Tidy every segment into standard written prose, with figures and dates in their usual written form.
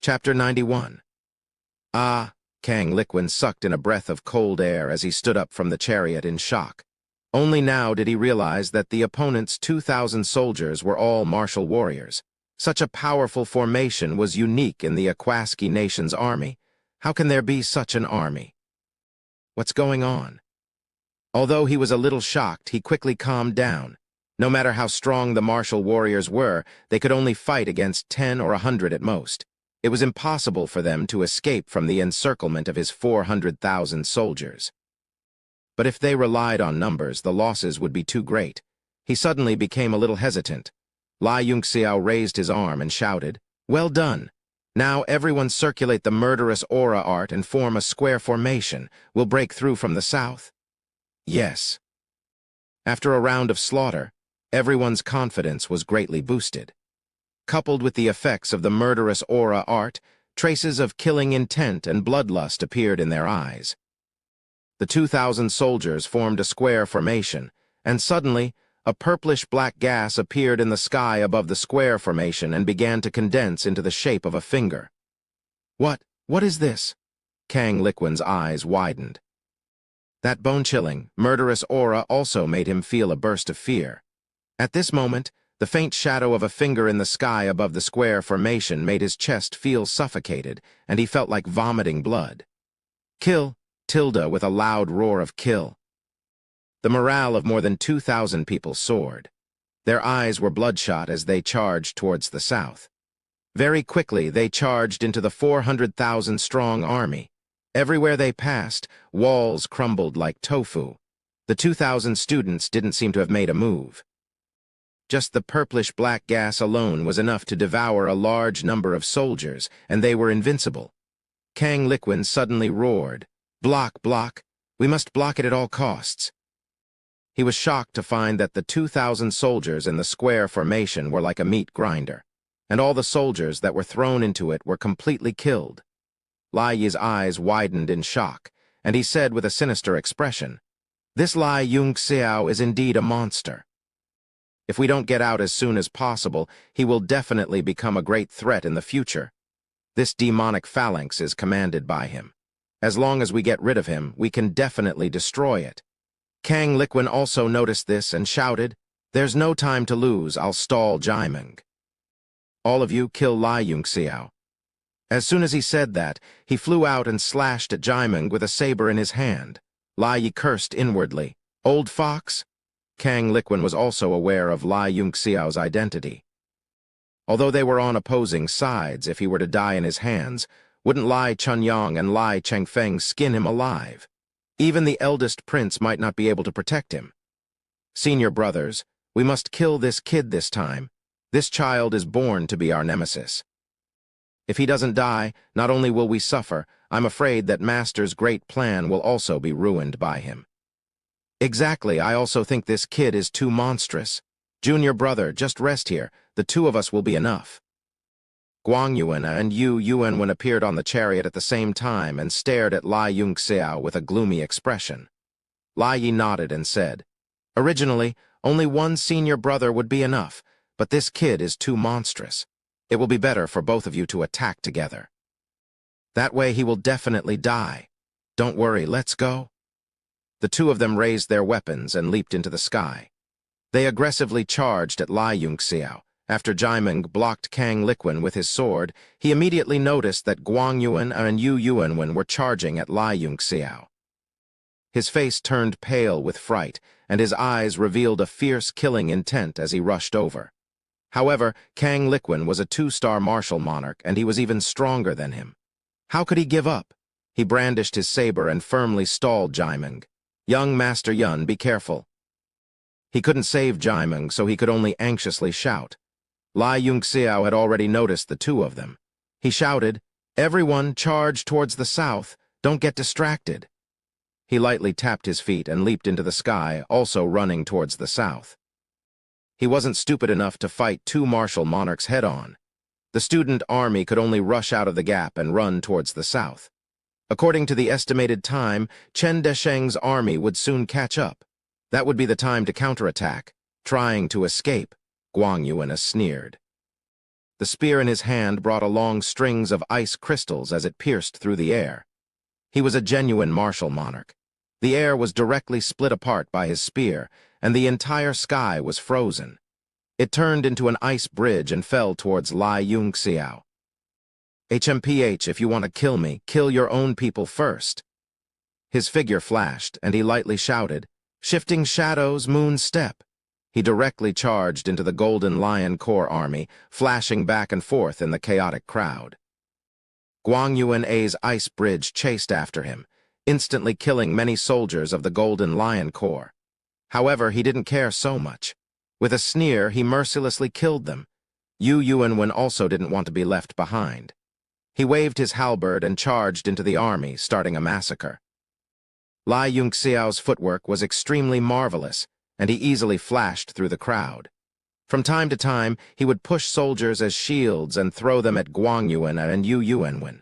Chapter 91. Ah, Kang Liquin sucked in a breath of cold air as he stood up from the chariot in shock. Only now did he realize that the opponent's 2,000 soldiers were all martial warriors. Such a powerful formation was unique in the Aquaski nation's army. How can there be such an army? What's going on? Although he was a little shocked, he quickly calmed down. No matter how strong the martial warriors were, they could only fight against 10 or 100 at most. It was impossible for them to escape from the encirclement of his 400,000 soldiers. But if they relied on numbers, the losses would be too great. He suddenly became a little hesitant. Lai Yunxiao raised his arm and shouted, "Well done! Now everyone circulate the murderous aura art and form a square formation. We'll break through from the south." Yes. After a round of slaughter, everyone's confidence was greatly boosted. Coupled with the effects of the murderous aura art, traces of killing intent and bloodlust appeared in their eyes. The 2,000 soldiers formed a square formation, and suddenly, a purplish-black gas appeared in the sky above the square formation and began to condense into the shape of a finger. What is this? Kang Liquin's eyes widened. That bone-chilling, murderous aura also made him feel a burst of fear. At this moment, the faint shadow of a finger in the sky above the square formation made his chest feel suffocated, and he felt like vomiting blood. "Kill!" Tilda with a loud roar of "kill." The morale of more than 2,000 people soared. Their eyes were bloodshot as they charged towards the south. Very quickly, they charged into the 400,000-strong army. Everywhere they passed, walls crumbled like tofu. The 2,000 students didn't seem to have made a move. Just the purplish-black gas alone was enough to devour a large number of soldiers, and they were invincible. Kang Liquin suddenly roared, "Block, block! We must block it at all costs." He was shocked to find that the 2,000 soldiers in the square formation were like a meat grinder, and all the soldiers that were thrown into it were completely killed. Lai Yi's eyes widened in shock, and he said with a sinister expression, "This Lai Yunxiao is indeed a monster. If we don't get out as soon as possible, he will definitely become a great threat in the future. This demonic phalanx is commanded by him. As long as we get rid of him, we can definitely destroy it." Kang Liquin also noticed this and shouted, "There's no time to lose, I'll stall Jaimeng. All of you kill Lai Yunxiao." As soon as he said that, he flew out and slashed at Jaimeng with a saber in his hand. Lai Yi cursed inwardly, "Old fox?" Kang Liquin was also aware of Lai Yunxiao's identity. Although they were on opposing sides, if he were to die in his hands, wouldn't Lai Chunyang and Lai Chengfeng skin him alive? Even the eldest prince might not be able to protect him. "Senior brothers, we must kill this kid this time. This child is born to be our nemesis. If he doesn't die, not only will we suffer, I'm afraid that Master's great plan will also be ruined by him." "Exactly, I also think this kid is too monstrous. Junior brother, just rest here. The two of us will be enough." Guang Yuan and Yu Yuanwen appeared on the chariot at the same time and stared at Lai Yunxiao with a gloomy expression. Lai Yi nodded and said, "Originally, only one senior brother would be enough, but this kid is too monstrous. It will be better for both of you to attack together. That way he will definitely die. Don't worry, let's go." The two of them raised their weapons and leaped into the sky. They aggressively charged at Lai Yunxiao. After Jaimeng blocked Kang Liquin with his sword, he immediately noticed that Guang Yuan and Yu Yuanwen were charging at Lai Yunxiao. His face turned pale with fright, and his eyes revealed a fierce killing intent as he rushed over. However, Kang Liquin was a 2-star martial monarch, and he was even stronger than him. How could he give up? He brandished his saber and firmly stalled Jaimeng. "Young Master Yun, be careful." He couldn't save Jaimeng, so he could only anxiously shout. Lai Yunxiao had already noticed the two of them. He shouted, "Everyone charge towards the south. Don't get distracted." He lightly tapped his feet and leaped into the sky, also running towards the south. He wasn't stupid enough to fight two martial monarchs head-on. The student army could only rush out of the gap and run towards the south. According to the estimated time, Chen Desheng's army would soon catch up. That would be the time to counterattack. Trying to escape, Guang Yuan sneered. The spear in his hand brought along strings of ice crystals as it pierced through the air. He was a genuine martial monarch. The air was directly split apart by his spear, and the entire sky was frozen. It turned into an ice bridge and fell towards Lai Yunxiao. HMPH, if you want to kill me, kill your own people first. His figure flashed, and he lightly shouted, "Shifting shadows, moon step." He directly charged into the Golden Lion Corps army, flashing back and forth in the chaotic crowd. Guang Yuan's ice bridge chased after him, instantly killing many soldiers of the Golden Lion Corps. However, he didn't care so much. With a sneer, he mercilessly killed them. Yu Yuanwen also didn't want to be left behind. He waved his halberd and charged into the army, starting a massacre. Lai Yunxiao's footwork was extremely marvelous, and he easily flashed through the crowd. From time to time, he would push soldiers as shields and throw them at Guang Yuan and Yu Yuanwen.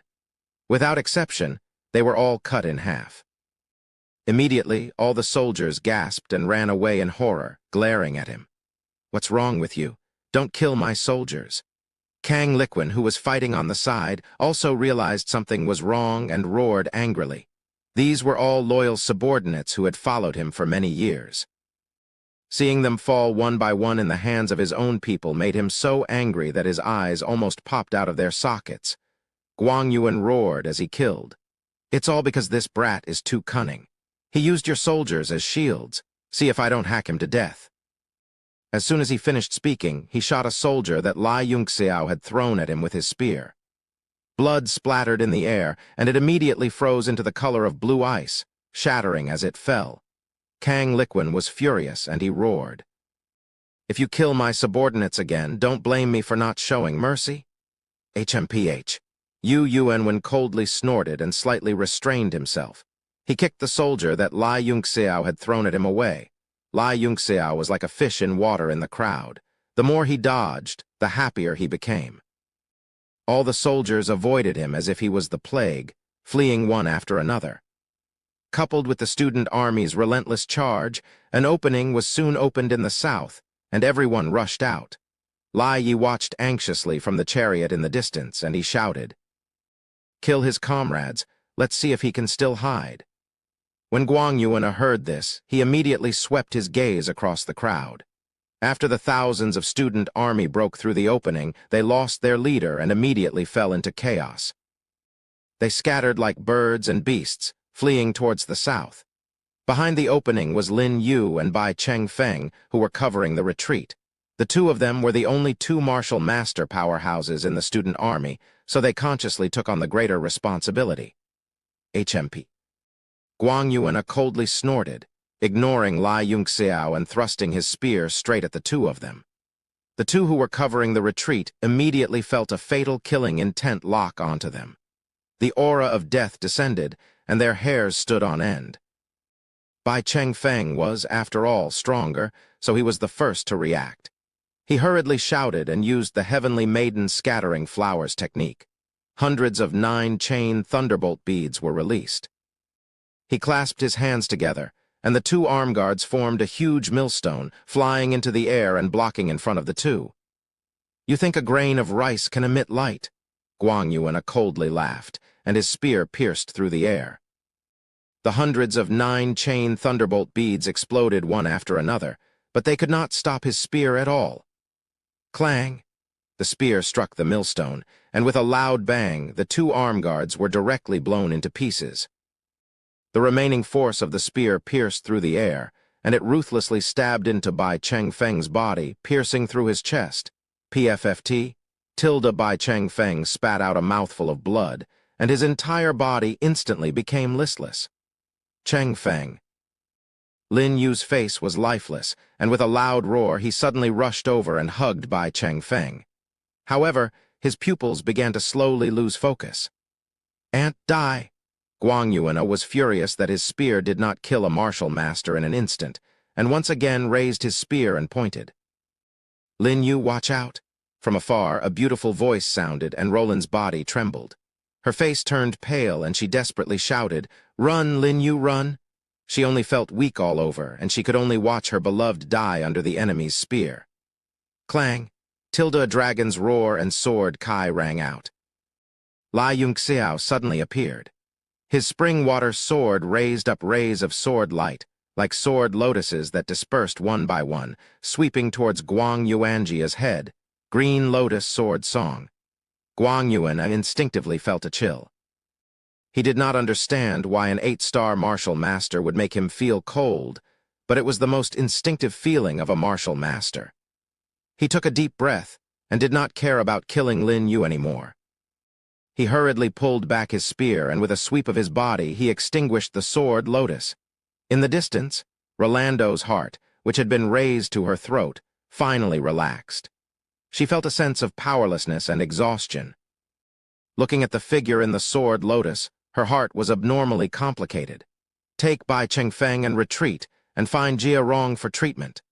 Without exception, they were all cut in half. Immediately, all the soldiers gasped and ran away in horror, glaring at him. "What's wrong with you? Don't kill my soldiers." Kang Liquan, who was fighting on the side, also realized something was wrong and roared angrily. These were all loyal subordinates who had followed him for many years. Seeing them fall one by one in the hands of his own people made him so angry that his eyes almost popped out of their sockets. Guang Yuan roared as he killed. "It's all because this brat is too cunning. He used your soldiers as shields. See if I don't hack him to death." As soon as he finished speaking, he shot a soldier that Lai Yunxiao had thrown at him with his spear. Blood splattered in the air, and it immediately froze into the color of blue ice, shattering as it fell. Kang Liquan was furious, and he roared, "If you kill my subordinates again, don't blame me for not showing mercy." HMPH. Yu Yuanwen coldly snorted and slightly restrained himself. He kicked the soldier that Lai Yunxiao had thrown at him away. Lai Yunxiao was like a fish in water in the crowd. The more he dodged, the happier he became. All the soldiers avoided him as if he was the plague, fleeing one after another. Coupled with the student army's relentless charge, an opening was soon opened in the south, and everyone rushed out. Lai Yi watched anxiously from the chariot in the distance, and he shouted, "Kill his comrades. Let's see if he can still hide." When Guang Yuan heard this, he immediately swept his gaze across the crowd. After the thousands of student army broke through the opening, they lost their leader and immediately fell into chaos. They scattered like birds and beasts, fleeing towards the south. Behind the opening was Lin Yu and Bai Chengfeng, who were covering the retreat. The two of them were the only two martial master powerhouses in the student army, so they consciously took on the greater responsibility. HMP. Guang Yuan coldly snorted, ignoring Lai Yunxiao and thrusting his spear straight at the two of them. The two who were covering the retreat immediately felt a fatal killing intent lock onto them. The aura of death descended, and their hairs stood on end. Bai Chengfeng was, after all, stronger, so he was the first to react. He hurriedly shouted and used the Heavenly Maiden scattering flowers technique. Hundreds of 9-chain thunderbolt beads were released. He clasped his hands together, and the two arm guards formed a huge millstone, flying into the air and blocking in front of the two. "You think a grain of rice can emit light?" Guang Yuan coldly laughed, and his spear pierced through the air. The hundreds of 9-chain thunderbolt beads exploded one after another, but they could not stop his spear at all. Clang! The spear struck the millstone, and with a loud bang, the two arm guards were directly blown into pieces. The remaining force of the spear pierced through the air, and it ruthlessly stabbed into Bai Chengfeng's body, piercing through his chest. PFFT, Bai Chengfeng spat out a mouthful of blood, and his entire body instantly became listless. Chengfeng. Lin Yu's face was lifeless, and with a loud roar he suddenly rushed over and hugged Bai Chengfeng. However, his pupils began to slowly lose focus. "Ant, die!" Guang Yuan was furious that his spear did not kill a martial master in an instant, and once again raised his spear and pointed. "Lin Yu, watch out!" From afar, a beautiful voice sounded, and Roland's body trembled. Her face turned pale, and she desperately shouted, "Run, Lin Yu, run!" She only felt weak all over, and she could only watch her beloved die under the enemy's spear. Clang! Tilda dragon's roar and sword Kai rang out. Lai Yunxiao suddenly appeared. His spring-water sword raised up rays of sword light, like sword lotuses that dispersed one by one, sweeping towards Guang Yuanjia's head. Green Lotus Sword Song. Guang Yuan instinctively felt a chill. He did not understand why an 8-star martial master would make him feel cold, but it was the most instinctive feeling of a martial master. He took a deep breath and did not care about killing Lin Yu anymore. He hurriedly pulled back his spear, and with a sweep of his body, he extinguished the sword Lotus. In the distance, Rolando's heart, which had been raised to her throat, finally relaxed. She felt a sense of powerlessness and exhaustion. Looking at the figure in the sword Lotus, her heart was abnormally complicated. Take Bai Chengfeng and retreat, and find Jia Rong for treatment.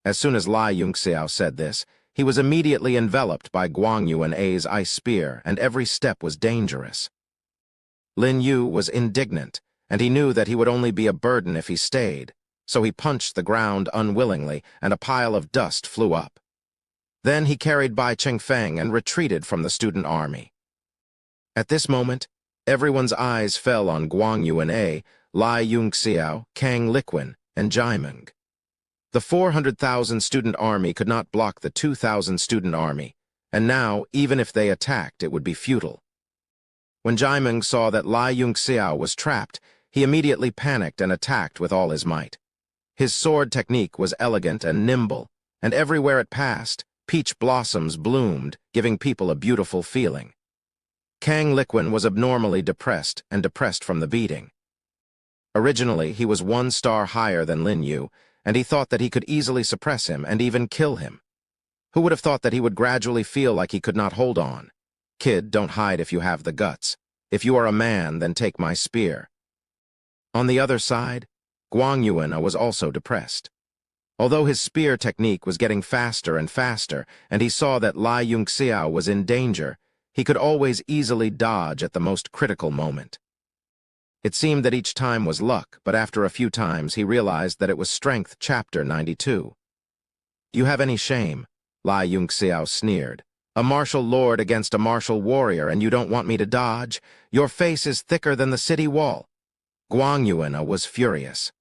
As soon as Lai Yunxiao said this, he was immediately enveloped by Guang Yuan's ice spear, and every step was dangerous. Lin Yu was indignant, and he knew that he would only be a burden if he stayed, so he punched the ground unwillingly, and a pile of dust flew up. Then he carried Bai Chengfeng and retreated from the student army. At this moment, everyone's eyes fell on Guang Yuan, Lai Yunxiao, Kang Liquin, and Jaimeng. The 400,000 student army could not block the 2,000 student army, and now, even if they attacked, it would be futile. When Jaimeng saw that Lai Yunxiao was trapped, he immediately panicked and attacked with all his might. His sword technique was elegant and nimble, and everywhere it passed, peach blossoms bloomed, giving people a beautiful feeling. Kang Liquin was abnormally depressed from the beating. Originally, he was 1 star higher than Lin Yu, and he thought that he could easily suppress him and even kill him. Who would have thought that he would gradually feel like he could not hold on? Kid, don't hide if you have the guts. If you are a man, then take my spear. On the other side, Guang Yuan was also depressed. Although his spear technique was getting faster and faster, and he saw that Lai Yunxiao was in danger, he could always easily dodge at the most critical moment. It seemed that each time was luck, but after a few times he realized that it was strength. Chapter 92. You have any shame? Lai Yunxiao sneered. A martial lord against a martial warrior, and you don't want me to dodge? Your face is thicker than the city wall. Guang Yuan was furious.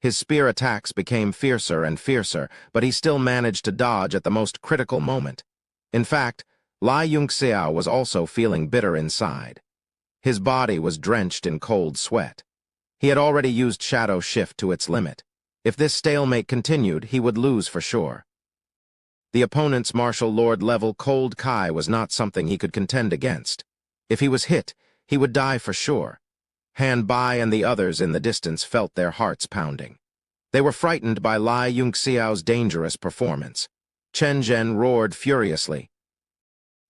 His spear attacks became fiercer and fiercer, but he still managed to dodge at the most critical moment. In fact, Lai Yunxiao was also feeling bitter inside. His body was drenched in cold sweat. He had already used Shadow Shift to its limit. If this stalemate continued, he would lose for sure. The opponent's martial lord level Cold Kai was not something he could contend against. If he was hit, he would die for sure. Han Bai and the others in the distance felt their hearts pounding. They were frightened by Lai Yunxiao's dangerous performance. Chen Zhen roared furiously.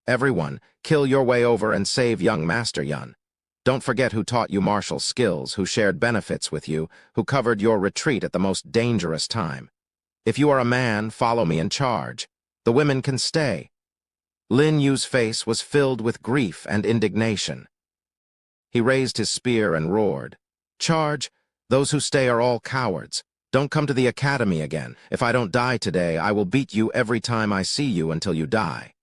Everyone, kill your way over and save young Master Yun. Don't forget who taught you martial skills, who shared benefits with you, who covered your retreat at the most dangerous time. If you are a man, follow me and charge. The women can stay. Lin Yu's face was filled with grief and indignation. He raised his spear and roared. Charge! Those who stay are all cowards. Don't come to the academy again. If I don't die today, I will beat you every time I see you until you die.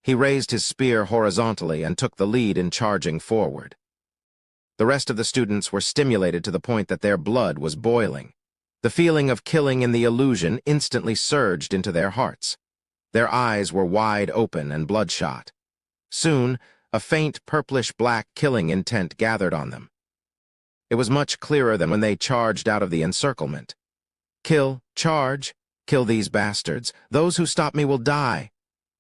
He raised his spear horizontally and took the lead in charging forward. The rest of the students were stimulated to the point that their blood was boiling. The feeling of killing in the illusion instantly surged into their hearts. Their eyes were wide open and bloodshot. Soon, a faint purplish-black killing intent gathered on them. It was much clearer than when they charged out of the encirclement. Kill, charge, kill these bastards. Those who stop me will die.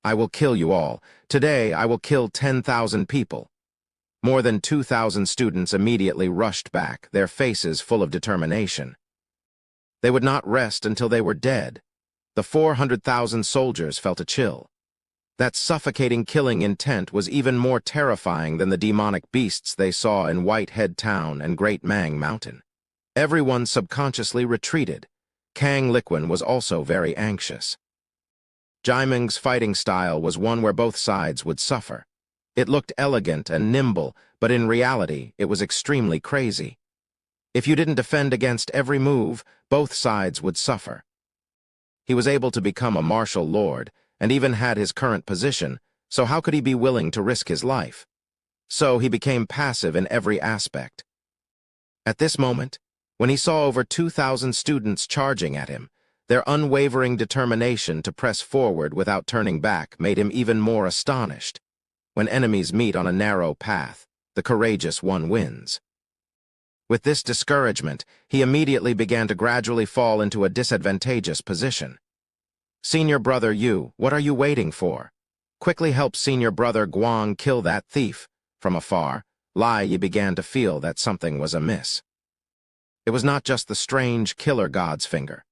I will kill you all. Today, I will kill 10,000 people. More than 2,000 students immediately rushed back, their faces full of determination. They would not rest until they were dead. The 400,000 soldiers felt a chill. That suffocating killing intent was even more terrifying than the demonic beasts they saw in Whitehead Town and Great Mang Mountain. Everyone subconsciously retreated. Kang Liquin was also very anxious. Jaimeng's fighting style was one where both sides would suffer. It looked elegant and nimble, but in reality, it was extremely crazy. If you didn't defend against every move, both sides would suffer. He was able to become a martial lord, and even had his current position, so how could he be willing to risk his life? So he became passive in every aspect. At this moment, when he saw over 2,000 students charging at him, their unwavering determination to press forward without turning back made him even more astonished. When enemies meet on a narrow path, the courageous one wins. With this discouragement, he immediately began to gradually fall into a disadvantageous position. Senior brother Yu, what are you waiting for? Quickly help senior brother Guang kill that thief. From afar, Lai Yi began to feel that something was amiss. It was not just the strange killer god's finger.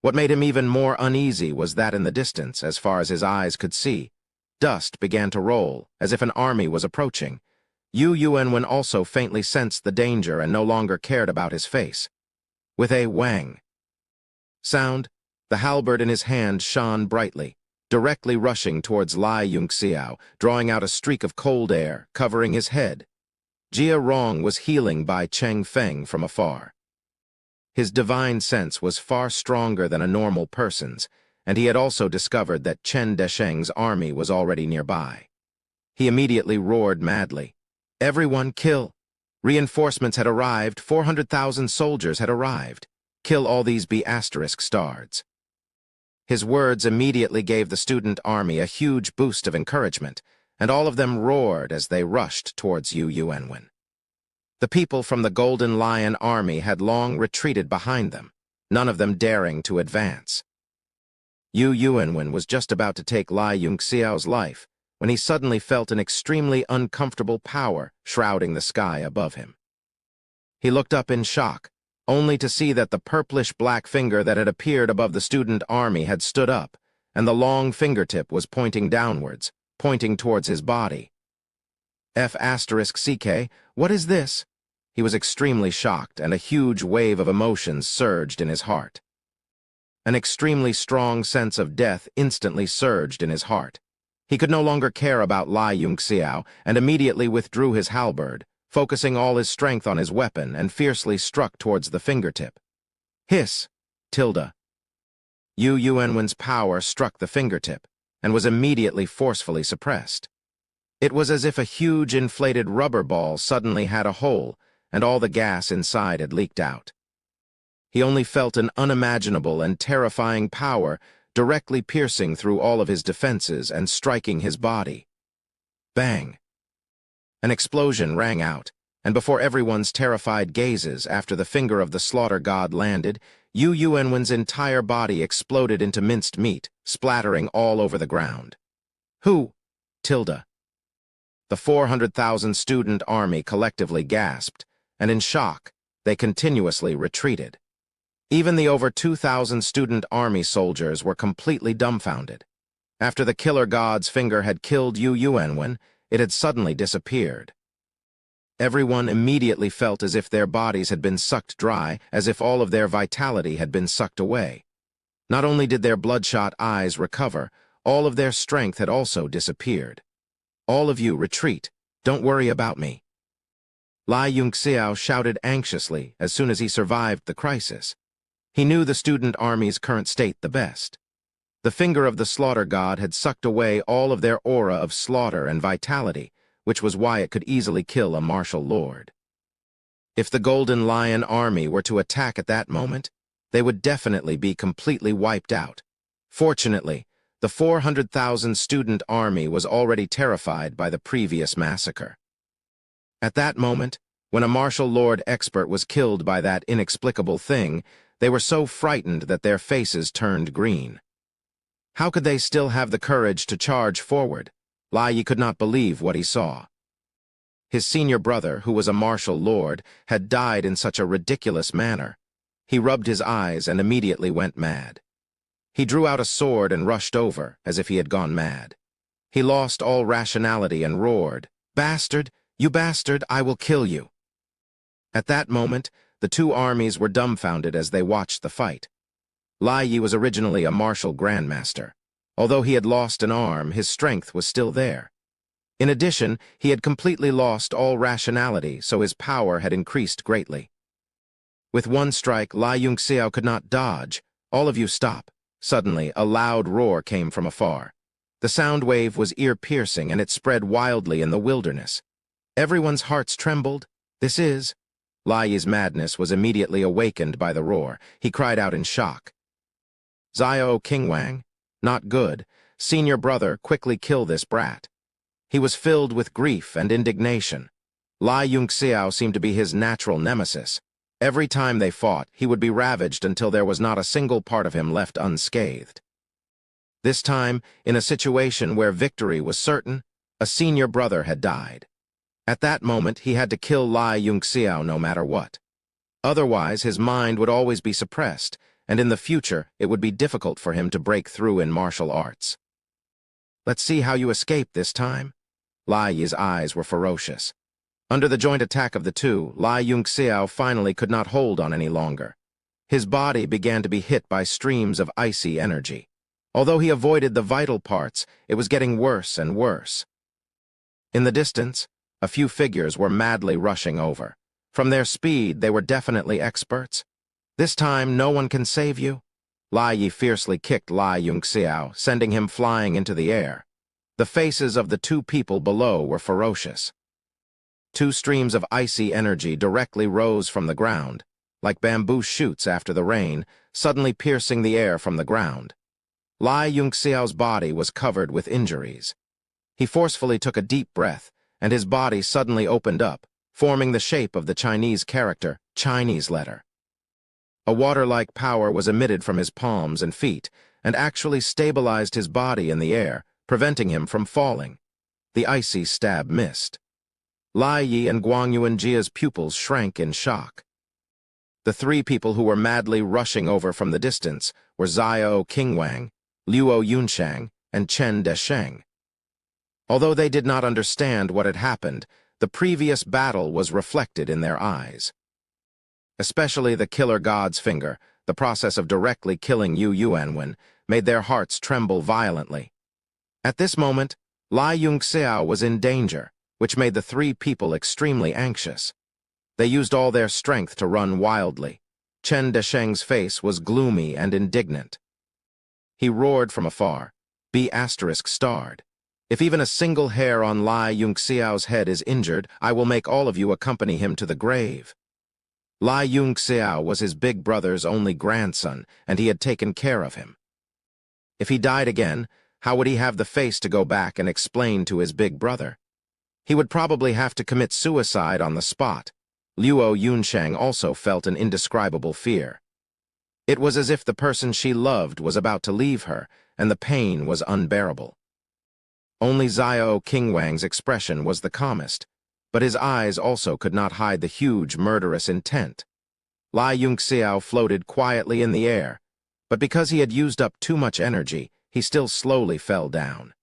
What made him even more uneasy was that in the distance, as far as his eyes could see, dust began to roll, as if an army was approaching. Yu Yuanwen also faintly sensed the danger and no longer cared about his face. With a wang sound, the halberd in his hand shone brightly, directly rushing towards Lai Yunxiao, drawing out a streak of cold air, covering his head. Jia Rong was healing by Cheng Feng from afar. His divine sense was far stronger than a normal person's, and he had also discovered that Chen Desheng's army was already nearby. He immediately roared madly. Everyone kill! Reinforcements had arrived, 400,000 soldiers had arrived. Kill all these B***stards. His words immediately gave the student army a huge boost of encouragement, and all of them roared as they rushed towards Yu Yuanwen. The people from the Golden Lion army had long retreated behind them, none of them daring to advance. Yu Yuanwen was just about to take Lai Yunxiao's life when he suddenly felt an extremely uncomfortable power shrouding the sky above him. He looked up in shock, only to see that the purplish-black finger that had appeared above the student army had stood up, and the long fingertip was pointing downwards, pointing towards his body. F***CK, what is this? He was extremely shocked, and a huge wave of emotions surged in his heart. An extremely strong sense of death instantly surged in his heart. He could no longer care about Lai Yunxiao and immediately withdrew his halberd, focusing all his strength on his weapon and fiercely struck towards the fingertip. Hiss! Tilde. Yu Yuanwen's power struck the fingertip and was immediately forcefully suppressed. It was as if a huge inflated rubber ball suddenly had a hole and all the gas inside had leaked out. He only felt an unimaginable and terrifying power directly piercing through all of his defenses and striking his body. Bang! An explosion rang out, and before everyone's terrified gazes after the finger of the slaughter god landed, Yu Yuanwen's entire body exploded into minced meat, splattering all over the ground. Who? Tilde. The 400,000 student army collectively gasped, and in shock, they continuously retreated. Even the over 2,000 student army soldiers were completely dumbfounded. After the killer god's finger had killed Yu Yuanwen, it had suddenly disappeared. Everyone immediately felt as if their bodies had been sucked dry, as if all of their vitality had been sucked away. Not only did their bloodshot eyes recover, all of their strength had also disappeared. All of you retreat. Don't worry about me. Lai Yunxiao shouted anxiously as soon as he survived the crisis. He knew the student army's current state the best. The finger of the slaughter god had sucked away all of their aura of slaughter and vitality, which was why it could easily kill a martial lord. If the Golden Lion army were to attack at that moment, they would definitely be completely wiped out. Fortunately, the 400,000 student army was already terrified by the previous massacre. At that moment, when a martial lord expert was killed by that inexplicable thing, they were so frightened that their faces turned green. How could they still have the courage to charge forward? Lai Yi could not believe what he saw. His senior brother, who was a martial lord, had died in such a ridiculous manner. He rubbed his eyes and immediately went mad. He drew out a sword and rushed over, as if he had gone mad. He lost all rationality and roared, "Bastard! You bastard! I will kill you!" At that moment, the two armies were dumbfounded as they watched the fight. Lai Yi was originally a martial grandmaster. Although he had lost an arm, his strength was still there. In addition, he had completely lost all rationality, so his power had increased greatly. With one strike, Lai Yunxiao could not dodge. "All of you stop." Suddenly, a loud roar came from afar. The sound wave was ear-piercing, and it spread wildly in the wilderness. Everyone's hearts trembled. This is... Lai's madness was immediately awakened by the roar. He cried out in shock. Xiao Qingwang, not good. Senior brother, quickly kill this brat. He was filled with grief and indignation. Lai Yunxiao seemed to be his natural nemesis. Every time they fought, he would be ravaged until there was not a single part of him left unscathed. This time, in a situation where victory was certain, a senior brother had died. At that moment, he had to kill Lai Yunxiao no matter what. Otherwise, his mind would always be suppressed, and in the future, it would be difficult for him to break through in martial arts. Let's see how you escape this time. Lai's eyes were ferocious. Under the joint attack of the two, Lai Yunxiao finally could not hold on any longer. His body began to be hit by streams of icy energy. Although he avoided the vital parts, it was getting worse and worse. In the distance, a few figures were madly rushing over. From their speed, they were definitely experts. This time, no one can save you. Lai Yi fiercely kicked Lai Yunxiao, sending him flying into the air. The faces of the two people below were ferocious. Two streams of icy energy directly rose from the ground, like bamboo shoots after the rain, suddenly piercing the air from the ground. Lai Yunxiao's body was covered with injuries. He forcefully took a deep breath, and his body suddenly opened up, forming the shape of the Chinese character, Chinese letter. A water-like power was emitted from his palms and feet, and actually stabilized his body in the air, preventing him from falling. The icy stab missed. Lai Yi and Guang Yuanjia's pupils shrank in shock. The three people who were madly rushing over from the distance were Xiao Qingwang, Luo Yunshang, and Chen Desheng. Although they did not understand what had happened, the previous battle was reflected in their eyes. Especially the killer god's finger, the process of directly killing Yu Yuanwen, made their hearts tremble violently. At this moment, Lai Yunxiao was in danger, which made the three people extremely anxious. They used all their strength to run wildly. Chen Desheng's face was gloomy and indignant. He roared from afar, B*****. If even a single hair on Lai Yunxiao's head is injured, I will make all of you accompany him to the grave. Lai Yunxiao was his big brother's only grandson, and he had taken care of him. If he died again, how would he have the face to go back and explain to his big brother? He would probably have to commit suicide on the spot. Luo Yunshang also felt an indescribable fear. It was as if the person she loved was about to leave her, and the pain was unbearable. Only Xiao Qingwang's expression was the calmest, but his eyes also could not hide the huge murderous intent. Lai Yunxiao floated quietly in the air, but because he had used up too much energy, he still slowly fell down.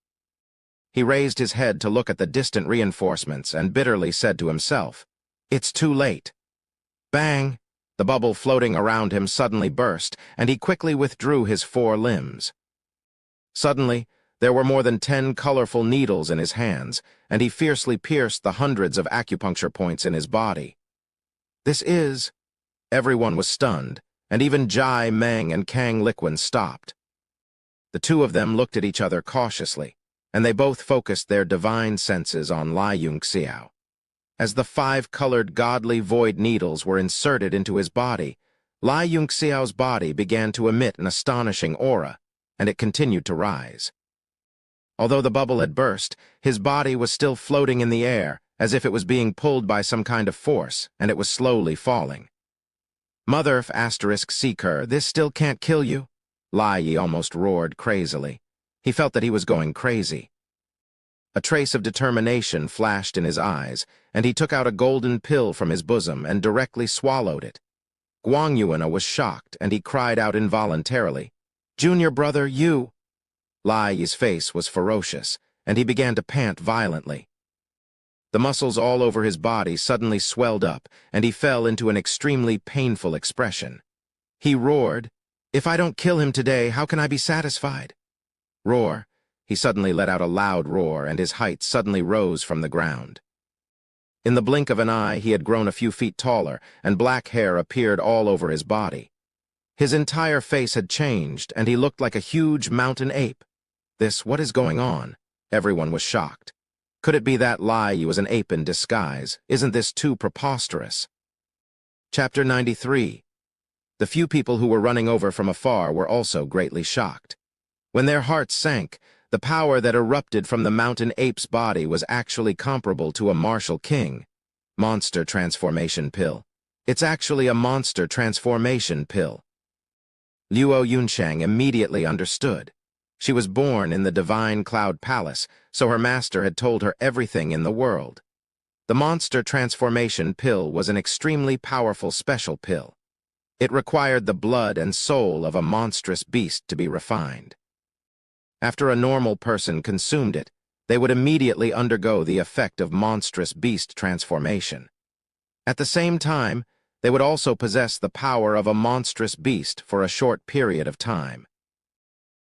He raised his head to look at the distant reinforcements and bitterly said to himself, "It's too late." Bang! The bubble floating around him suddenly burst, and he quickly withdrew his 4 limbs. Suddenly, there were more than 10 colorful needles in his hands, and he fiercely pierced the hundreds of acupuncture points in his body. This is... Everyone was stunned, and even Jai Meng and Kang Liquan stopped. The two of them looked at each other cautiously, and they both focused their divine senses on Lai Yunxiao. As the 5-colored godly void needles were inserted into his body, Lai Yunxiao's body began to emit an astonishing aura, and it continued to rise. Although the bubble had burst, his body was still floating in the air, as if it was being pulled by some kind of force, and it was slowly falling. Mother ***Seeker, this still can't kill you? Lai Yi almost roared crazily. He felt that he was going crazy. A trace of determination flashed in his eyes, and he took out a golden pill from his bosom and directly swallowed it. Guang Yuan was shocked, and he cried out involuntarily, "Junior brother, you!" Lai Yi's face was ferocious, and he began to pant violently. The muscles all over his body suddenly swelled up, and he fell into an extremely painful expression. He roared, "If I don't kill him today, how can I be satisfied?" Roar. He suddenly let out a loud roar, and his height suddenly rose from the ground. In the blink of an eye, he had grown a few feet taller, and black hair appeared all over his body. His entire face had changed, and he looked like a huge mountain ape. What is going on? Everyone was shocked. Could it be that Lai was an ape in disguise? Isn't this too preposterous? Chapter 93. The few people who were running over from afar were also greatly shocked. When their hearts sank, the power that erupted from the mountain ape's body was actually comparable to a martial king. Monster transformation pill. It's actually a monster transformation pill. Luo Yunshang immediately understood. She was born in the divine cloud palace, so her master had told her everything in the world. The monster transformation pill was an extremely powerful special pill. It required the blood and soul of a monstrous beast to be refined. After a normal person consumed it, they would immediately undergo the effect of monstrous beast transformation. At the same time, they would also possess the power of a monstrous beast for a short period of time.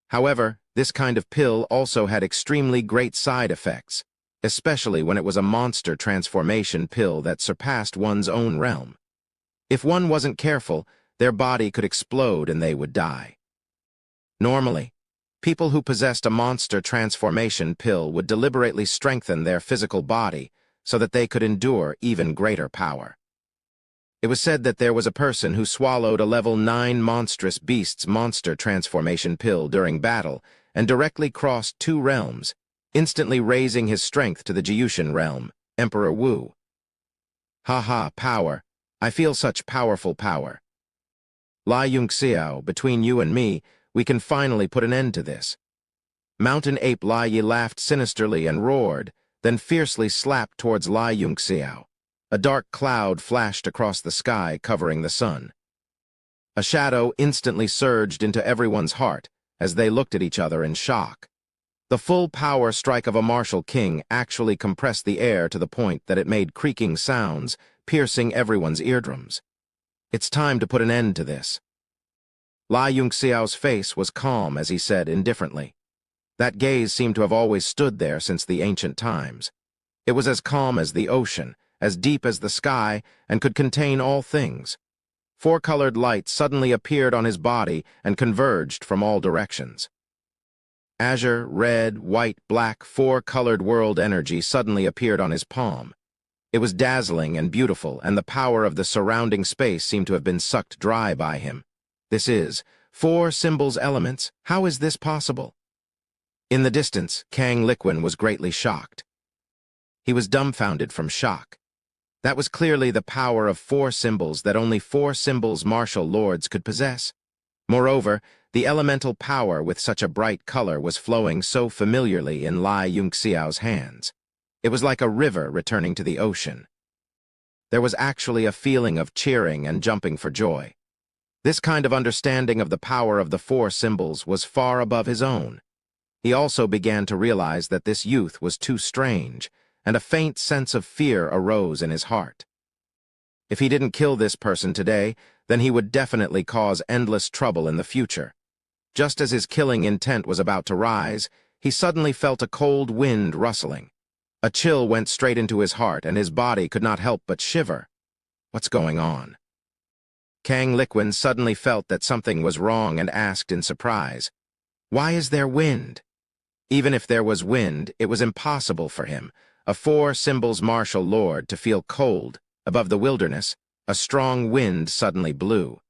However, this kind of pill also had extremely great side effects, especially when it was a monster transformation pill that surpassed one's own realm. If one wasn't careful, their body could explode and they would die. Normally, people who possessed a monster transformation pill would deliberately strengthen their physical body so that they could endure even greater power. It was said that there was a person who swallowed a level 9 monstrous beast's monster transformation pill during battle and directly crossed 2 realms, instantly raising his strength to the Jiyushin realm, Emperor Wu. Haha, power. I feel such powerful power. Lai Yunxiao, between you and me, we can finally put an end to this. Mountain ape Lai Yi laughed sinisterly and roared, then fiercely slapped towards Lai Yunxiao. A dark cloud flashed across the sky, covering the sun. A shadow instantly surged into everyone's heart as they looked at each other in shock. The full power strike of a martial king actually compressed the air to the point that it made creaking sounds, piercing everyone's eardrums. It's time to put an end to this. Lai Yunxiao's face was calm as he said indifferently. That gaze seemed to have always stood there since the ancient times. It was as calm as the ocean, as deep as the sky, and could contain all things. 4-colored light suddenly appeared on his body and converged from all directions. Azure, red, white, black, 4-colored world energy suddenly appeared on his palm. It was dazzling and beautiful, and the power of the surrounding space seemed to have been sucked dry by him. This is 4 symbols elements. How is this possible? In the distance, Kang Liquin was greatly shocked. He was dumbfounded from shock. That was clearly the power of 4 symbols that only 4 symbols martial lords could possess. Moreover, the elemental power with such a bright color was flowing so familiarly in Lai Yunxiao's hands. It was like a river returning to the ocean. There was actually a feeling of cheering and jumping for joy. This kind of understanding of the power of the 4 symbols was far above his own. He also began to realize that this youth was too strange, and a faint sense of fear arose in his heart. If he didn't kill this person today, then he would definitely cause endless trouble in the future. Just as his killing intent was about to rise, he suddenly felt a cold wind rustling. A chill went straight into his heart, and his body could not help but shiver. What's going on? Kang Liquin suddenly felt that something was wrong and asked in surprise, "Why is there wind?" Even if there was wind, it was impossible for him, a 4 symbols martial lord, to feel cold. Above the wilderness, a strong wind suddenly blew.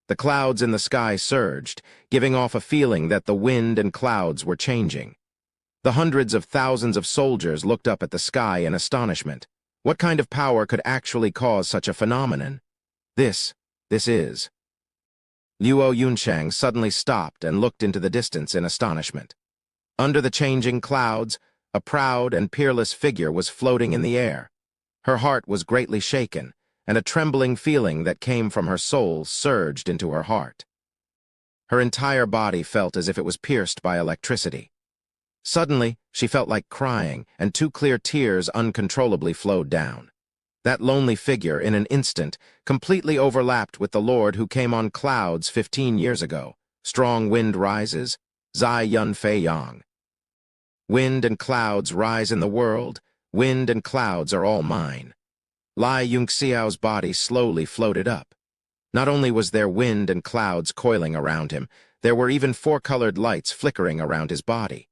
The clouds in the sky surged, giving off a feeling that the wind and clouds were changing. The hundreds of thousands of soldiers looked up at the sky in astonishment. What kind of power could actually cause such a phenomenon? This is. Luo Yunshang suddenly stopped and looked into the distance in astonishment. Under the changing clouds, a proud and peerless figure was floating in the air. Her heart was greatly shaken, and a trembling feeling that came from her soul surged into her heart. Her entire body felt as if it was pierced by electricity. Suddenly, she felt like crying, and 2 clear tears uncontrollably flowed down. That lonely figure, in an instant, completely overlapped with the Lord who came on clouds 15 years ago. Strong wind rises, Zai Yun Fei Yang. Wind and clouds rise in the world. Wind and clouds are all mine. Lai Yunxiao's body slowly floated up. Not only was there wind and clouds coiling around him, There were even four-colored lights flickering around his body.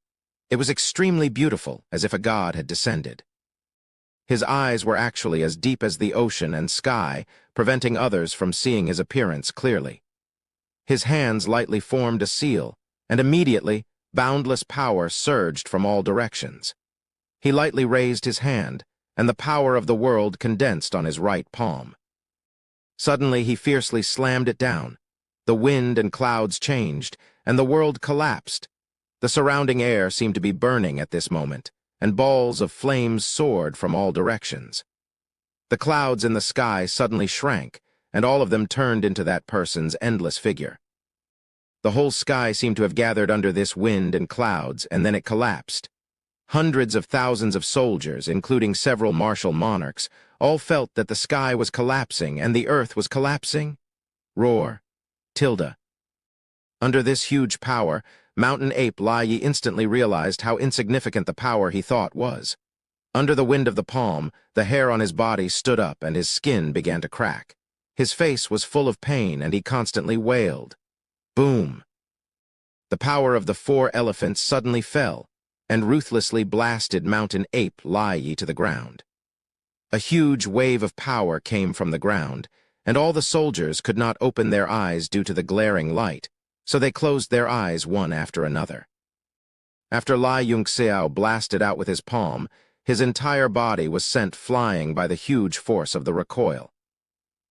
It was extremely beautiful, as if a god had descended. His eyes were actually as deep as the ocean and sky, preventing others from seeing his appearance clearly. His hands lightly formed a seal, and immediately, boundless power surged from all directions. He lightly raised his hand, and the power of the world condensed on his right palm. Suddenly, he fiercely slammed it down. The wind and clouds changed, and the world collapsed. The surrounding air seemed to be burning at this moment, and balls of flames soared from all directions. The clouds in the sky suddenly shrank, and all of them turned into that person's endless figure. The whole sky seemed to have gathered under this wind and clouds, and then it collapsed. Hundreds of thousands of soldiers, including several martial monarchs, all felt that the sky was collapsing and the earth was collapsing. Roar. Tilde. Under this huge power, Mountain Ape Lai Yi instantly realized how insignificant the power he thought was. Under the wind of the palm, the hair on his body stood up and his skin began to crack. His face was full of pain and he constantly wailed. Boom! The power of the four elephants suddenly fell and ruthlessly blasted Mountain Ape Lai Yi to the ground. A huge wave of power came from the ground, and all the soldiers could not open their eyes due to the glaring light, so they closed their eyes one after another. After Lai Yunxiao blasted out with his palm, his entire body was sent flying by the huge force of the recoil.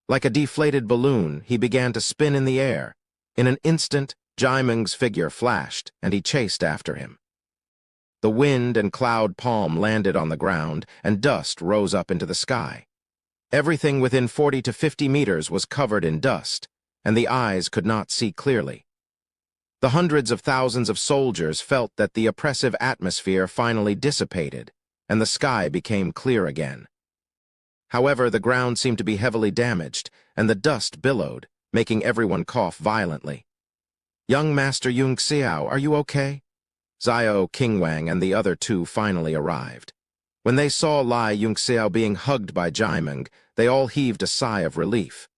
Like a deflated balloon, he began to spin in the air. In an instant, Jaimeng's figure flashed, and he chased after him. The wind and cloud palm landed on the ground, and dust rose up into the sky. Everything within 40 to 50 meters was covered in dust, and the eyes could not see clearly. The hundreds of thousands of soldiers felt that the oppressive atmosphere finally dissipated, and the sky became clear again. However, the ground seemed to be heavily damaged, and the dust billowed, making everyone cough violently. Young Master Yunxiao, are you okay? Xiao Qingwang and the other two finally arrived. When they saw Lai Yunxiao being hugged by Jaimeng, they all heaved a sigh of relief.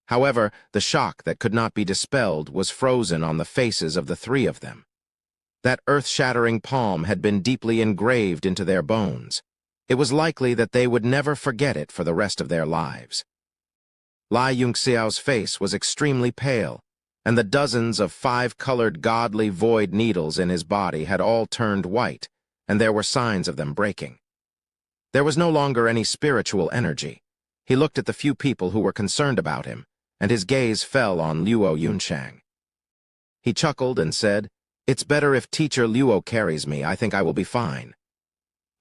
However, the shock that could not be dispelled was frozen on the faces of the three of them. That earth-shattering palm had been deeply engraved into their bones. It was likely that they would never forget it for the rest of their lives. Lai Yunxiao's face was extremely pale, and the dozens of five-colored godly void needles in his body had all turned white, and there were signs of them breaking. There was no longer any spiritual energy. He looked at the few people who were concerned about him, and his gaze fell on Luo Yunshang. He chuckled and said, "It's better if Teacher Luo carries me. I think I will be fine."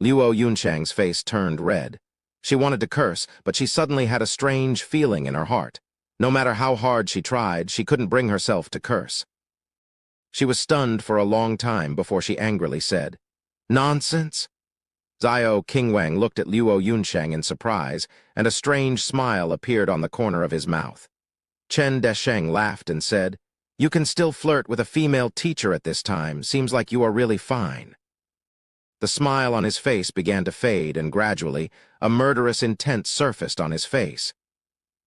Luo Yunshang's face turned red. She wanted to curse, but she suddenly had a strange feeling in her heart. No matter how hard she tried, she couldn't bring herself to curse. She was stunned for a long time before she angrily said, "Nonsense?" Xiao Qingwang looked at Luo Yunshang in surprise, and a strange smile appeared on the corner of his mouth. Chen Desheng laughed and said, "You can still flirt with a female teacher at this time. Seems like you are really fine." The smile on his face began to fade, and gradually, a murderous intent surfaced on his face.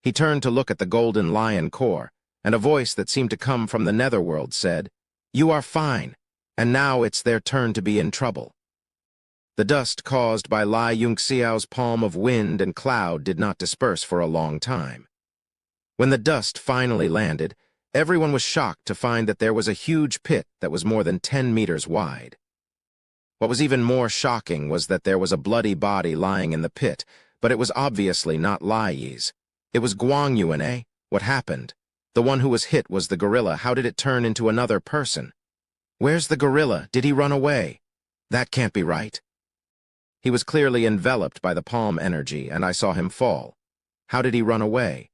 He turned to look at the golden lion core, and a voice that seemed to come from the netherworld said, "You are fine, and now it's their turn to be in trouble." The dust caused by Lai Yunxiao's palm of wind and cloud did not disperse for a long time. When the dust finally landed, everyone was shocked to find that there was a huge pit that was more than 10 meters wide. What was even more shocking was that there was a bloody body lying in the pit, but it was obviously not Lai Yi's. It was Guang Yuan, eh? What happened? The one who was hit was the gorilla. How did it turn into another person? Where's the gorilla? Did he run away? That can't be right. He was clearly enveloped by the palm energy, and I saw him fall. How did he run away?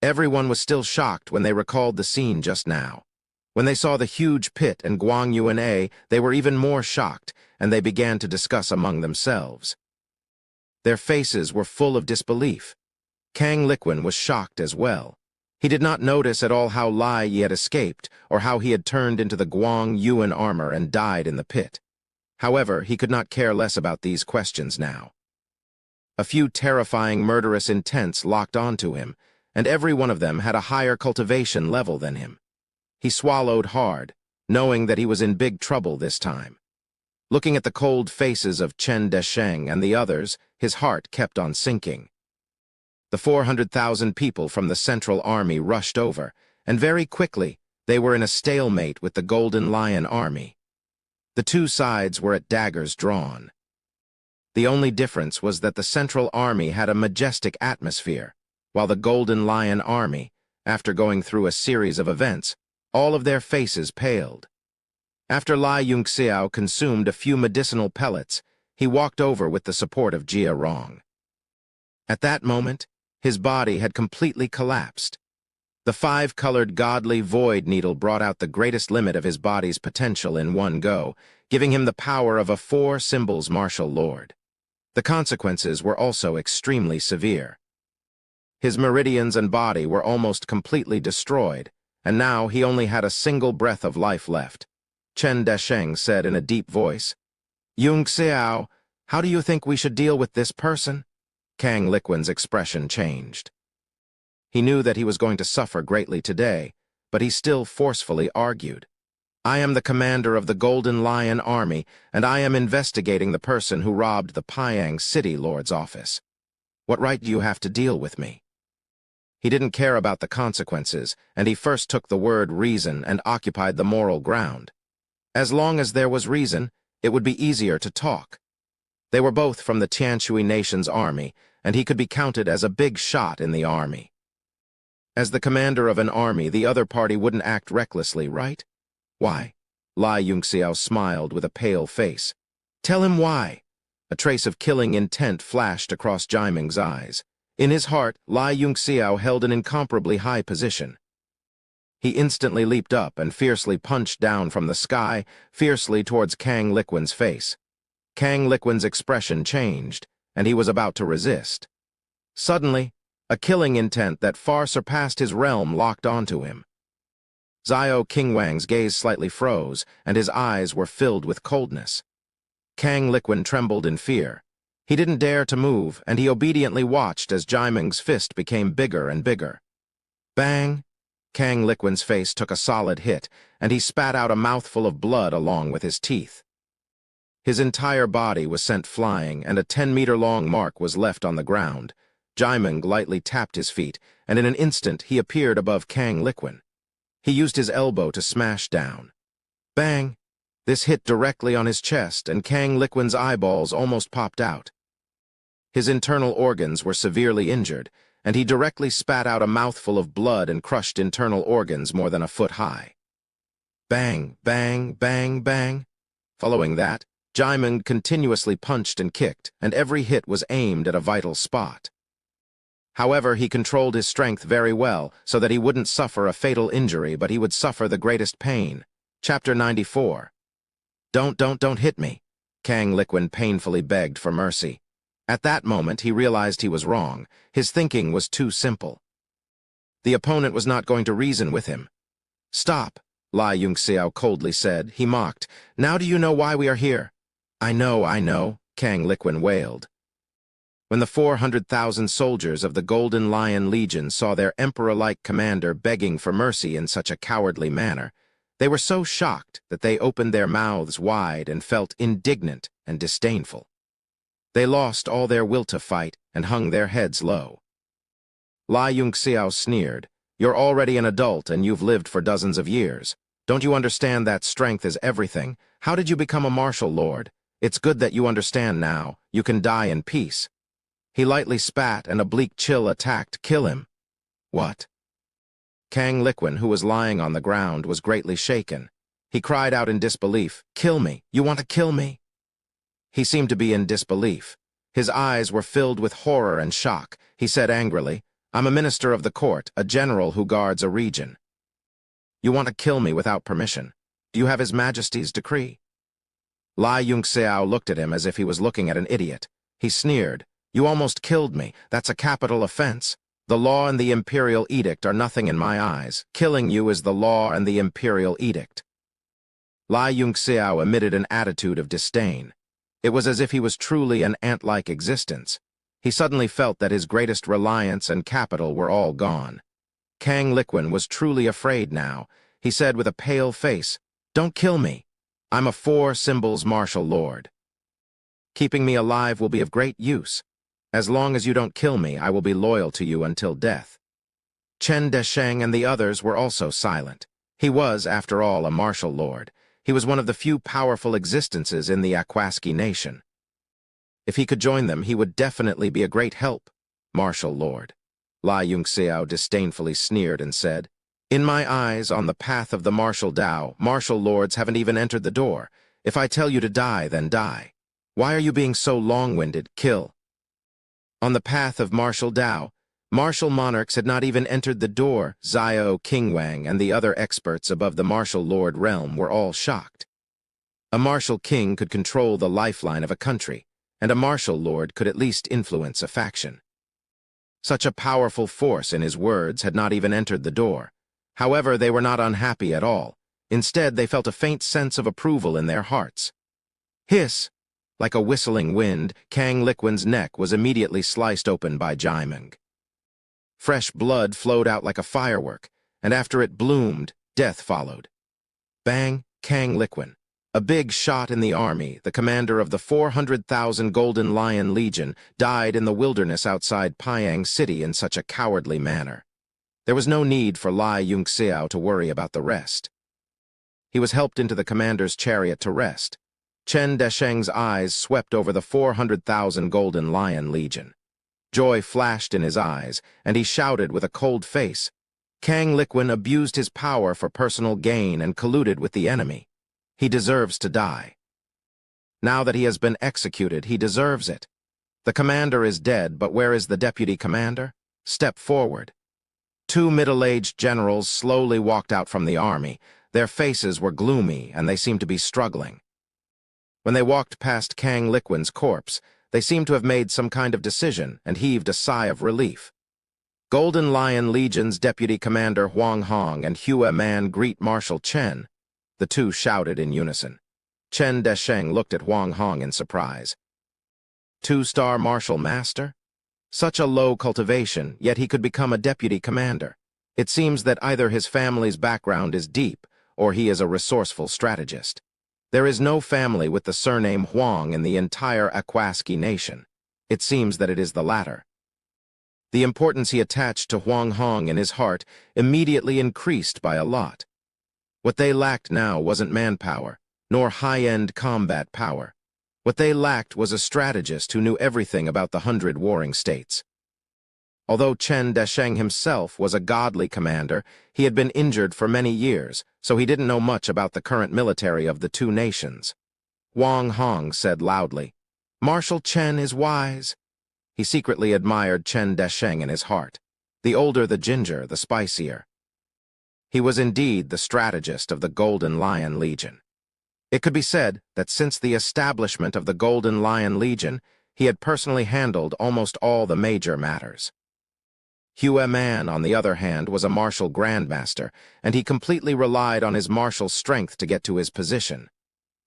Everyone was still shocked when they recalled the scene just now. When they saw the huge pit and Guang Yuan, they were even more shocked, and they began to discuss among themselves. Their faces were full of disbelief. Kang Liquin was shocked as well. He did not notice at all how Lai Yi had escaped, or how he had turned into the Guang Yuan armor and died in the pit. However, he could not care less about these questions now. A few terrifying murderous intents locked onto him, and every one of them had a higher cultivation level than him. He swallowed hard, knowing that he was in big trouble this time. Looking at the cold faces of Chen Desheng and the others, his heart kept on sinking. The 400,000 people from the Central Army rushed over, and very quickly they were in a stalemate with the Golden Lion Army. The two sides were at daggers drawn. The only difference was that the Central Army had a majestic atmosphere, while the Golden Lion Army, after going through a series of events, all of their faces paled. After Lai Yunxiao consumed a few medicinal pellets, he walked over with the support of Jia Rong. At that moment, his body had completely collapsed. The five-colored godly void needle brought out the greatest limit of his body's potential in one go, giving him the power of a four-symbols martial lord. The consequences were also extremely severe. His meridians and body were almost completely destroyed, and now he only had a single breath of life left. Chen Desheng said in a deep voice, "Yunxiao, how do you think we should deal with this person?" Kang Liquan's expression changed. He knew that he was going to suffer greatly today, but he still forcefully argued. "I am the commander of the Golden Lion Army, and I am investigating the person who robbed the Pyang City Lord's office. What right do you have to deal with me?" He didn't care about the consequences, and he first took the word reason and occupied the moral ground. As long as there was reason, it would be easier to talk. They were both from the Tianshui nation's army, and he could be counted as a big shot in the army. As the commander of an army, the other party wouldn't act recklessly, right? Why? Lai Yunxiao smiled with a pale face. "Tell him why." A trace of killing intent flashed across Jaiming's eyes. In his heart, Lai Yunxiao held an incomparably high position. He instantly leaped up and fiercely punched down from the sky, fiercely towards Kang Liquan's face. Kang Liquan's expression changed, and he was about to resist. Suddenly, a killing intent that far surpassed his realm locked onto him. Xiao Qingwang's gaze slightly froze, and his eyes were filled with coldness. Kang Liquan trembled in fear. He didn't dare to move, and he obediently watched as Jaiming's fist became bigger and bigger. Bang! Kang Liquan's face took a solid hit, and he spat out a mouthful of blood along with his teeth. His entire body was sent flying, and a 10-meter-long mark was left on the ground. Jaiming lightly tapped his feet, and in an instant he appeared above Kang Liquan. He used his elbow to smash down. Bang! This hit directly on his chest, and Kang Liquan's eyeballs almost popped out. His internal organs were severely injured, and he directly spat out a mouthful of blood and crushed internal organs more than a foot high. Bang, bang, bang, bang. Following that, Jaiming continuously punched and kicked, and every hit was aimed at a vital spot. However, he controlled his strength very well, so that he wouldn't suffer a fatal injury, but he would suffer the greatest pain. Chapter 94. Don't hit me. Kang Liquan painfully begged for mercy. At that moment, he realized he was wrong. His thinking was too simple. The opponent was not going to reason with him. "Stop," Lai Yunxiao coldly said. He mocked. "Now do you know why we are here?" I know, Kang Liquan wailed. When the 400,000 soldiers of the Golden Lion Legion saw their emperor-like commander begging for mercy in such a cowardly manner, they were so shocked that they opened their mouths wide and felt indignant and disdainful. They lost all their will to fight and hung their heads low. Lai Yunxiao sneered. "You're already an adult and you've lived for dozens of years. Don't you understand that strength is everything? How did you become a martial lord? It's good that you understand now. You can die in peace." He lightly spat and a bleak chill attacked. "Kill him." "What?" Kang Liquan, who was lying on the ground, was greatly shaken. He cried out in disbelief. "Kill me? You want to kill me?" He seemed to be in disbelief. His eyes were filled with horror and shock. He said angrily, "I'm a minister of the court, a general who guards a region. You want to kill me without permission. Do you have His Majesty's decree?" Lai Yunxiao looked at him as if he was looking at an idiot. He sneered. "You almost killed me. That's a capital offense. The law and the imperial edict are nothing in my eyes. Killing you is the law and the imperial edict." Lai Yunxiao emitted an attitude of disdain. It was as if he was truly an ant-like existence. He suddenly felt that his greatest reliance and capital were all gone. Kang Liquan was truly afraid now. He said with a pale face, "Don't kill me. I'm a four symbols martial lord. Keeping me alive will be of great use. As long as you don't kill me, I will be loyal to you until death." Chen Desheng and the others were also silent. He was, after all, a martial lord. He was one of the few powerful existences in the Akwaski nation. If he could join them, he would definitely be a great help. Martial lord. Lai Yunxiao disdainfully sneered and said, "In my eyes, on the path of the martial Tao, martial lords haven't even entered the door. If I tell you to die, then die. Why are you being so long-winded? Kill." On the path of martial Tao, martial monarchs had not even entered the door. Xiao, Qingwang, and the other experts above the martial lord realm were all shocked. A martial king could control the lifeline of a country, and a martial lord could at least influence a faction. Such a powerful force, in his words, had not even entered the door. However, they were not unhappy at all. Instead, they felt a faint sense of approval in their hearts. Hiss! Like a whistling wind, Kang Liquan's neck was immediately sliced open by Jaimeng. Fresh blood flowed out like a firework, and after it bloomed, death followed. Bang! Kang Liquan, a big shot in the army, the commander of the 400,000 Golden Lion Legion, died in the wilderness outside Pyang City in such a cowardly manner. There was no need for Lai Yunxiao to worry about the rest. He was helped into the commander's chariot to rest. Chen Desheng's eyes swept over the 400,000 Golden Lion Legion. Joy flashed in his eyes, and he shouted with a cold face, "Kang Liquan abused his power for personal gain and colluded with the enemy. He deserves to die. Now that he has been executed, he deserves it. The commander is dead, but where is the deputy commander? Step forward." Two middle-aged generals slowly walked out from the army. Their faces were gloomy, and they seemed to be struggling. When they walked past Kang Liquan's corpse, they seemed to have made some kind of decision and heaved a sigh of relief. Golden Lion Legion's deputy commander Huang Hong and Hua Man greet Marshal Chen. The two shouted in unison. Chen Desheng looked at Huang Hong in surprise. Two-star martial master? Such a low cultivation, yet he could become a deputy commander. It seems that either his family's background is deep, or he is a resourceful strategist. There is no family with the surname Huang in the entire Akwaski nation. It seems that it is the latter. The importance he attached to Huang Hong in his heart immediately increased by a lot. What they lacked now wasn't manpower, nor high-end combat power. What they lacked was a strategist who knew everything about the 100 warring states. Although Chen Desheng himself was a godly commander, he had been injured for many years, so he didn't know much about the current military of the two nations. Huang Hong said loudly, "Marshal Chen is wise." He secretly admired Chen Desheng in his heart. The older the ginger, the spicier. He was indeed the strategist of the Golden Lion Legion. It could be said that since the establishment of the Golden Lion Legion, he had personally handled almost all the major matters. Hua Man, on the other hand, was a martial grandmaster, and he completely relied on his martial strength to get to his position.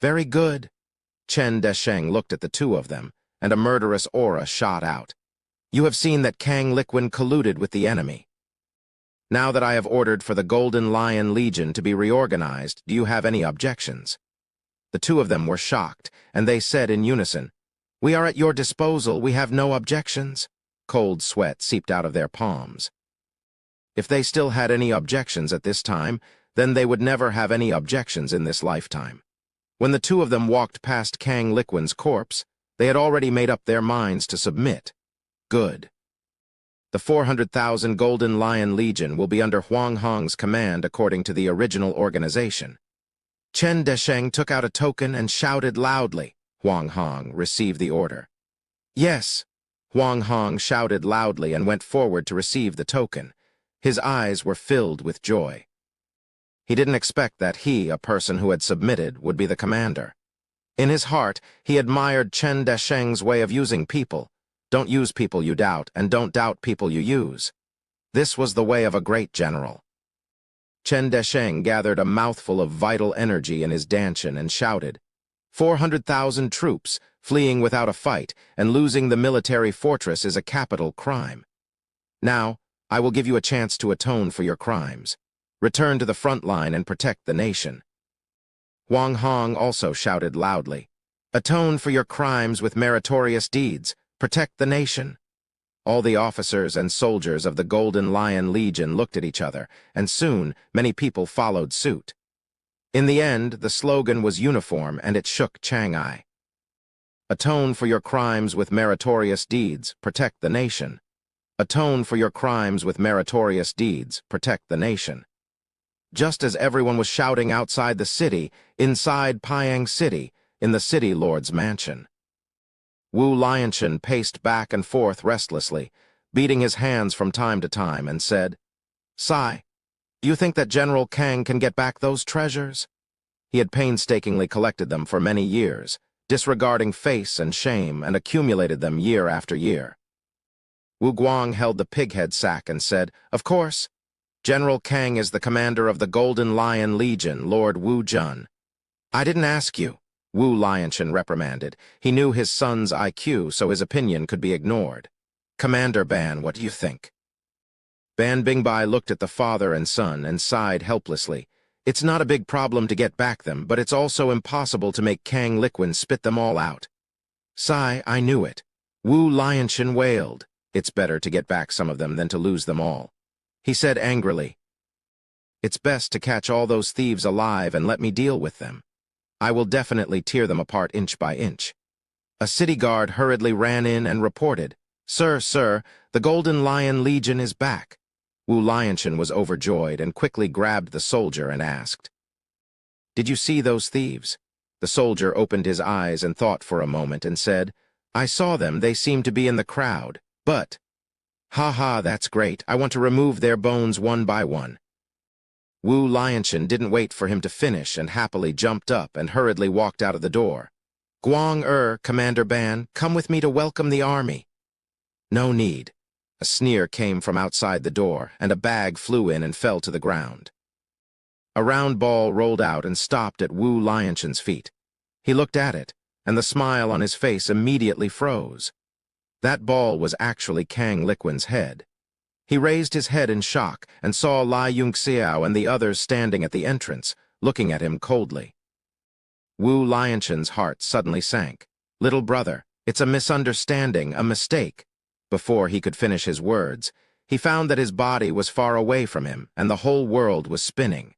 Very good. Chen Desheng looked at the two of them, and a murderous aura shot out. You have seen that Kang Liquan colluded with the enemy. Now that I have ordered for the Golden Lion Legion to be reorganized, do you have any objections? The two of them were shocked, and they said in unison, "We are at your disposal, we have no objections." Cold sweat seeped out of their palms. If they still had any objections at this time, then they would never have any objections in this lifetime. When the two of them walked past Kang Liquan's corpse, they had already made up their minds to submit. Good. The 400,000 Golden Lion Legion will be under Huang Hong's command according to the original organization. Chen Desheng took out a token and shouted loudly. Huang Hong received the order. Yes. Huang Hong shouted loudly and went forward to receive the token. His eyes were filled with joy. He didn't expect that he, a person who had submitted, would be the commander. In his heart, he admired Chen Desheng's way of using people. Don't use people you doubt, and don't doubt people you use. This was the way of a great general. Chen Desheng gathered a mouthful of vital energy in his dantian and shouted, 400,000 troops, fleeing without a fight, and losing the military fortress is a capital crime. Now, I will give you a chance to atone for your crimes. Return to the front line and protect the nation. Huang Hong also shouted loudly, "Atone for your crimes with meritorious deeds. Protect the nation." All the officers and soldiers of the Golden Lion Legion looked at each other, and soon many people followed suit. In the end, the slogan was uniform, and it shook Shanghai. Atone for your crimes with meritorious deeds. Protect the nation. Atone for your crimes with meritorious deeds. Protect the nation. Just as everyone was shouting outside the city, inside Pyang City, in the city lord's mansion, Wu Lianshan paced back and forth restlessly, beating his hands from time to time, and said, "Sai, do you think that General Kang can get back those treasures?" He had painstakingly collected them for many years, disregarding face and shame, and accumulated them year after year. Wu Guang held the pighead sack and said, "Of course. General Kang is the commander of the Golden Lion Legion, Lord Wu Jun." "I didn't ask you," Wu Lianshan reprimanded. He knew his son's IQ, so his opinion could be ignored. "Commander Ban, what do you think?" Ban Bingbai looked at the father and son and sighed helplessly. "It's not a big problem to get back them, but it's also impossible to make Kang Liquin spit them all out." "Sai, I knew it." Wu Lianshan wailed. "It's better to get back some of them than to lose them all." He said angrily, "It's best to catch all those thieves alive and let me deal with them. I will definitely tear them apart inch by inch." A city guard hurriedly ran in and reported, Sir, the Golden Lion Legion is back." Wu Lianshan was overjoyed and quickly grabbed the soldier and asked, "Did you see those thieves?" The soldier opened his eyes and thought for a moment and said, "I saw them, they seemed to be in the crowd, but—" "Ha, that's great, I want to remove their bones one by one." Wu Lianshan didn't wait for him to finish and happily jumped up and hurriedly walked out of the door. "Guang Commander Ban, come with me to welcome the army." "No need." A sneer came from outside the door, and a bag flew in and fell to the ground. A round ball rolled out and stopped at Wu Lianshan's feet. He looked at it, and the smile on his face immediately froze. That ball was actually Kang Liquin's head. He raised his head in shock and saw Lai Yunxiao and the others standing at the entrance, looking at him coldly. Wu Lianshan's heart suddenly sank. "Little brother, it's a misunderstanding, a mistake." Before he could finish his words, he found that his body was far away from him and the whole world was spinning.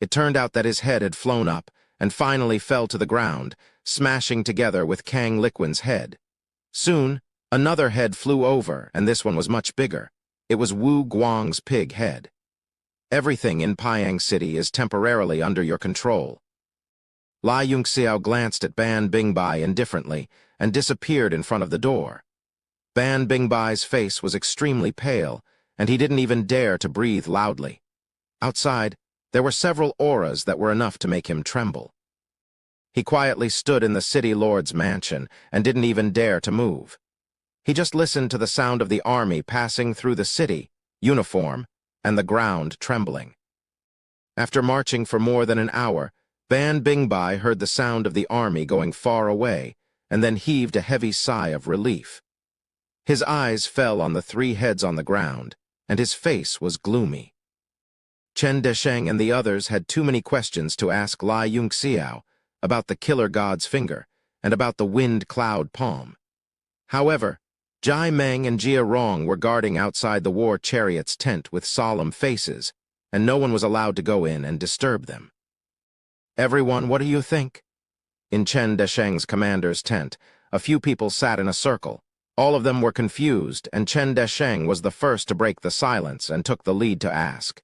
It turned out that his head had flown up and finally fell to the ground, smashing together with Kang Liquin's head. Soon, another head flew over, and this one was much bigger. It was Wu Guang's pig head. "Everything in Pyang City is temporarily under your control." Lai Yunxiao glanced at Ban Bingbai indifferently and disappeared in front of the door. Ban Bingbai's face was extremely pale, and he didn't even dare to breathe loudly. Outside, there were several auras that were enough to make him tremble. He quietly stood in the city lord's mansion and didn't even dare to move. He just listened to the sound of the army passing through the city, uniform, and the ground trembling. After marching for more than an hour, Ban Bingbai heard the sound of the army going far away, and then heaved a heavy sigh of relief. His eyes fell on the three heads on the ground, and his face was gloomy. Chen Desheng and the others had too many questions to ask Lai Yunxiao about the killer god's finger and about the wind cloud palm. However, Jai Meng and Jia Rong were guarding outside the war chariot's tent with solemn faces, and no one was allowed to go in and disturb them. "Everyone, what do you think?" In Chen Desheng's commander's tent, a few people sat in a circle. All of them were confused, and Chen Desheng was the first to break the silence and took the lead to ask,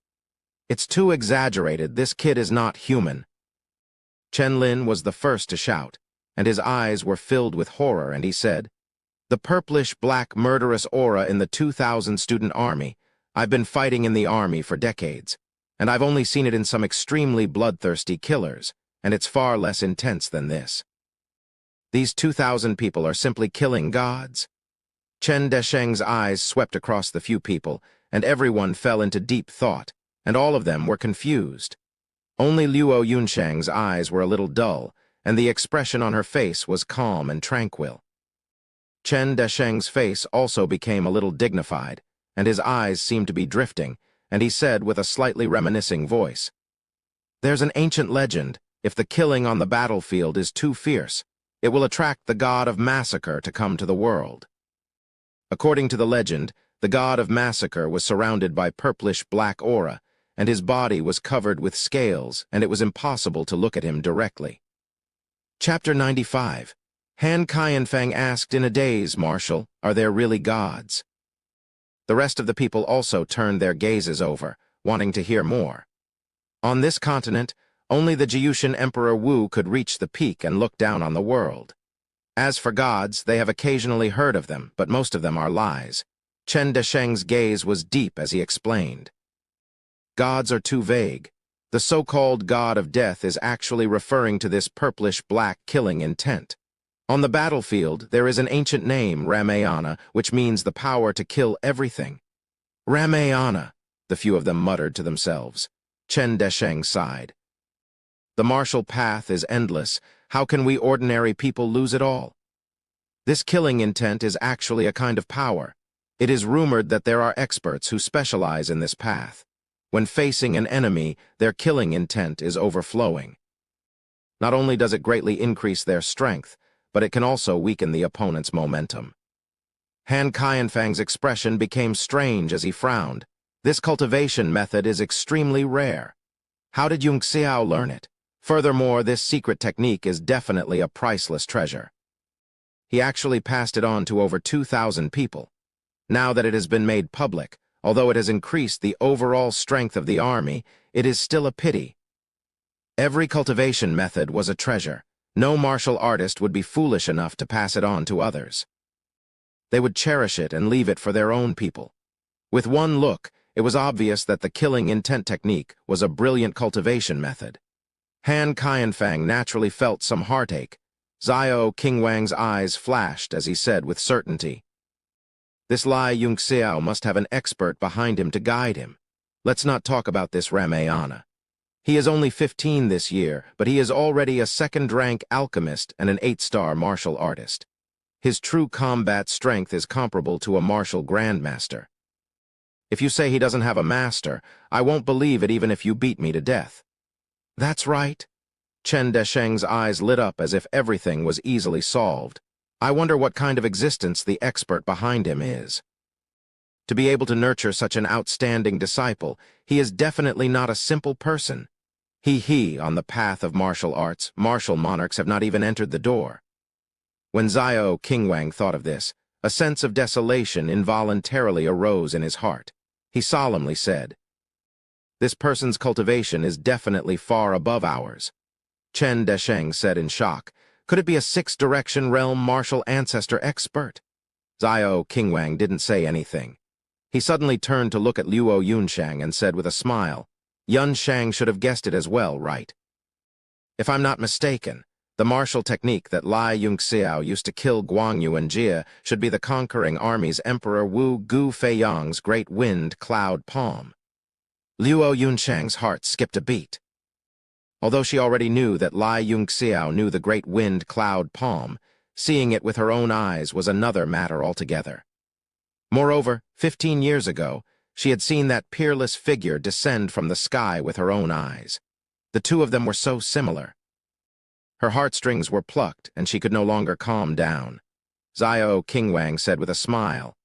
"It's too exaggerated, this kid is not human." Chen Lin was the first to shout, and his eyes were filled with horror, and he said, "The purplish-black murderous aura in the 2,000-student army. I've been fighting in the army for decades, and I've only seen it in some extremely bloodthirsty killers, and it's far less intense than this. These 2,000 people are simply killing gods?" Chen Desheng's eyes swept across the few people, and everyone fell into deep thought, and all of them were confused. Only Luo Yunshang's eyes were a little dull, and the expression on her face was calm and tranquil. Chen Desheng's face also became a little dignified, and his eyes seemed to be drifting, and he said with a slightly reminiscing voice, "There's an ancient legend. If the killing on the battlefield is too fierce, it will attract the god of massacre to come to the world." According to the legend, the god of massacre was surrounded by purplish-black aura, and his body was covered with scales, and it was impossible to look at him directly. Chapter 95. Han Qianfang asked in a daze, "Marshal, are there really gods?" The rest of the people also turned their gazes over, wanting to hear more. On this continent, only the Jiyushan Emperor Wu could reach the peak and look down on the world. As for gods, they have occasionally heard of them, but most of them are lies. Chen Desheng's gaze was deep as he explained. Gods are too vague. The so-called god of death is actually referring to this purplish-black killing intent. On the battlefield, there is an ancient name, Ramayana, which means the power to kill everything. Ramayana, the few of them muttered to themselves. Chen Desheng sighed. The martial path is endless. How can we ordinary people lose it all? This killing intent is actually a kind of power. It is rumored that there are experts who specialize in this path. When facing an enemy, their killing intent is overflowing. Not only does it greatly increase their strength, but it can also weaken the opponent's momentum. Han Qianfang's expression became strange as he frowned. This cultivation method is extremely rare. How did Yung Xiao learn it? Furthermore, this secret technique is definitely a priceless treasure. He actually passed it on to over 2,000 people. Now that it has been made public, although it has increased the overall strength of the army, it is still a pity. Every cultivation method was a treasure. No martial artist would be foolish enough to pass it on to others. They would cherish it and leave it for their own people. With one look, it was obvious that the killing intent technique was a brilliant cultivation method. Han Qianfang naturally felt some heartache. Xiao Qingwang's eyes flashed as he said with certainty, "This Lai Yunxiao must have an expert behind him to guide him. Let's not talk about this Ramayana. He is only 15 this year, but he is already a second-rank alchemist and an 8-star martial artist. His true combat strength is comparable to a martial grandmaster. If you say he doesn't have a master, I won't believe it even if you beat me to death." "That's right." Chen Desheng's eyes lit up as if everything was easily solved. "I wonder what kind of existence the expert behind him is. To be able to nurture such an outstanding disciple, he is definitely not a simple person. On the path of martial arts, martial monarchs have not even entered the door." When Xiao Qingwang thought of this, a sense of desolation involuntarily arose in his heart. He solemnly said, "This person's cultivation is definitely far above ours." Chen Desheng said in shock, "Could it be a sixth-direction realm martial ancestor expert?" Xiao Qingwang didn't say anything. He suddenly turned to look at Luo Yunshang and said with a smile, "Yun Shang should have guessed it as well, right? If I'm not mistaken, the martial technique that Lai Yunxiao used to kill Guangyu and Jia should be the conquering army's Emperor Wu Gu Feiyang's great wind cloud palm." Luo Yunshang's heart skipped a beat. Although she already knew that Lai Yunxiao knew the great wind cloud palm, seeing it with her own eyes was another matter altogether. Moreover, 15 years ago, she had seen that peerless figure descend from the sky with her own eyes. The two of them were so similar. Her heartstrings were plucked, and she could no longer calm down. Xiao Qingwang said with a smile,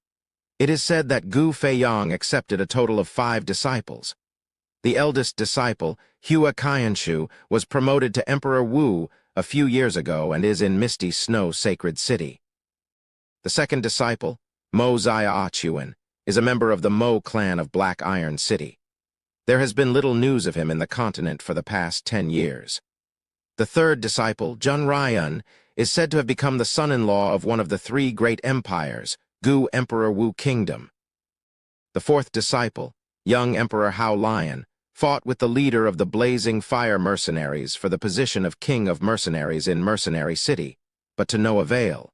"It is said that Gu Feiyang accepted a total of 5 disciples. The eldest disciple, Hua Qianshu, was promoted to Emperor Wu a few years ago and is in Misty Snow Sacred City. The second disciple, Mo Zia Achuan, is a member of the Mo clan of Black Iron City. There has been little news of him in the continent for the past 10 years. The third disciple, Jun Ryan, is said to have become the son-in-law of one of the 3 great empires, Gu Emperor Wu Kingdom. The fourth disciple, young Emperor Hao Lion, fought with the leader of the Blazing Fire Mercenaries for the position of King of Mercenaries in Mercenary City, but to no avail.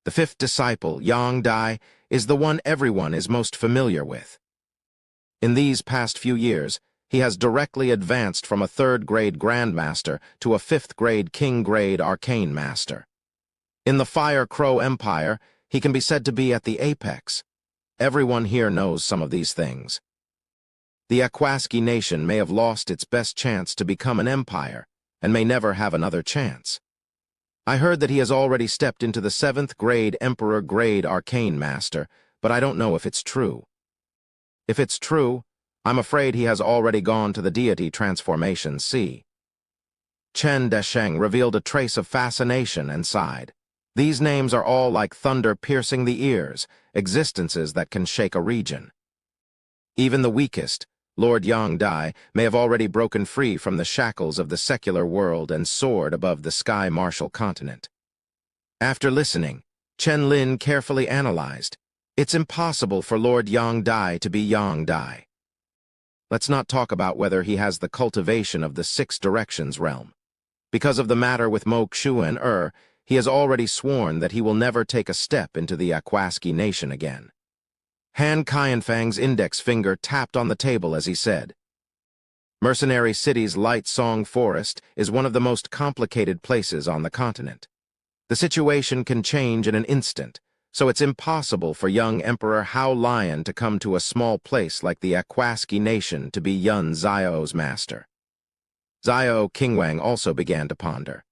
The fifth disciple, Yang Dai, is the one everyone is most familiar with. In these past few years, he has directly advanced from a 3rd-grade Grandmaster to a 5th-grade King-grade Arcane Master. In the Fire Crow Empire, he can be said to be at the apex. Everyone here knows some of these things. The Akwaski nation may have lost its best chance to become an empire, and may never have another chance. I heard that he has already stepped into the 7th grade Emperor grade Arcane Master, but I don't know if it's true. If it's true, I'm afraid he has already gone to the deity transformation sea. Chen Desheng revealed a trace of fascination and sighed. These names are all like thunder piercing the ears, existences that can shake a region. Even the weakest, Lord Yang Dai, may have already broken free from the shackles of the secular world and soared above the sky martial continent. After listening, Chen Lin carefully analyzed. It's impossible for Lord Yang Dai to be Yang Dai. Let's not talk about whether he has the cultivation of the 6 directions realm. Because of the matter with Mo Xiu and he has already sworn that he will never take a step into the Akwaski nation again. Han Qianfang's index finger tapped on the table as he said, Mercenary City's Light Song Forest is one of the most complicated places on the continent. The situation can change in an instant, so it's impossible for young Emperor Hao Lion to come to a small place like the Akwaski nation to be Yun Zio's master. Zio Qingwang also began to ponder.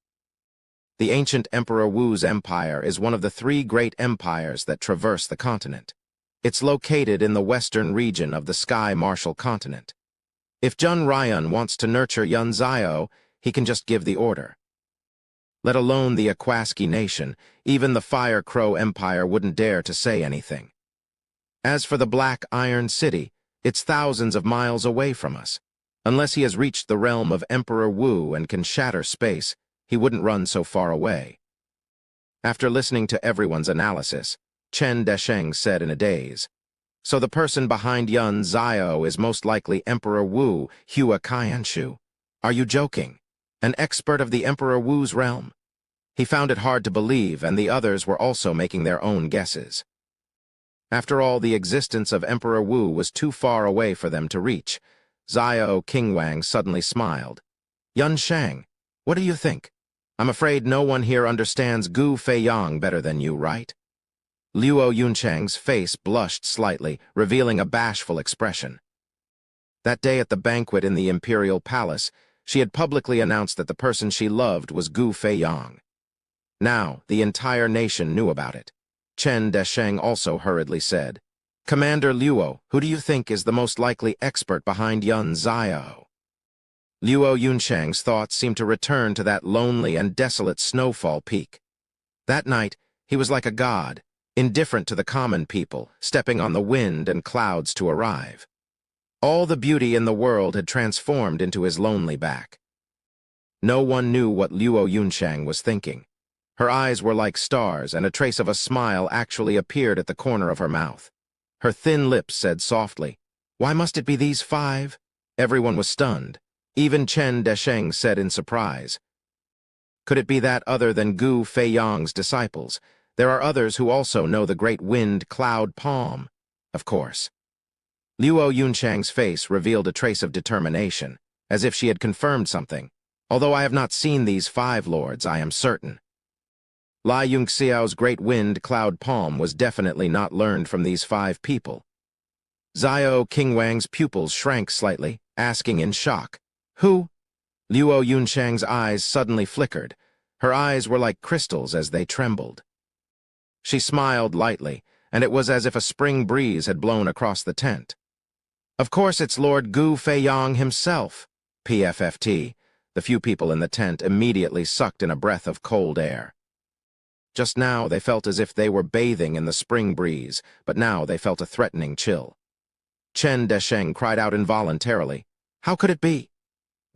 The ancient Emperor Wu's empire is one of the 3 great empires that traverse the continent. It's located in the western region of the Sky Martial Continent. If Jun Ryan wants to nurture Yun Zio, he can just give the order. Let alone the Akwaski nation, even the Fire Crow Empire wouldn't dare to say anything. As for the Black Iron City, it's thousands of miles away from us. Unless he has reached the realm of Emperor Wu and can shatter space, he wouldn't run so far away. After listening to everyone's analysis, Chen Desheng said in a daze, So the person behind Yun Zio is most likely Emperor Wu, Hua Qianshu. Are you joking? An expert of the Emperor Wu's realm? He found it hard to believe, and the others were also making their own guesses. After all, the existence of Emperor Wu was too far away for them to reach. Zio Qingwang suddenly smiled. Yun Shang, what do you think? I'm afraid no one here understands Gu Feiyang better than you, right? Luo Yunchang's face blushed slightly, revealing a bashful expression. That day at the banquet in the Imperial Palace, she had publicly announced that the person she loved was Gu Feiyang. Now, the entire nation knew about it. Chen Desheng also hurriedly said, Commander Luo, who do you think is the most likely expert behind Yun Zio? Luo Yunchang's thoughts seemed to return to that lonely and desolate snowfall peak. That night, he was like a god, indifferent to the common people, stepping on the wind and clouds to arrive. All the beauty in the world had transformed into his lonely back. No one knew what Luo Yunchang was thinking. Her eyes were like stars, and a trace of a smile actually appeared at the corner of her mouth. Her thin lips said softly, Why must it be these 5? Everyone was stunned. Even Chen Desheng said in surprise, Could it be that other than Gu Feiyang's disciples? There are others who also know the great wind cloud palm. Of course. Luo Yunchang's face revealed a trace of determination, as if she had confirmed something. Although I have not seen these 5 lords, I am certain. Lai Yungxiao's great wind cloud palm was definitely not learned from these 5 people. Zio Qingwang's pupils shrank slightly, asking in shock, Who? Luo Yunchang's eyes suddenly flickered. Her eyes were like crystals as they trembled. She smiled lightly, and it was as if a spring breeze had blown across the tent. Of course it's Lord Gu Feiyang himself. PFFT. The few people in the tent immediately sucked in a breath of cold air. Just now they felt as if they were bathing in the spring breeze, but now they felt a threatening chill. Chen Desheng cried out involuntarily, How could it be?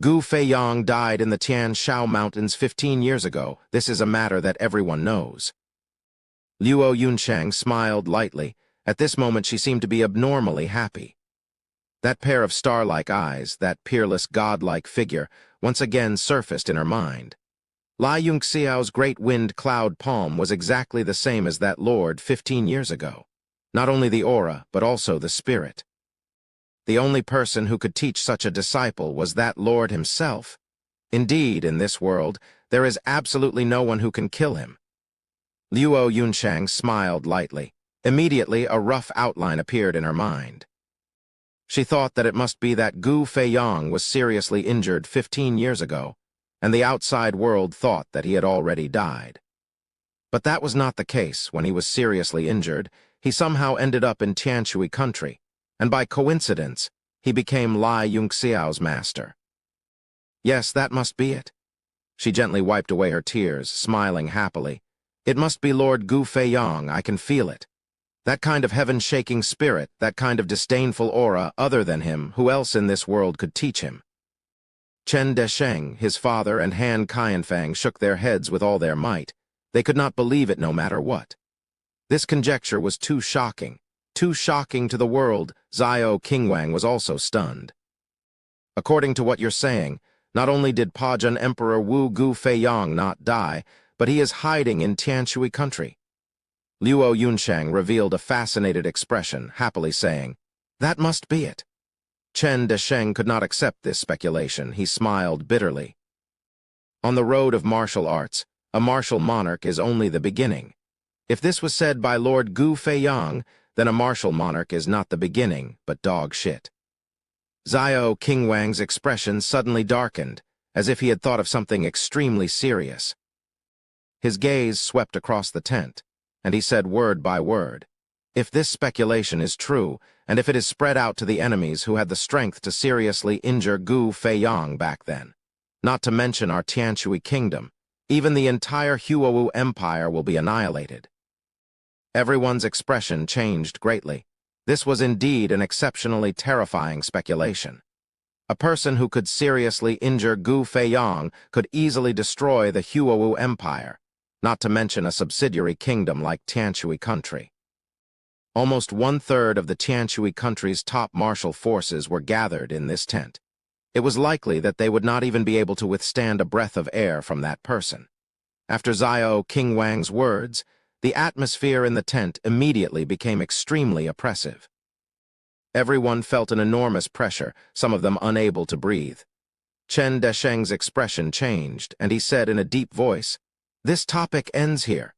Gu Feiyang died in the Tian Shao Mountains 15 years ago. This is a matter that everyone knows. Luo Yunchang smiled lightly. At this moment she seemed to be abnormally happy. That pair of star-like eyes, that peerless god-like figure, once again surfaced in her mind. Lai Yungxiao's great wind cloud palm was exactly the same as that lord 15 years ago. Not only the aura, but also the spirit. The only person who could teach such a disciple was that lord himself. Indeed, in this world, there is absolutely no one who can kill him. Luo Yunchang smiled lightly. Immediately, a rough outline appeared in her mind. She thought that it must be that Gu Feiyang was seriously injured 15 years ago, and the outside world thought that he had already died. But that was not the case. When he was seriously injured, he somehow ended up in Tianshui country, and by coincidence, he became Lai Yunxiao's master. Yes, that must be it. She gently wiped away her tears, smiling happily. It must be Lord Gu Feiyang, I can feel it. That kind of heaven-shaking spirit, that kind of disdainful aura, other than him, who else in this world could teach him? Chen Desheng, his father, and Han Qianfang shook their heads with all their might. They could not believe it no matter what. This conjecture was too shocking to the world. Xiao Qingwang was also stunned. According to what you're saying, not only did Pajun Emperor Wu Gu Feiyang not die, but he is hiding in Tianshui country. Luo Yunshang revealed a fascinated expression, happily saying, "That must be it." Chen Desheng could not accept this speculation. He smiled bitterly. On the road of martial arts, a martial monarch is only the beginning. If this was said by Lord Gu Feiyang, then a martial monarch is not the beginning, but dog shit. Xiao Qingwang's expression suddenly darkened, as if he had thought of something extremely serious. His gaze swept across the tent, and he said word by word, "If this speculation is true, and if it is spread out to the enemies who had the strength to seriously injure Gu Feiyang back then, not to mention our Tianshui kingdom, even the entire Huowu Empire will be annihilated." Everyone's expression changed greatly. This was indeed an exceptionally terrifying speculation. A person who could seriously injure Gu Feiyang could easily destroy the Huowu Empire, not to mention a subsidiary kingdom like Tianshui country. Almost 1/3 of the Tianshui country's top martial forces were gathered in this tent. It was likely that they would not even be able to withstand a breath of air from that person. After Xiao Qingwang's words, the atmosphere in the tent immediately became extremely oppressive. Everyone felt an enormous pressure, some of them unable to breathe. Chen Desheng's expression changed, and he said in a deep voice, "This topic ends here.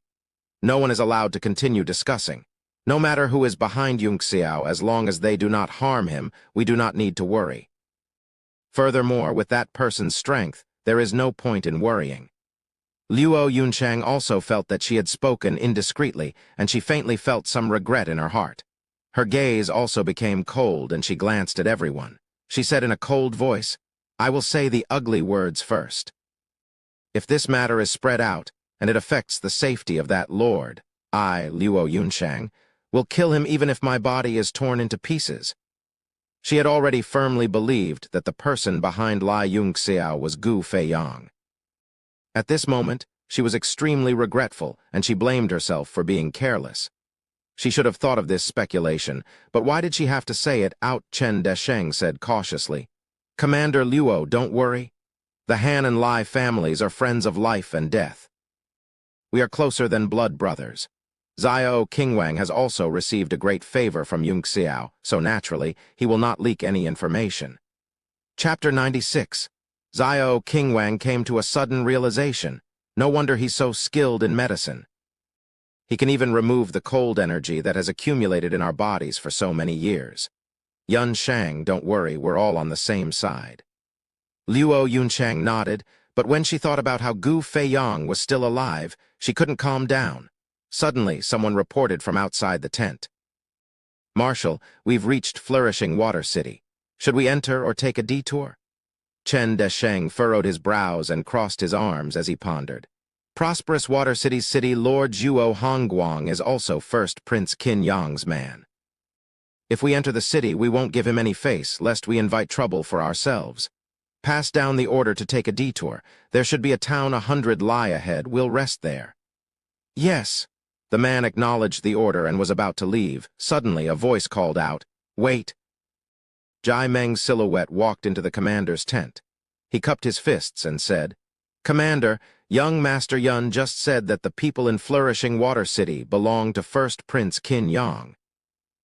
No one is allowed to continue discussing. No matter who is behind Yunxiao, as long as they do not harm him, we do not need to worry. Furthermore, with that person's strength, there is no point in worrying." Luo Yunshang also felt that she had spoken indiscreetly, and she faintly felt some regret in her heart. Her gaze also became cold, and she glanced at everyone. She said in a cold voice, "I will say the ugly words first. If this matter is spread out, and it affects the safety of that lord, I, Luo Yunshang, will kill him even if my body is torn into pieces." She had already firmly believed that the person behind Lai Yunxiao was Gu Feiyang. At this moment, she was extremely regretful, and she blamed herself for being careless. She should have thought of this speculation, but why did she have to say it out? Chen Desheng said cautiously, "Commander Luo, don't worry. The Han and Lai families are friends of life and death. We are closer than blood brothers. Xiao Qingwang has also received a great favor from Yunxiao, so naturally, he will not leak any information." Chapter 96. Xiao Qingwang came to a sudden realization. No wonder he's so skilled in medicine. He can even remove the cold energy that has accumulated in our bodies for so many years. Yun Shang, don't worry, we're all on the same side. Luo Yunshang nodded, but when she thought about how Gu Feiyang was still alive, she couldn't calm down. Suddenly, someone reported from outside the tent. "Marshal, we've reached Flourishing Water City. Should we enter or take a detour?" Chen Desheng furrowed his brows and crossed his arms as he pondered. Prosperous Water City's city Lord Zhuo Hongguang is also first Prince Qin Yang's man. If we enter the city, we won't give him any face, lest we invite trouble for ourselves. Pass down the order to take a detour. There should be a town 100 li ahead. We'll rest there." "Yes." The man acknowledged the order and was about to leave. Suddenly, a voice called out, "Wait." Jai Meng's silhouette walked into the commander's tent. He cupped his fists and said, "Commander, young Master Yun just said that the people in Flourishing Water City belong to first Prince Qin Yang.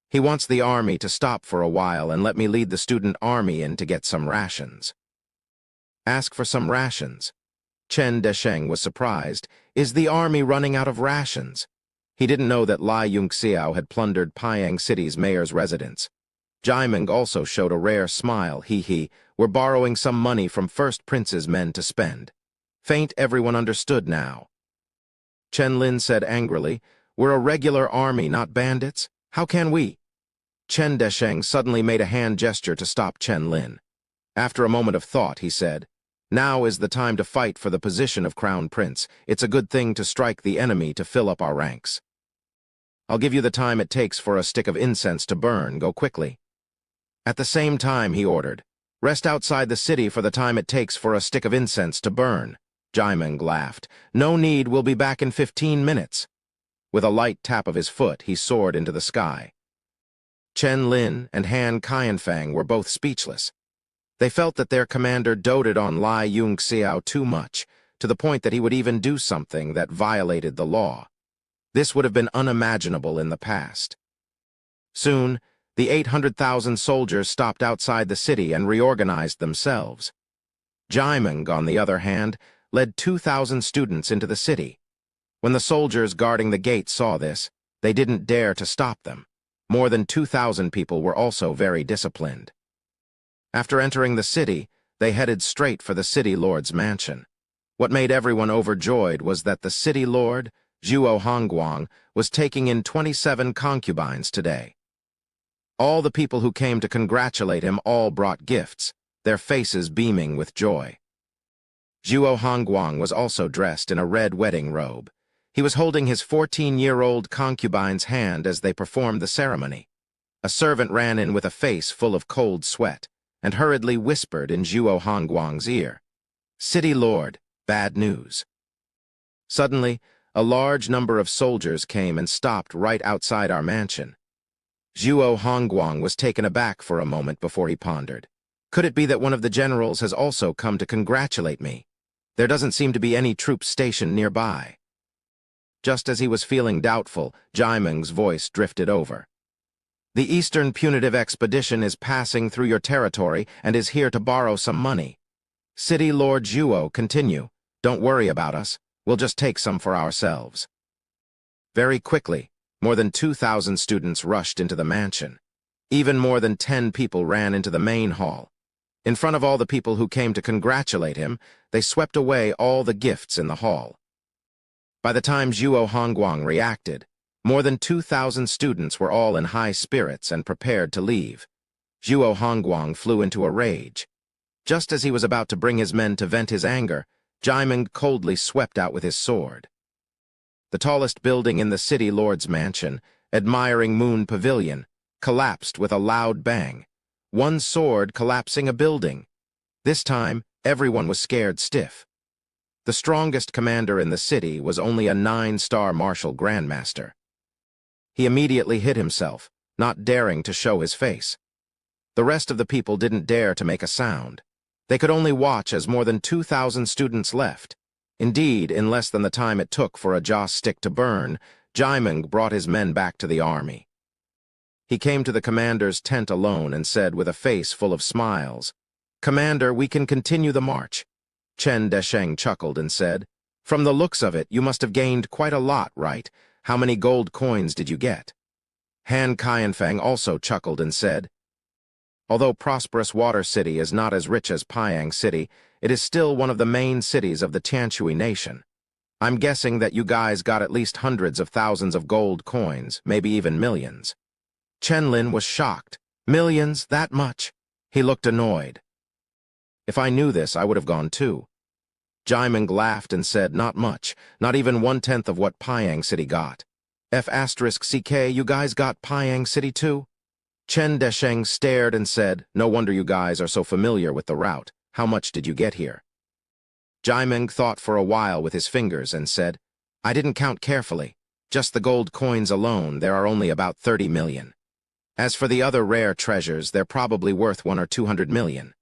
He wants the army to stop for a while and let me lead the student army in to get some rations." "Ask for some rations?" Chen Desheng was surprised. Is the army running out of rations? He didn't know that Lai Yunxiao had plundered Pyang City's mayor's residence. Jaiming also showed a rare smile. We're borrowing some money from First Prince's men to spend. Faint everyone understood now. Chen Lin said angrily, we're a regular army, not bandits. How can we? Chen Desheng suddenly made a hand gesture to stop Chen Lin. After a moment of thought, he said, now is the time to fight for the position of Crown Prince. It's a good thing to strike the enemy to fill up our ranks. I'll give you the time it takes for a stick of incense to burn. Go quickly. At the same time, he ordered, rest outside the city for the time it takes for a stick of incense to burn. Jaiming laughed. No need, we'll be back in 15 minutes. With a light tap of his foot, he soared into the sky. Chen Lin and Han Qianfang were both speechless. They felt that their commander doted on Lai Yongxiao too much, to the point that he would even do something that violated the law. This would have been unimaginable in the past. Soon, the 800,000 soldiers stopped outside the city and reorganized themselves. Jaiming, on the other hand, led 2,000 students into the city. When the soldiers guarding the gate saw this, they didn't dare to stop them. More than 2,000 people were also very disciplined. After entering the city, they headed straight for the city lord's mansion. What made everyone overjoyed was that the city lord, Zhuo Hongguang, was taking in 27 concubines today. All the people who came to congratulate him all brought gifts, their faces beaming with joy. Zhuo Hongguang was also dressed in a red wedding robe. He was holding his 14-year-old concubine's hand as they performed the ceremony. A servant ran in with a face full of cold sweat and hurriedly whispered in Zhuo Hongguang's ear, City Lord, bad news. Suddenly, a large number of soldiers came and stopped right outside our mansion. Zhuo Hongguang was taken aback for a moment before he pondered. Could it be that one of the generals has also come to congratulate me? There doesn't seem to be any troops stationed nearby. Just as he was feeling doubtful, Jaiming's voice drifted over. The Eastern Punitive Expedition is passing through your territory and is here to borrow some money. City Lord Zhuo, continue. Don't worry about us. We'll just take some for ourselves. Very quickly, more than 2,000 students rushed into the mansion. Even more than 10 people ran into the main hall. In front of all the people who came to congratulate him, they swept away all the gifts in the hall. By the time Zhuo Hongguang reacted, more than 2,000 students were all in high spirits and prepared to leave. Zhuo Hongguang flew into a rage. Just as he was about to bring his men to vent his anger, Jaiming coldly swept out with his sword. The tallest building in the city lord's mansion, Admiring Moon Pavilion, collapsed with a loud bang. One sword collapsing a building. This time, everyone was scared stiff. The strongest commander in the city was only a 9-star martial grandmaster. He immediately hid himself, not daring to show his face. The rest of the people didn't dare to make a sound. They could only watch as more than 2,000 students left. Indeed, in less than the time it took for a joss stick to burn, Jaiming brought his men back to the army. He came to the commander's tent alone and said with a face full of smiles, Commander, we can continue the march. Chen Desheng chuckled and said, From the looks of it, you must have gained quite a lot, right? How many gold coins did you get? Han Qianfang also chuckled and said, Although prosperous Water City is not as rich as Piang City, it is still one of the main cities of the Tianshui nation. I'm guessing that you guys got at least hundreds of thousands of gold coins, maybe even millions. Chen Lin was shocked. Millions, that much? He looked annoyed. If I knew this, I would have gone too. Jaiming laughed and said, Not much, not even 1/10 of what Piang City got. F***CK, you guys got Piang City too? Chen Desheng stared and said, No wonder you guys are so familiar with the route. How much did you get here? Jaiming thought for a while with his fingers and said, I didn't count carefully. Just the gold coins alone, there are only about 30 million. As for the other rare treasures, they're probably worth 100 or 200 million.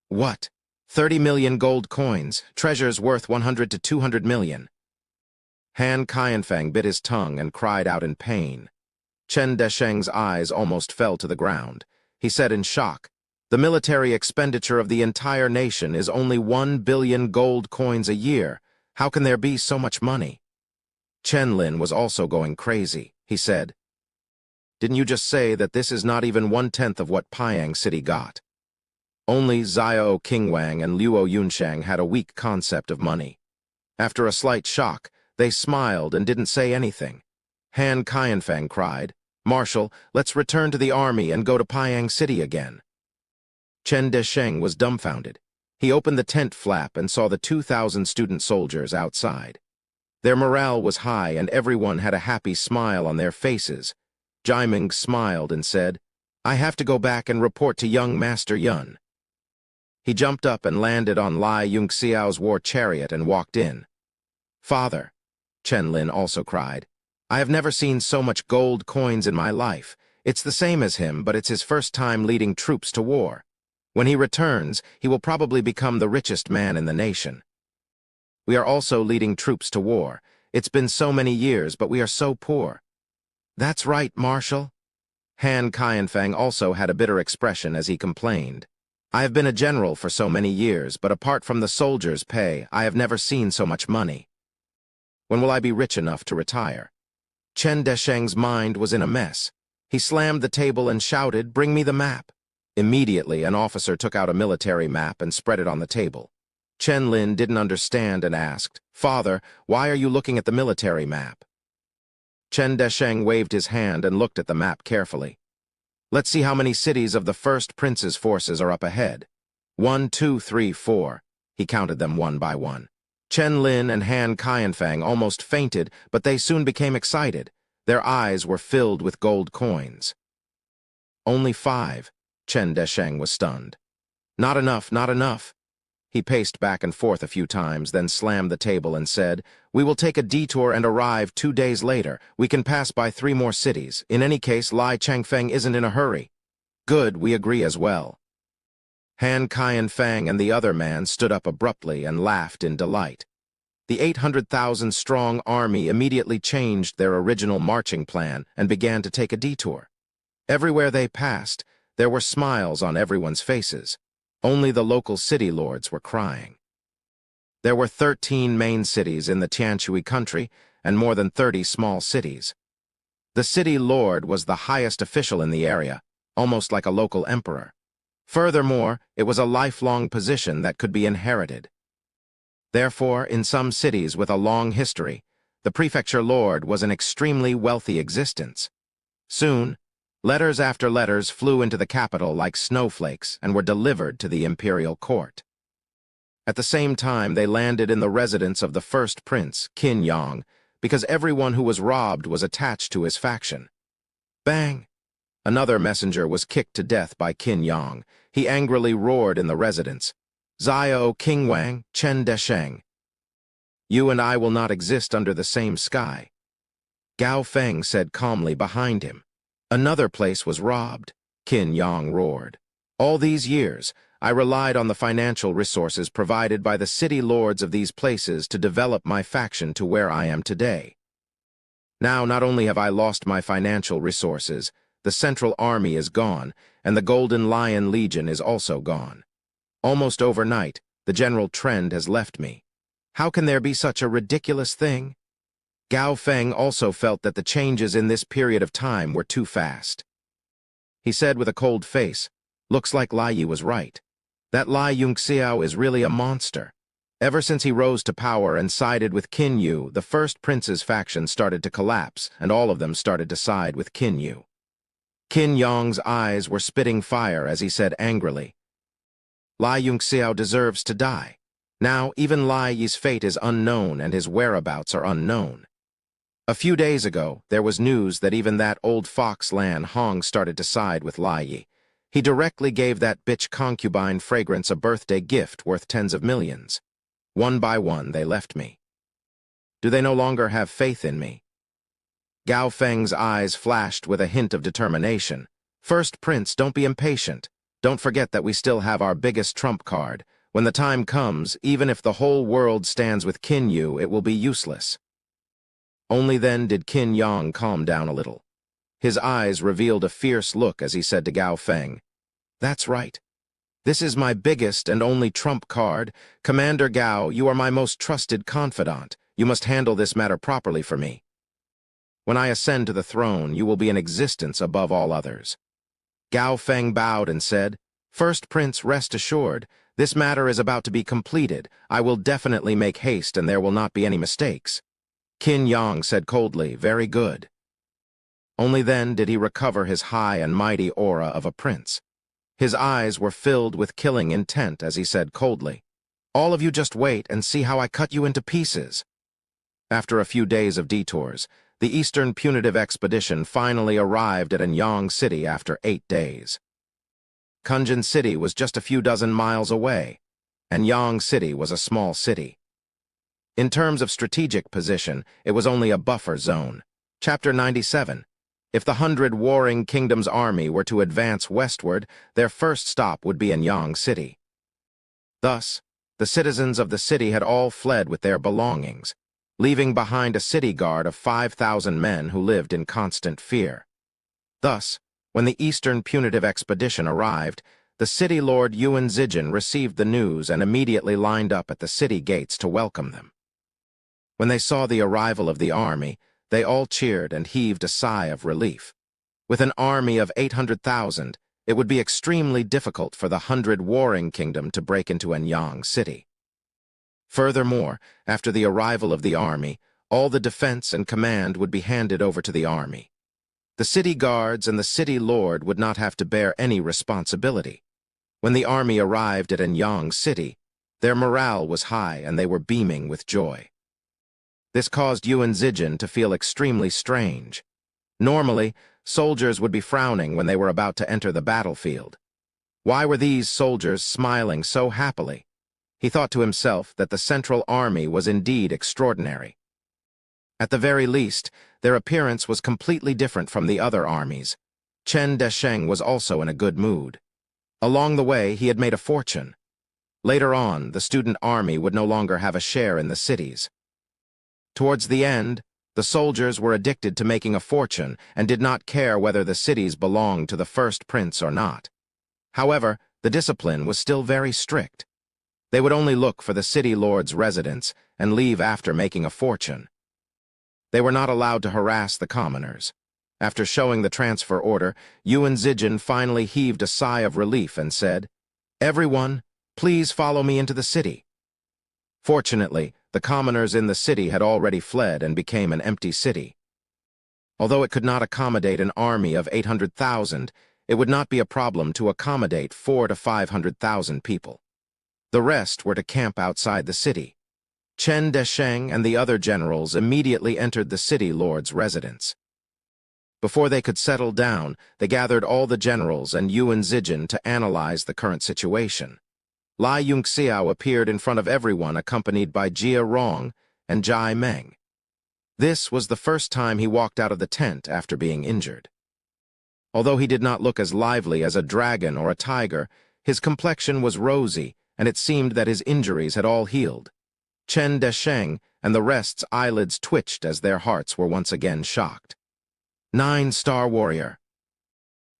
What? 30 million gold coins, treasures worth 100 to 200 million. Han Qianfang bit his tongue and cried out in pain. Chen Desheng's eyes almost fell to the ground. He said in shock, The military expenditure of the entire nation is only 1 billion gold coins a year. How can there be so much money? Chen Lin was also going crazy. He said, Didn't you just say that this is not even 1/10 of what Pyang City got? Only Xiao Qingwang and Luo Yunsheng had a weak concept of money. After a slight shock, they smiled and didn't say anything. Han Qianfeng cried, "Marshal, let's return to the army and go to Pyang City again." Chen Desheng was dumbfounded. He opened the tent flap and saw the 2,000 student soldiers outside. Their morale was high and everyone had a happy smile on their faces. Jiaming smiled and said, "I have to go back and report to young Master Yun." He jumped up and landed on Lai Yunxiao's war chariot and walked in. "Father," Chen Lin also cried, "I have never seen so much gold coins in my life. It's the same as him, but it's his first time leading troops to war. When he returns, he will probably become the richest man in the nation. We are also leading troops to war. It's been so many years, but we are so poor." "That's right, Marshal." Han Qianfeng also had a bitter expression as he complained. "I have been a general for so many years, but apart from the soldiers' pay, I have never seen so much money. When will I be rich enough to retire?" Chen Desheng's mind was in a mess. He slammed the table and shouted, "Bring me the map." Immediately, an officer took out a military map and spread it on the table. Chen Lin didn't understand and asked, "Father, why are you looking at the military map?" Chen Desheng waved his hand and looked at the map carefully. "Let's see how many cities of the first prince's forces are up ahead. 1, 2, 3, 4. He counted them one by one. Chen Lin and Han Qianfeng almost fainted, but they soon became excited. Their eyes were filled with gold coins. "Only 5. Chen Desheng was stunned. "Not enough, not enough." He paced back and forth a few times, then slammed the table and said, "We will take a detour and arrive 2 days later. We can pass by 3 more cities. In any case, Lai Changfeng isn't in a hurry." "Good, we agree as well." Han Qianfeng and the other man stood up abruptly and laughed in delight. The 800,000-strong army immediately changed their original marching plan and began to take a detour. Everywhere they passed, there were smiles on everyone's faces. Only the local city lords were crying. There were 13 main cities in the Tianshui country and more than 30 small cities. The city lord was the highest official in the area, almost like a local emperor. Furthermore, it was a lifelong position that could be inherited. Therefore, in some cities with a long history, the prefecture lord was an extremely wealthy existence. Soon, letters after letters flew into the capital like snowflakes and were delivered to the imperial court. At the same time, they landed in the residence of the first prince, Qin Yang, because everyone who was robbed was attached to his faction. Bang! Another messenger was kicked to death by Qin Yang. He angrily roared in the residence, "Xiao Qingwang, Chen Desheng. You and I will not exist under the same sky." Gao Feng said calmly behind him. "Another place was robbed," Qin Yang roared. "All these years, I relied on the financial resources provided by the city lords of these places to develop my faction to where I am today. Now, not only have I lost my financial resources, the Central Army is gone, and the Golden Lion Legion is also gone. Almost overnight, the general trend has left me. How can there be such a ridiculous thing?" Gao Feng also felt that the changes in this period of time were too fast. He said with a cold face, "Looks like Lai Yi was right. That Lai Yunxiao is really a monster." Ever since he rose to power and sided with Qin Yu, the first prince's faction started to collapse, and all of them started to side with Qin Yu. Qin Yang's eyes were spitting fire as he said angrily, "Lai Yunxiao deserves to die. Now, even Lai Yi's fate is unknown and his whereabouts are unknown. A few days ago, there was news that even that old fox Lan Hong started to side with Lai Yi. He directly gave that bitch concubine Fragrance a birthday gift worth tens of millions. One by one, they left me. Do they no longer have faith in me?" Gao Feng's eyes flashed with a hint of determination. "First Prince, don't be impatient. Don't forget that we still have our biggest trump card. When the time comes, even if the whole world stands with Qin Yu, it will be useless." Only then did Qin Yang calm down a little. His eyes revealed a fierce look as he said to Gao Feng, "That's right. This is my biggest and only trump card. Commander Gao, you are my most trusted confidant. You must handle this matter properly for me." When I ascend to the throne, you will be in existence above all others." Gao Feng bowed and said, "First Prince, rest assured, this matter is about to be completed. I will definitely make haste and there will not be any mistakes." Qin Yang said coldly, "Very good." Only then did he recover his high and mighty aura of a prince. His eyes were filled with killing intent as he said coldly, "All of you just wait and see how I cut you into pieces." After a few days of detours, the Eastern Punitive Expedition finally arrived at Anyang City after 8 days. Kunjin City was just a few dozen miles away. Anyang City was a small city. In terms of strategic position, it was only a buffer zone. Chapter 97. If the 100 Warring Kingdoms army were to advance westward, their first stop would be Anyang City. Thus, the citizens of the city had all fled with their belongings, leaving behind a city guard of 5,000 men who lived in constant fear. Thus, when the Eastern Punitive Expedition arrived, the city lord Yuan Zijin received the news and immediately lined up at the city gates to welcome them. When they saw the arrival of the army, they all cheered and heaved a sigh of relief. With an army of 800,000, it would be extremely difficult for the 100 Warring Kingdom to break into Anyang City. Furthermore, after the arrival of the army, all the defense and command would be handed over to the army. The city guards and the city lord would not have to bear any responsibility. When the army arrived at Anyang City, their morale was high and they were beaming with joy. This caused Yuan Zijin to feel extremely strange. Normally, soldiers would be frowning when they were about to enter the battlefield. Why were these soldiers smiling so happily? He thought to himself that the Central Army was indeed extraordinary. At the very least, their appearance was completely different from the other armies. Chen Desheng was also in a good mood. Along the way, he had made a fortune. Later on, the student army would no longer have a share in the cities. Towards the end, the soldiers were addicted to making a fortune and did not care whether the cities belonged to the first prince or not. However, the discipline was still very strict. They would only look for the city lord's residence and leave after making a fortune. They were not allowed to harass the commoners. After showing the transfer order, Yuan Zijin finally heaved a sigh of relief and said, "Everyone, please follow me into the city." Fortunately, the commoners in the city had already fled and became an empty city. Although it could not accommodate an army of 800,000, it would not be a problem to accommodate 400,000 to 500,000 people. The rest were to camp outside the city. Chen Desheng and the other generals immediately entered the city lord's residence. Before they could settle down, they gathered all the generals and Yuan Zijin to analyze the current situation. Lai Yongxiao appeared in front of everyone accompanied by Jia Rong and Jai Meng. This was the first time he walked out of the tent after being injured. Although he did not look as lively as a dragon or a tiger, his complexion was rosy and it seemed that his injuries had all healed. Chen Desheng and the rest's eyelids twitched as their hearts were once again shocked. 9-star warrior.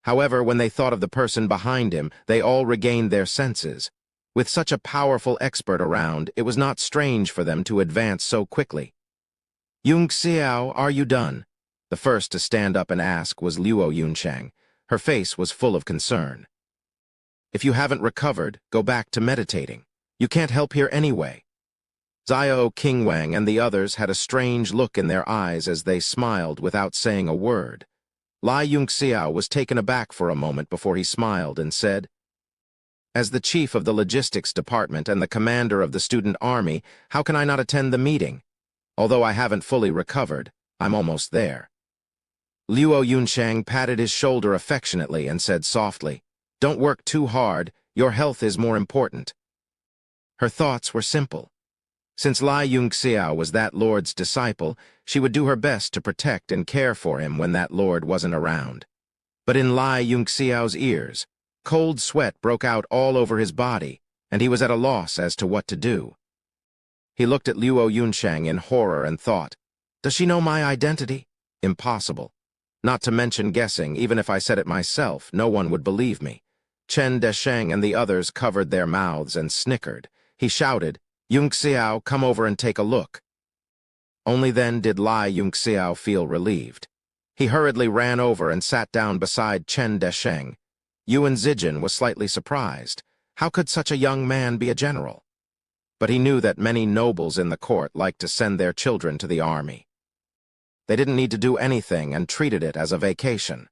However, when they thought of the person behind him, they all regained their senses. With such a powerful expert around, it was not strange for them to advance so quickly. "Yongxiao, are you done?" The first to stand up and ask was Luo Yunchang. Her face was full of concern. "If you haven't recovered, go back to meditating. You can't help here anyway." Xiao Qingwang and the others had a strange look in their eyes as they smiled without saying a word. Lai Yongxiao was taken aback for a moment before he smiled and said, "As the chief of the logistics department and the commander of the student army, how can I not attend the meeting? Although I haven't fully recovered, I'm almost there." Luo Yunchang patted his shoulder affectionately and said softly, "Don't work too hard, your health is more important." Her thoughts were simple. Since Lai Yongxiao was that lord's disciple, she would do her best to protect and care for him when that lord wasn't around. But in Lai Yongxiao's ears, cold sweat broke out all over his body, and he was at a loss as to what to do. He looked at Luo Yunchang in horror and thought, "Does she know my identity? Impossible. Not to mention guessing, even if I said it myself, no one would believe me." Chen Desheng and the others covered their mouths and snickered. He shouted, "Yongxiao, come over and take a look." Only then did Lai Yunxiao feel relieved. He hurriedly ran over and sat down beside Chen Desheng. Yuan Zijin was slightly surprised. How could such a young man be a general? But he knew that many nobles in the court liked to send their children to the army. They didn't need to do anything and treated it as a vacation.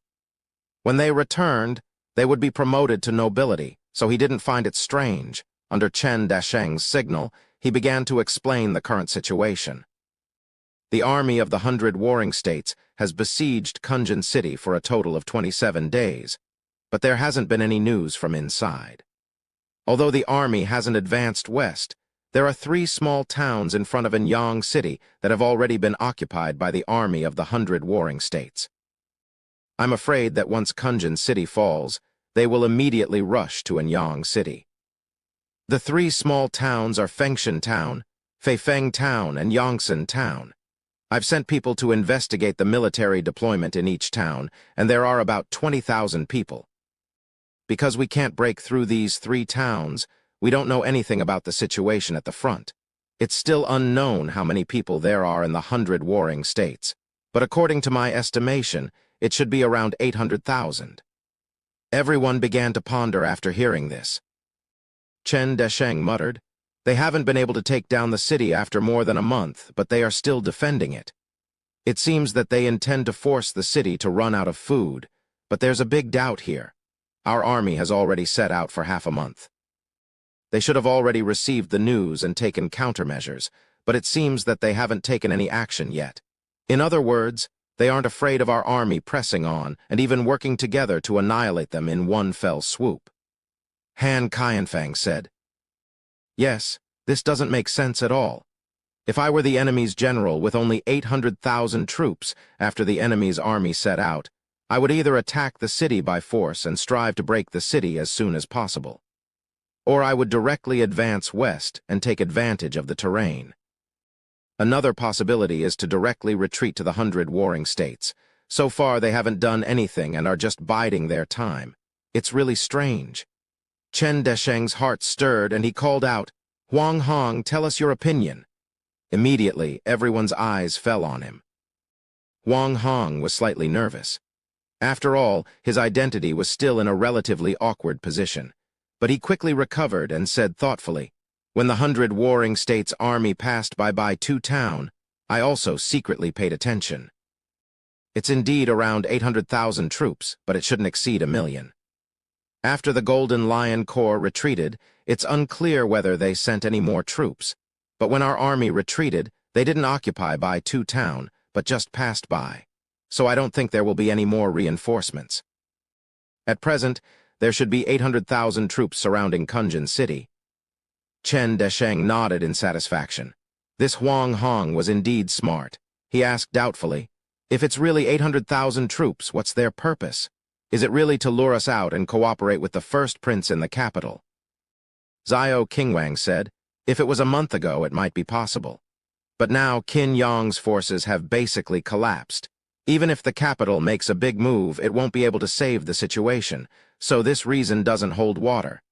When they returned, they would be promoted to nobility, so he didn't find it strange. Under Chen Desheng's signal, he began to explain the current situation. The army of the 100 warring states has besieged Kunjin City for a total of 27 days, but there hasn't been any news from inside. Although the army hasn't advanced west, there are 3 small towns in front of Anyang City that have already been occupied by the army of the 100 warring states. I'm afraid that once Kunjin City falls, they will immediately rush to Anyang City. The 3 small towns are Fengshan Town, Feifeng Town, and Yongsan Town. I've sent people to investigate the military deployment in each town, and there are about 20,000 people. Because we can't break through these 3 towns, we don't know anything about the situation at the front. It's still unknown how many people there are in the 100 warring states, but according to my estimation, it should be around 800,000. Everyone began to ponder after hearing this. Chen Desheng muttered, "They haven't been able to take down the city after more than a month, but they are still defending it. It seems that they intend to force the city to run out of food, but there's a big doubt here. Our army has already set out for half a month. They should have already received the news and taken countermeasures, but it seems that they haven't taken any action yet. In other words, they aren't afraid of our army pressing on and even working together to annihilate them in one fell swoop." Han Qianfang said, "Yes, this doesn't make sense at all. If I were the enemy's general with only 800,000 troops after the enemy's army set out, I would either attack the city by force and strive to break the city as soon as possible, or I would directly advance west and take advantage of the terrain. Another possibility is to directly retreat to the 100 warring states. So far they haven't done anything and are just biding their time. It's really strange." Chen Desheng's heart stirred and he called out, "Huang Hong, tell us your opinion." Immediately, everyone's eyes fell on him. Huang Hong was slightly nervous. After all, his identity was still in a relatively awkward position. But he quickly recovered and said thoughtfully, "When the 100 warring states' army passed by Baitu town, I also secretly paid attention. It's indeed around 800,000 troops, but it shouldn't exceed 1,000,000. After the Golden Lion Corps retreated, it's unclear whether they sent any more troops. But when our army retreated, they didn't occupy Baitu town, but just passed by. So I don't think there will be any more reinforcements. At present, there should be 800,000 troops surrounding Kunjin City." Chen Desheng nodded in satisfaction. This Huang Hong was indeed smart. He asked doubtfully, "If it's really 800,000 troops, what's their purpose? Is it really to lure us out and cooperate with the first prince in the capital?" Zhao Qingwang said, "If it was a month ago, it might be possible. But now Qin Yang's forces have basically collapsed. Even if the capital makes a big move, it won't be able to save the situation, so this reason doesn't hold water.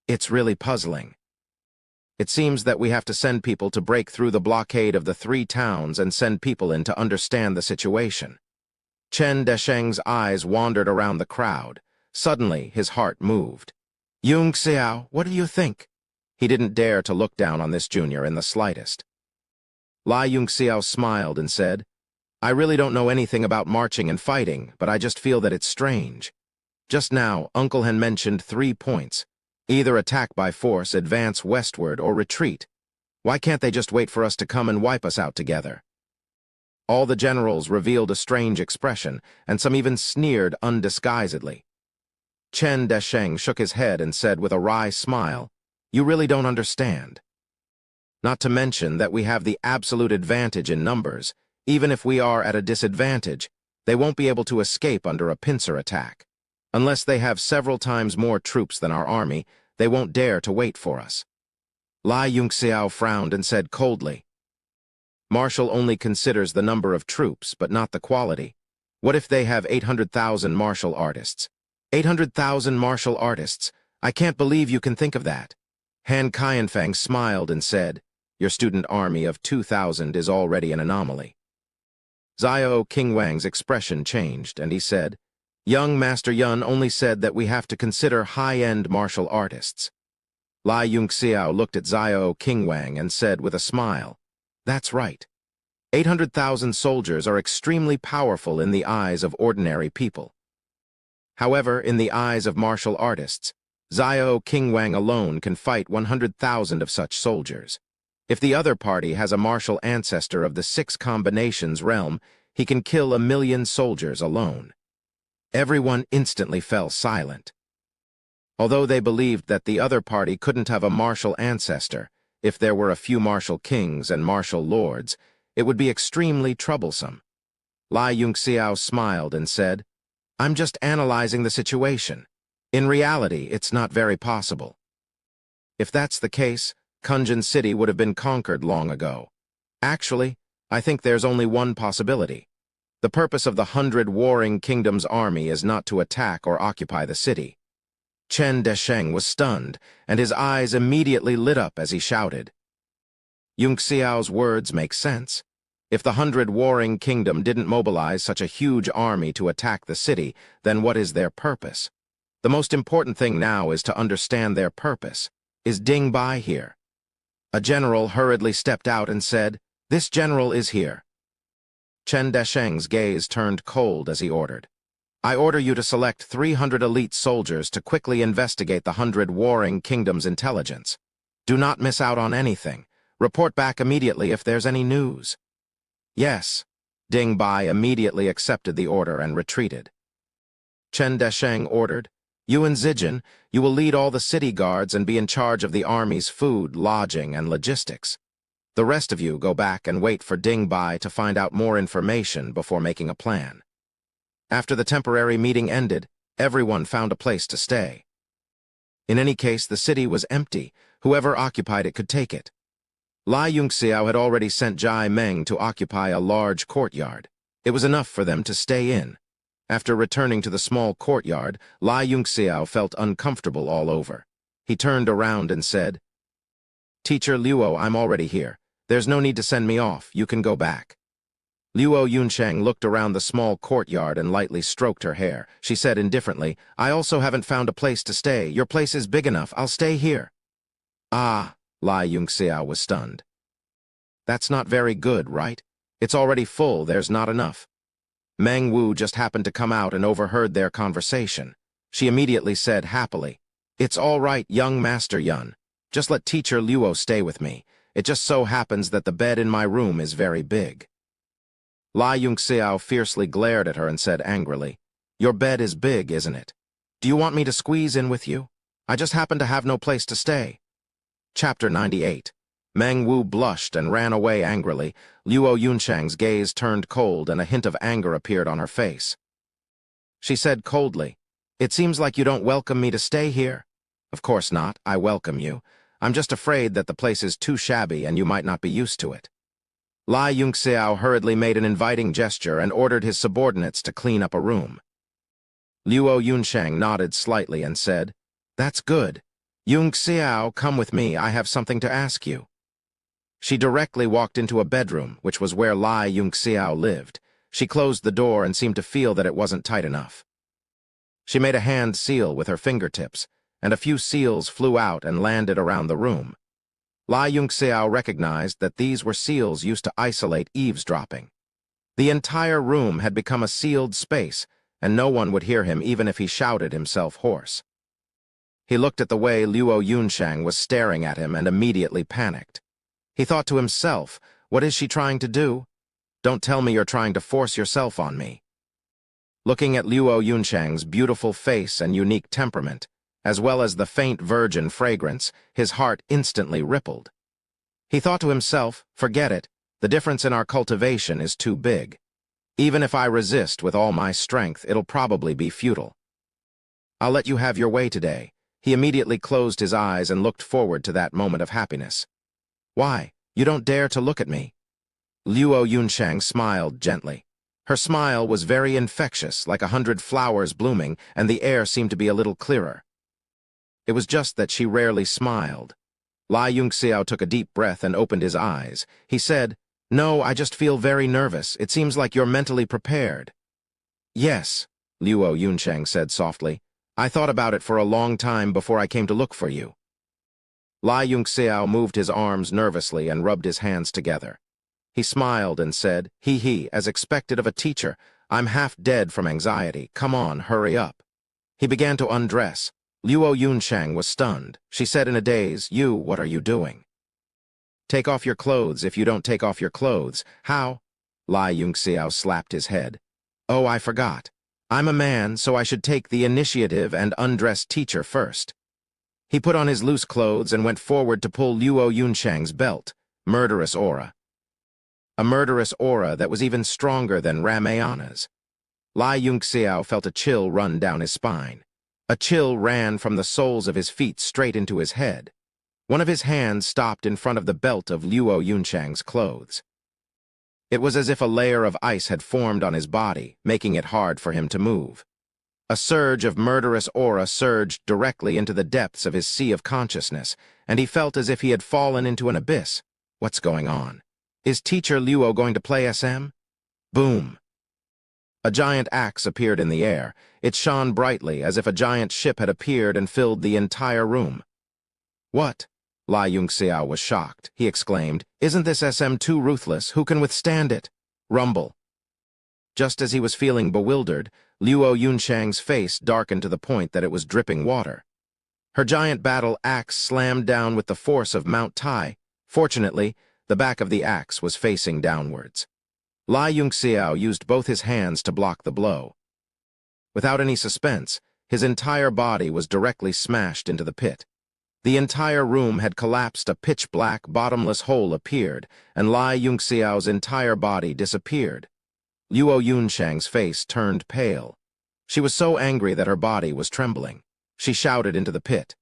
It's really puzzling. It seems that we have to send people to break through the blockade of the 3 towns and send people in to understand the situation." Chen Desheng's eyes wandered around the crowd. Suddenly, his heart moved. "Yung Xiao, what do you think?" He didn't dare to look down on this junior in the slightest. Lai Yunxiao smiled and said, "I really don't know anything about marching and fighting, but I just feel that it's strange. Just now, Uncle had mentioned 3 points. Either attack by force, advance westward, or retreat. Why can't they just wait for us to come and wipe us out together?" All the generals revealed a strange expression, and some even sneered undisguisedly. Chen Desheng shook his head and said with a wry smile, "You really don't understand. Not to mention that we have the absolute advantage in numbers. Even if we are at a disadvantage, they won't be able to escape under a pincer attack. Unless they have several times more troops than our army, they won't dare to wait for us." Lai Yunxiao frowned and said coldly, "Marshal only considers the number of troops, but not the quality. What if they have 800,000 martial artists? 800,000 martial artists? I can't believe you can think of that." Han Qianfang smiled and said, Your student army of 2,000 is already an anomaly. Xiao Qingwang's expression changed, and he said, Young Master Yun only said that we have to consider high-end martial artists. Lai Yunxiao looked at Xiao Qingwang and said with a smile, That's right. 800,000 soldiers are extremely powerful in the eyes of ordinary people. However, in the eyes of martial artists, Xiao Qingwang alone can fight 100,000 of such soldiers. If the other party has a martial ancestor of the 6 combinations realm, he can kill 1,000,000 soldiers alone. Everyone instantly fell silent. Although they believed that the other party couldn't have a martial ancestor, if there were a few martial kings and martial lords, it would be extremely troublesome. Lai Yunxiao smiled and said, I'm just analyzing the situation. In reality, it's not very possible. If that's the case, Kunjin City would have been conquered long ago. Actually, I think there's only one possibility. The purpose of the 100 warring kingdoms' army is not to attack or occupy the city. Chen Desheng was stunned, and his eyes immediately lit up as he shouted. Yunxiao's words make sense. If the 100 warring kingdom didn't mobilize such a huge army to attack the city, then what is their purpose? The most important thing now is to understand their purpose. Is Ding Bai here? A general hurriedly stepped out and said, This general is here. Chen Desheng's gaze turned cold as he ordered. I order you to select 300 elite soldiers to quickly investigate the 100 warring kingdoms' intelligence. Do not miss out on anything. Report back immediately if there's any news. Yes. Ding Bai immediately accepted the order and retreated. Chen Desheng ordered, Yuan Zijin, you will lead all the city guards and be in charge of the army's food, lodging, and logistics. The rest of you go back and wait for Ding Bai to find out more information before making a plan. After the temporary meeting ended, everyone found a place to stay. In any case, the city was empty. Whoever occupied it could take it. Lai Yunxiao had already sent Jai Meng to occupy a large courtyard. It was enough for them to stay in. After returning to the small courtyard, Lai Yunxiao felt uncomfortable all over. He turned around and said, Teacher Luo, I'm already here. There's no need to send me off. You can go back. Luo Yunsheng looked around the small courtyard and lightly stroked her hair. She said indifferently, I also haven't found a place to stay. Your place is big enough. I'll stay here. Ah, Lai Yunxiao was stunned. That's not very good, right? It's already full. There's not enough. Meng Wu just happened to come out and overheard their conversation. She immediately said happily, It's all right, young Master Yun. Just let Teacher Luo stay with me. It just so happens that the bed in my room is very big. Lai Yunxiao fiercely glared at her and said angrily, Your bed is big, isn't it? Do you want me to squeeze in with you? I just happen to have no place to stay. Chapter 98. Meng Wu blushed and ran away angrily. Luo Yunsheng's gaze turned cold and a hint of anger appeared on her face. She said coldly, It seems like you don't welcome me to stay here. Of course not, I welcome you. I'm just afraid that the place is too shabby and you might not be used to it. Lai Yunxiao hurriedly made an inviting gesture and ordered his subordinates to clean up a room. Luo Yunsheng nodded slightly and said, That's good. Yunxiao, come with me, I have something to ask you. She directly walked into a bedroom, which was where Lai Yunxiao lived. She closed the door and seemed to feel that it wasn't tight enough. She made a hand seal with her fingertips, and a few seals flew out and landed around the room. Lai Yunxiao recognized that these were seals used to isolate eavesdropping. The entire room had become a sealed space, and no one would hear him even if he shouted himself hoarse. He looked at the way Luo Yunsheng was staring at him and immediately panicked. He thought to himself, What is she trying to do? Don't tell me you're trying to force yourself on me. Looking at Luo Yunsheng's beautiful face and unique temperament, as well as the faint virgin fragrance, his heart instantly rippled. He thought to himself, Forget it, the difference in our cultivation is too big. Even if I resist with all my strength, it'll probably be futile. I'll let you have your way today. He immediately closed his eyes and looked forward to that moment of happiness. Why? You don't dare to look at me. Luo Yunsheng smiled gently. Her smile was very infectious, like 100 flowers blooming, and the air seemed to be a little clearer. It was just that she rarely smiled. Lai Yunxiao took a deep breath and opened his eyes. He said, "No, I just feel very nervous. It seems like you're mentally prepared." "Yes," Luo Yuncheng said softly. "I thought about it for a long time before I came to look for you." Lai Yunxiao moved his arms nervously and rubbed his hands together. He smiled and said, "He, as expected of a teacher. I'm half dead from anxiety. Come on, hurry up." He began to undress. Luo Yuncheng was stunned. She said in a daze, What are you doing?" "Take off your clothes. If you don't take off your clothes, how?" Lai Yunxiao slapped his head. "Oh, I forgot. I'm a man, so I should take the initiative and undress teacher first." He put on his loose clothes and went forward to pull Luo Yuncheng's belt. Murderous aura. A murderous aura that was even stronger than Ramayana's. Lai Yunxiao felt a chill run down his spine. A chill ran from the soles of his feet straight into his head. One of his hands stopped in front of the belt of Luo Yuncheng's clothes. It was as if a layer of ice had formed on his body, making it hard for him to move. A surge of murderous aura surged directly into the depths of his sea of consciousness, and he felt as if he had fallen into an abyss. What's going on? Is Teacher Luo going to play SM? Boom! A giant axe appeared in the air. It shone brightly, as if a giant ship had appeared and filled the entire room. "What?" Lai Yunxiao was shocked. He exclaimed, "Isn't this SM too ruthless? Who can withstand it?" Rumble. Just as he was feeling bewildered, Luo Yuncheng's face darkened to the point that it was dripping water. Her giant battle axe slammed down with the force of Mount Tai. Fortunately, the back of the axe was facing downwards. Lai Yunxiao used both his hands to block the blow. Without any suspense, his entire body was directly smashed into the pit. The entire room had collapsed. A pitch-black, bottomless hole appeared, and Lai Yunxiao's entire body disappeared. Luo Yuncheng's face turned pale. She was so angry that her body was trembling. She shouted into the pit,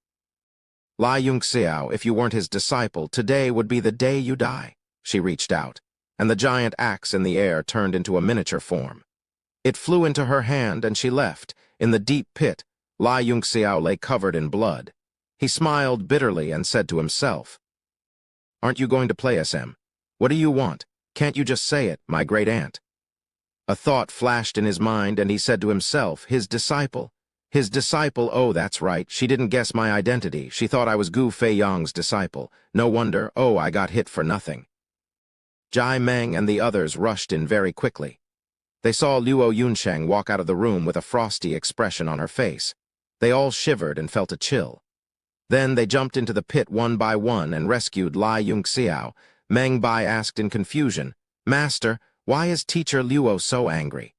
"Lai Yunxiao, if you weren't his disciple, today would be the day you die." She reached out, and the giant axe in the air turned into a miniature form. It flew into her hand, and she left. In the deep pit, Lai Yunxiao lay covered in blood. He smiled bitterly and said to himself, "Aren't you going to play SM? What do you want? Can't you just say it, my great aunt?" A thought flashed in his mind, and he said to himself, "His disciple. His disciple, oh, that's right. She didn't guess my identity. She thought I was Gu Feiyang's disciple. No wonder, oh, I got hit for nothing." Jai Meng and the others rushed in very quickly. They saw Luo Yuncheng walk out of the room with a frosty expression on her face. They all shivered and felt a chill. Then they jumped into the pit one by one and rescued Lai Yunxiao. Meng Bai asked in confusion, "Master, why is Teacher Luo so angry?"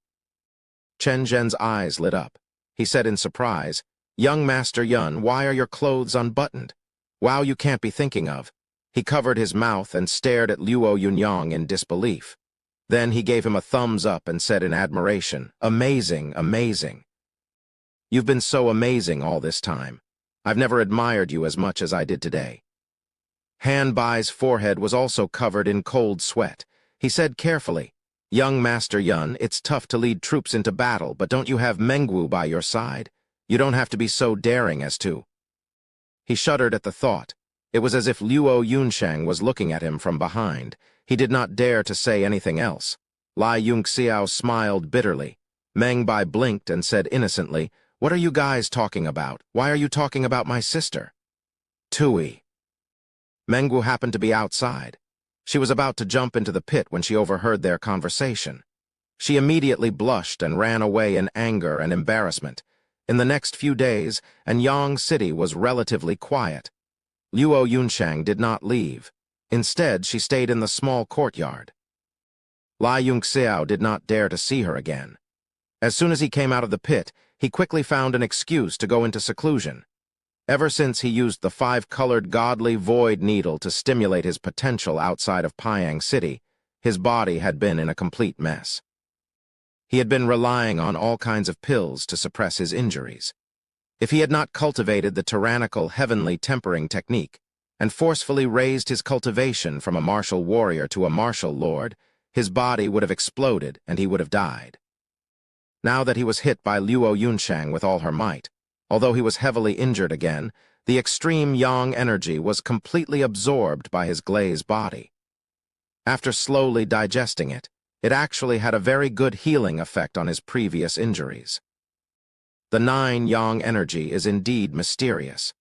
Chen Zhen's eyes lit up. He said in surprise, "Young Master Yun, why are your clothes unbuttoned? Wow, you can't be thinking of." He covered his mouth and stared at Luo Yunyang in disbelief. Then he gave him a thumbs up and said in admiration, "Amazing, amazing. You've been so amazing all this time. I've never admired you as much as I did today." Han Bai's forehead was also covered in cold sweat. He said carefully, "Young Master Yun, it's tough to lead troops into battle, but don't you have Mengwu by your side? You don't have to be so daring as to." He shuddered at the thought. It was as if Luo Yuncheng was looking at him from behind. He did not dare to say anything else. Lai Yunxiao smiled bitterly. Meng Bai blinked and said innocently, "What are you guys talking about? Why are you talking about my sister?" Tui. Mengwu happened to be outside. She was about to jump into the pit when she overheard their conversation. She immediately blushed and ran away in anger and embarrassment. In the next few days, Anyang City was relatively quiet. Luo Yuncheng did not leave. Instead, she stayed in the small courtyard. Lai Yunxiao did not dare to see her again. As soon as he came out of the pit, he quickly found an excuse to go into seclusion. Ever since he used the 5-colored godly void needle to stimulate his potential outside of Pyang City, his body had been in a complete mess. He had been relying on all kinds of pills to suppress his injuries. If he had not cultivated the tyrannical heavenly tempering technique and forcefully raised his cultivation from a martial warrior to a martial lord, his body would have exploded and he would have died. Now that he was hit by Luo Yuncheng with all her might, Although he was heavily injured again, the extreme yang energy was completely absorbed by his glazed body. After slowly digesting it, it actually had a very good healing effect on his previous injuries. The 9 yang energy is indeed mysterious.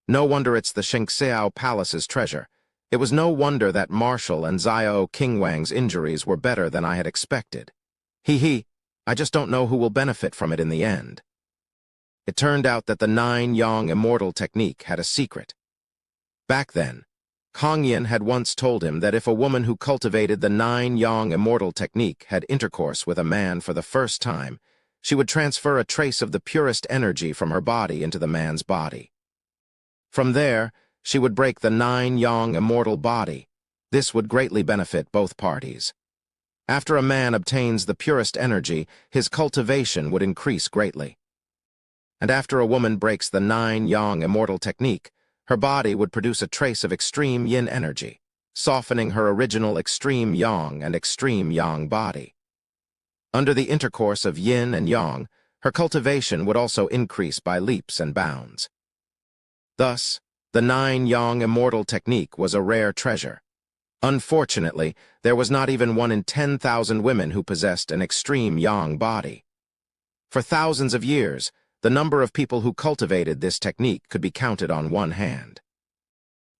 No wonder it's the Shengxiao Palace's treasure. It was no wonder that Marshal and Xiao Qingwang's injuries were better than I had expected. I just don't know who will benefit from it in the end. It turned out that the 9 yang immortal technique had a secret. Back then, Kang Yin had once told him that if a woman who cultivated the 9 yang immortal technique had intercourse with a man for the first time, she would transfer a trace of the purest energy from her body into the man's body. From there, she would break the 9 yang immortal body. This would greatly benefit both parties. After a man obtains the purest energy, his cultivation would increase greatly. And after a woman breaks the 9 yang immortal technique, her body would produce a trace of extreme yin energy, softening her original extreme yang and extreme yang body. Under the intercourse of yin and yang, her cultivation would also increase by leaps and bounds. Thus, the 9 yang immortal technique was a rare treasure. Unfortunately, there was not even 1 in 10,000 women who possessed an extreme yang body. For thousands of years, the number of people who cultivated this technique could be counted on one hand.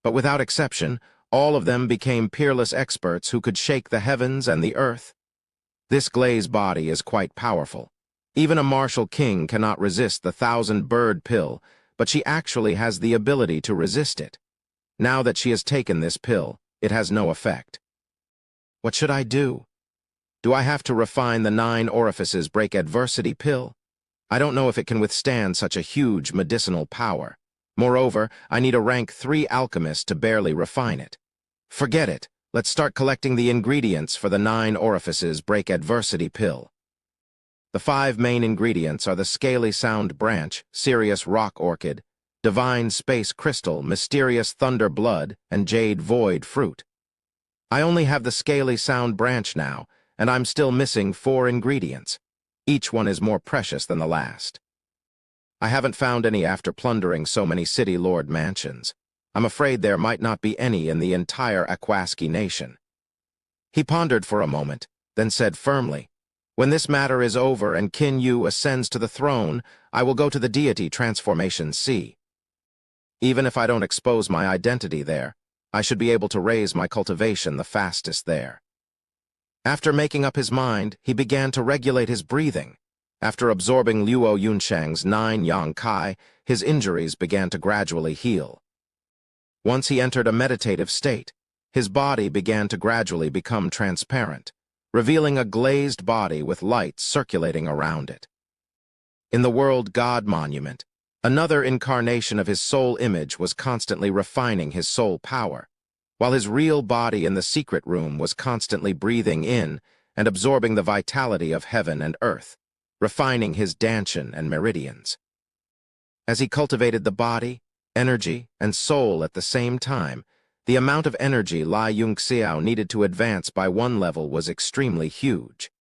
But without exception, all of them became peerless experts who could shake the heavens and the earth. This glazed body is quite powerful. Even a martial king cannot resist the 1,000-bird pill, but she actually has the ability to resist it. Now that she has taken this pill, it has no effect. What should I do? Do I have to refine the 9 orifices break adversity pill? I don't know if it can withstand such a huge medicinal power. Moreover, I need a rank 3 alchemist to barely refine it. Forget it. Let's start collecting the ingredients for the 9 orifices break adversity pill. The 5 main ingredients are the scaly sound branch, Sirius rock orchid, divine space crystal, mysterious thunder blood, and jade void fruit. I only have the scaly sound branch now, and I'm still missing 4 ingredients. Each one is more precious than the last. I haven't found any after plundering so many city lord mansions. I'm afraid there might not be any in the entire Akwaski nation. He pondered for a moment, then said firmly, "When this matter is over and Qin Yu ascends to the throne, I will go to the deity transformation sea. Even if I don't expose my identity there, I should be able to raise my cultivation the fastest there." After making up his mind, he began to regulate his breathing. After absorbing Luo Yunshang's 9 yang kai, his injuries began to gradually heal. Once he entered a meditative state, his body began to gradually become transparent, revealing a glazed body with light circulating around it. In the World God Monument, another incarnation of his soul image was constantly refining his soul power, while his real body in the secret room was constantly breathing in and absorbing the vitality of heaven and earth, refining his dantian and meridians. As he cultivated the body, energy, and soul at the same time, the amount of energy Lai Yunxiao needed to advance by 1 level was extremely huge.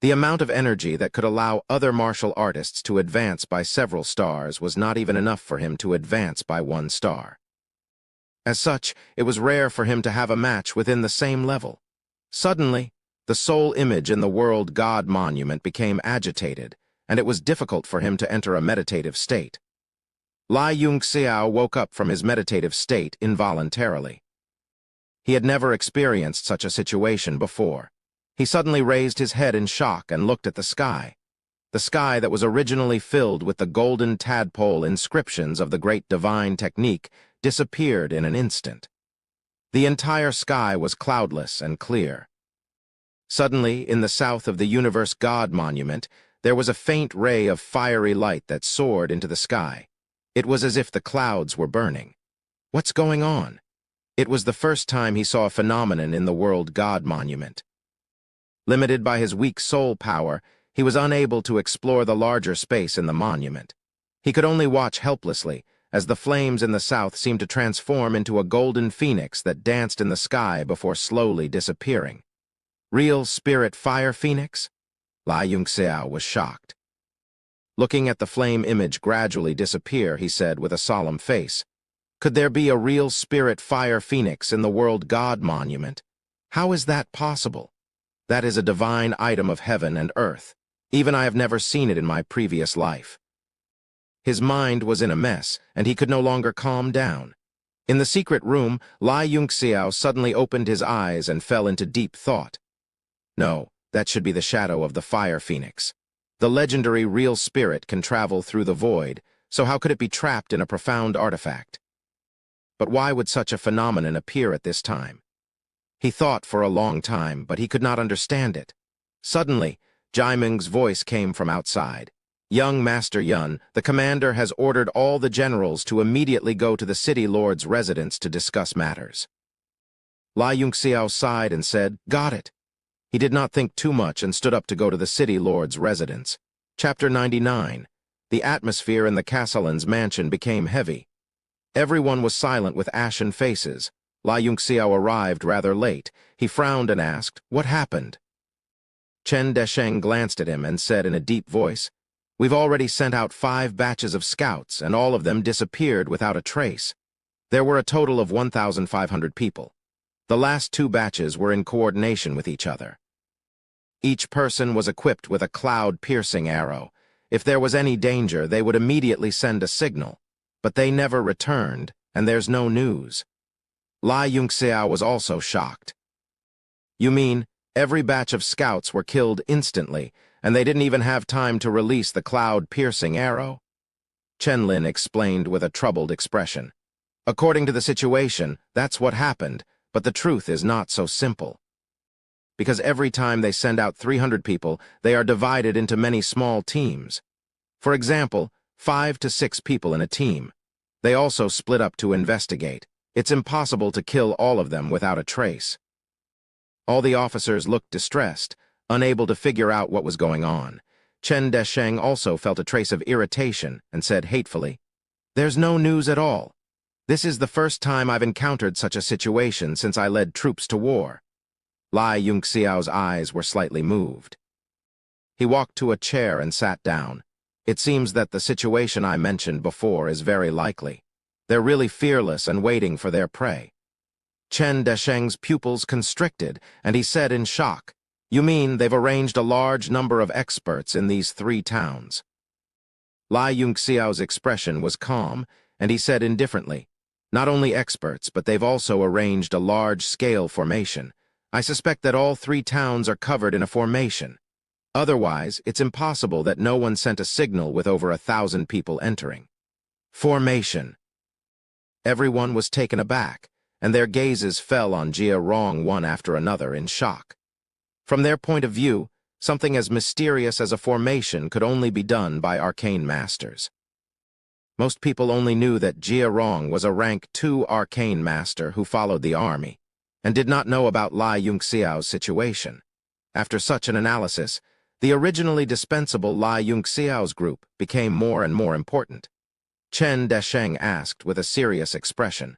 The amount of energy that could allow other martial artists to advance by several stars was not even enough for him to advance by 1 star. As such, it was rare for him to have a match within the same level. Suddenly, the soul image in the World God Monument became agitated, and it was difficult for him to enter a meditative state. Lai Yunxiao woke up from his meditative state involuntarily. He had never experienced such a situation before. He suddenly raised his head in shock and looked at the sky that was originally filled with the golden tadpole inscriptions of the great divine technique, disappeared in an instant. The entire sky was cloudless and clear. Suddenly, in the south of the Universe God Monument, there was a faint ray of fiery light that soared into the sky. It was as if the clouds were burning. What's going on? It was the first time he saw a phenomenon in the World God Monument. Limited by his weak soul power, he was unable to explore the larger space in the monument. He could only watch helplessly, as the flames in the south seemed to transform into a golden phoenix that danced in the sky before slowly disappearing. Real spirit fire phoenix? Lai Yunxiao was shocked. Looking at the flame image gradually disappear, he said with a solemn face, "Could there be a real spirit fire phoenix in the world god monument? How is that possible? That is a divine item of heaven and earth. Even I have never seen it in my previous life." His mind was in a mess, and he could no longer calm down. In the secret room, Lai Yunxiao suddenly opened his eyes and fell into deep thought. No, that should be the shadow of the fire phoenix. The legendary real spirit can travel through the void, so how could it be trapped in a profound artifact? But why would such a phenomenon appear at this time? He thought for a long time, but he could not understand it. Suddenly, Jaiming's voice came from outside. "Young Master Yun, the commander has ordered all the generals to immediately go to the city lord's residence to discuss matters." Lai Yunxiao sighed and said, "Got it." He did not think too much and stood up to go to the city lord's residence. Chapter 99. The atmosphere in the Castellan's mansion became heavy. Everyone was silent with ashen faces. Lai Yunxiao arrived rather late. He frowned and asked, "What happened?" Chen Desheng glanced at him and said in a deep voice, "We've already sent out 5 batches of scouts, and all of them disappeared without a trace. There were a total of 1,500 people. The last 2 batches were in coordination with each other. Each person was equipped with a cloud-piercing arrow. If there was any danger, they would immediately send a signal. But they never returned, and there's no news." Lai Yunxiao was also shocked. "You mean every batch of scouts were killed instantly, and they didn't even have time to release the cloud-piercing arrow?" Chen Lin explained with a troubled expression. "According to the situation, that's what happened, but the truth is not so simple. Because every time they send out 300 people, they are divided into many small teams. For example, 5 to 6 people in a team. They also split up to investigate. It's impossible to kill all of them without a trace." All the officers looked distressed, unable to figure out what was going on. Chen Desheng also felt a trace of irritation and said hatefully, "There's no news at all. This is the first time I've encountered such a situation since I led troops to war." Lai Yunxiao's eyes were slightly moved. He walked to a chair and sat down. "It seems that the situation I mentioned before is very likely. They're really fearless and waiting for their prey." Chen Desheng's pupils constricted, and he said in shock, "You mean they've arranged a large number of experts in these 3 towns?" Lai Yunxiao's expression was calm, and he said indifferently, "Not only experts, but they've also arranged a large-scale formation. I suspect that all 3 towns are covered in a formation. Otherwise, it's impossible that no one sent a signal with over 1,000 people entering." Formation. Everyone was taken aback, and their gazes fell on Jia Rong one after another in shock. From their point of view, something as mysterious as a formation could only be done by arcane masters. Most people only knew that Jia Rong was a rank 2 arcane master who followed the army, and did not know about Lai Yunxiao's situation. After such an analysis, the originally dispensable Lai Yunxiao's group became more and more important. Chen Desheng asked with a serious expression,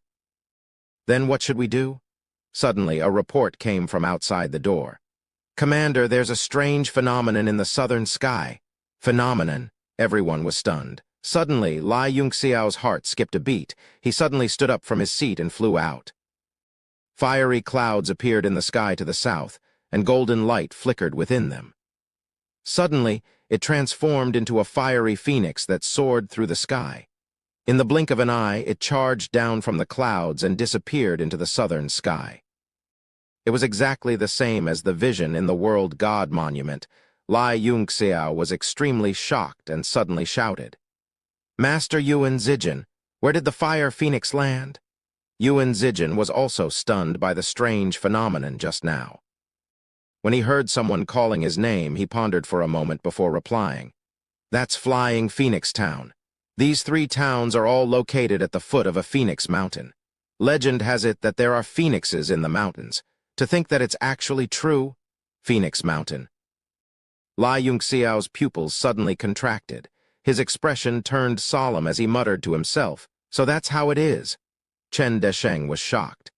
"Then what should we do?" Suddenly, a report came from outside the door. "Commander, there's a strange phenomenon in the southern sky." Phenomenon? Everyone was stunned. Suddenly, Lai Yunxiao's heart skipped a beat. He suddenly stood up from his seat and flew out. Fiery clouds appeared in the sky to the south, and golden light flickered within them. Suddenly, it transformed into a fiery phoenix that soared through the sky. In the blink of an eye, it charged down from the clouds and disappeared into the southern sky. It was exactly the same as the vision in the World God Monument. Lai Yunxiao was extremely shocked and suddenly shouted, "Master Yuan Zijin, where did the fire phoenix land?" Yuan Zijin was also stunned by the strange phenomenon just now. When he heard someone calling his name, he pondered for a moment before replying, "That's Flying Phoenix Town. These 3 towns are all located at the foot of a phoenix mountain. Legend has it that there are phoenixes in the mountains. To think that it's actually true? Phoenix Mountain." Lai Yunxiao's pupils suddenly contracted. His expression turned solemn as he muttered to himself, "So that's how it is." Chen Desheng was shocked.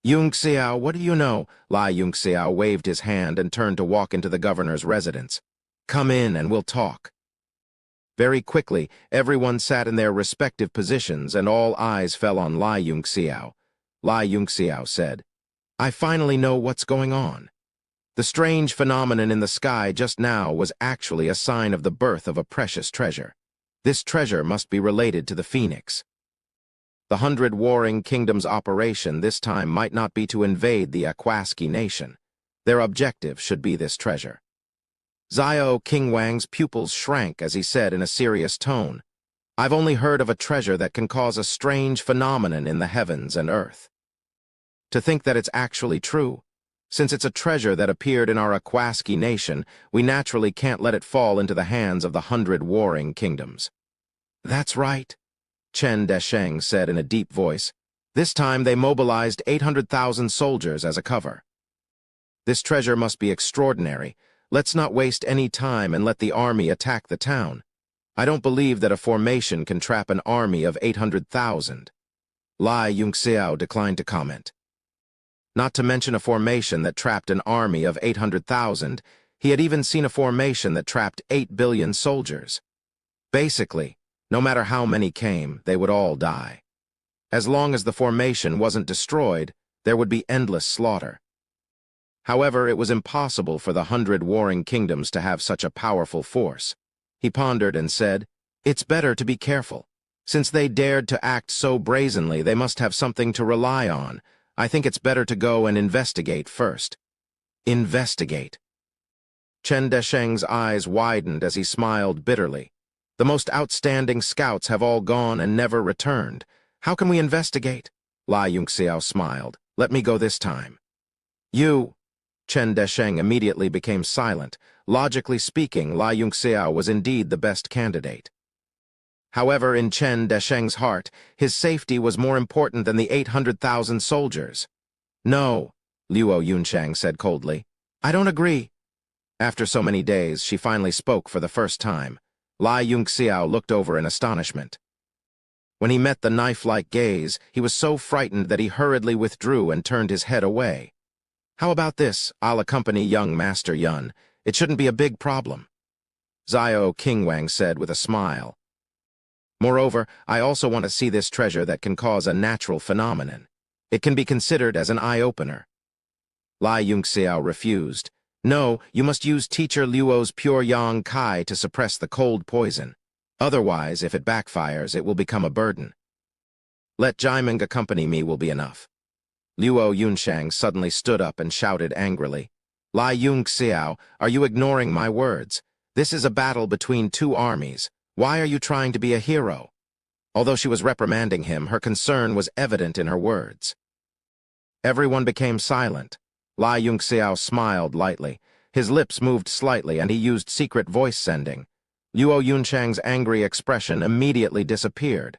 "Yunxiao, what do you know?" Lai Yunxiao waved his hand and turned to walk into the governor's residence. "Come in and we'll talk." Very quickly, everyone sat in their respective positions and all eyes fell on Lai Yunxiao. Lai Yunxiao said, "I finally know what's going on. The strange phenomenon in the sky just now was actually a sign of the birth of a precious treasure. This treasure must be related to the phoenix. The 100 warring kingdoms' operation this time might not be to invade the Akwaski nation. Their objective should be this treasure." Xiao Qingwang's pupils shrank as he said in a serious tone, "I've only heard of a treasure that can cause a strange phenomenon in the heavens and earth. To think that it's actually true. Since it's a treasure that appeared in our Akwaski nation, we naturally can't let it fall into the hands of the 100 warring kingdoms." "That's right," Chen Desheng said in a deep voice. "This time they mobilized 800,000 soldiers as a cover. This treasure must be extraordinary. Let's not waste any time and let the army attack the town. I don't believe that a formation can trap an army of 800,000. Lai Yunxiao declined to comment. Not to mention a formation that trapped an army of 800,000, he had even seen a formation that trapped 8 billion soldiers. Basically, no matter how many came, they would all die. As long as the formation wasn't destroyed, there would be endless slaughter. However, it was impossible for the 100 warring kingdoms to have such a powerful force. He pondered and said, "It's better to be careful. Since they dared to act so brazenly, they must have something to rely on. I think it's better to go and investigate first." "Investigate." Chen Desheng's eyes widened as he smiled bitterly. "The most outstanding scouts have all gone and never returned. How can we investigate?" Lai Yunxiao smiled. "Let me go this time." "You..." Chen Desheng immediately became silent. Logically speaking, Lai Yunxiao was indeed the best candidate. However, in Chen Desheng's heart, his safety was more important than the 800,000 soldiers. "No," Luo Yunshang said coldly. "I don't agree." After so many days, she finally spoke for the first time. Lai Yunxiao looked over in astonishment. When he met the knife-like gaze, he was so frightened that he hurriedly withdrew and turned his head away. "How about this? I'll accompany young Master Yun. It shouldn't be a big problem," Xiao Qingwang said with a smile. "Moreover, I also want to see this treasure that can cause a natural phenomenon. It can be considered as an eye-opener." Lai Yunxiao refused. "No, you must use Teacher Luo's pure yang kai to suppress the cold poison. Otherwise, if it backfires, it will become a burden. Let Jaiming accompany me will be enough." Luo Yunshang suddenly stood up and shouted angrily, "Lai Yunxiao, are you ignoring my words? This is a battle between two armies. Why are you trying to be a hero?" Although she was reprimanding him, her concern was evident in her words. Everyone became silent. Lai Yunxiao smiled lightly. His lips moved slightly and he used secret voice sending. Luo Yunshang's angry expression immediately disappeared.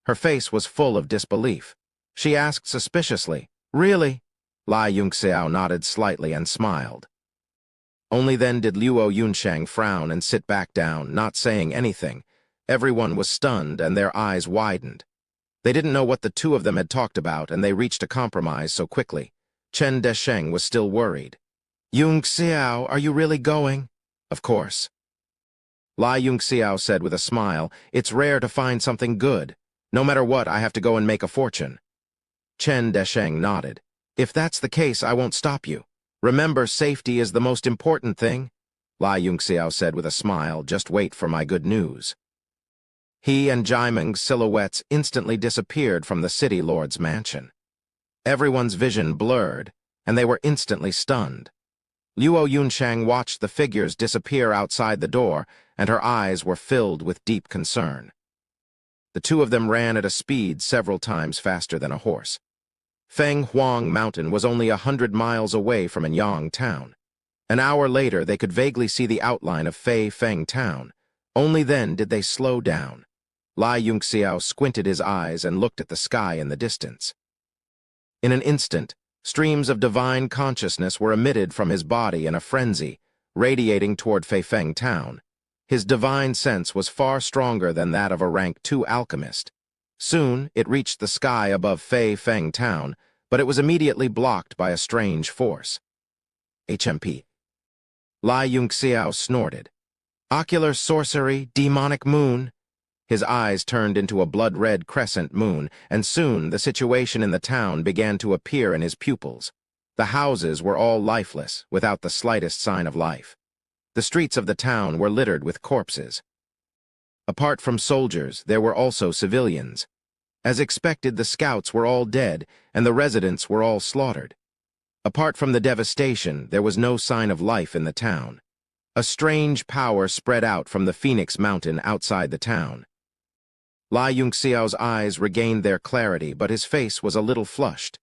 Her face was full of disbelief. She asked suspiciously, "Really?" Lai Yunxiao nodded slightly and smiled. Only then did Luo Yunshang frown and sit back down, not saying anything. Everyone was stunned and their eyes widened. They didn't know what the two of them had talked about and they reached a compromise so quickly. Chen Desheng was still worried. "Yunxiao, are you really going?" "Of course." Lai Yunxiao said with a smile, "It's rare to find something good. No matter what, I have to go and make a fortune." Chen Desheng nodded. "If that's the case, I won't stop you. Remember, safety is the most important thing." Lai Yunxiao said with a smile, "Just wait for my good news." He and Jaiming's silhouettes instantly disappeared from the city lord's mansion. Everyone's vision blurred, and they were instantly stunned. Luo Yunshang watched the figures disappear outside the door, and her eyes were filled with deep concern. The two of them ran at a speed several times faster than a horse. Feng Huang Mountain was only 100 miles away from Anyang town. An hour later, they could vaguely see the outline of Fei Feng town. Only then did they slow down. Lai Yunxiao squinted his eyes and looked at the sky in the distance. In an instant, streams of divine consciousness were emitted from his body in a frenzy, radiating toward Fei Feng town. His divine sense was far stronger than that of a rank 2 alchemist. Soon, it reached the sky above Fei Feng town, but it was immediately blocked by a strange force. HMP. Lai Yunxiao snorted. Ocular sorcery, demonic moon. His eyes turned into a blood-red crescent moon, and soon the situation in the town began to appear in his pupils. The houses were all lifeless, without the slightest sign of life. The streets of the town were littered with corpses. Apart from soldiers, there were also civilians. As expected, the scouts were all dead, and the residents were all slaughtered. Apart from the devastation, there was no sign of life in the town. A strange power spread out from the Phoenix Mountain outside the town. Lai Yunxiao's eyes regained their clarity, but his face was a little flushed.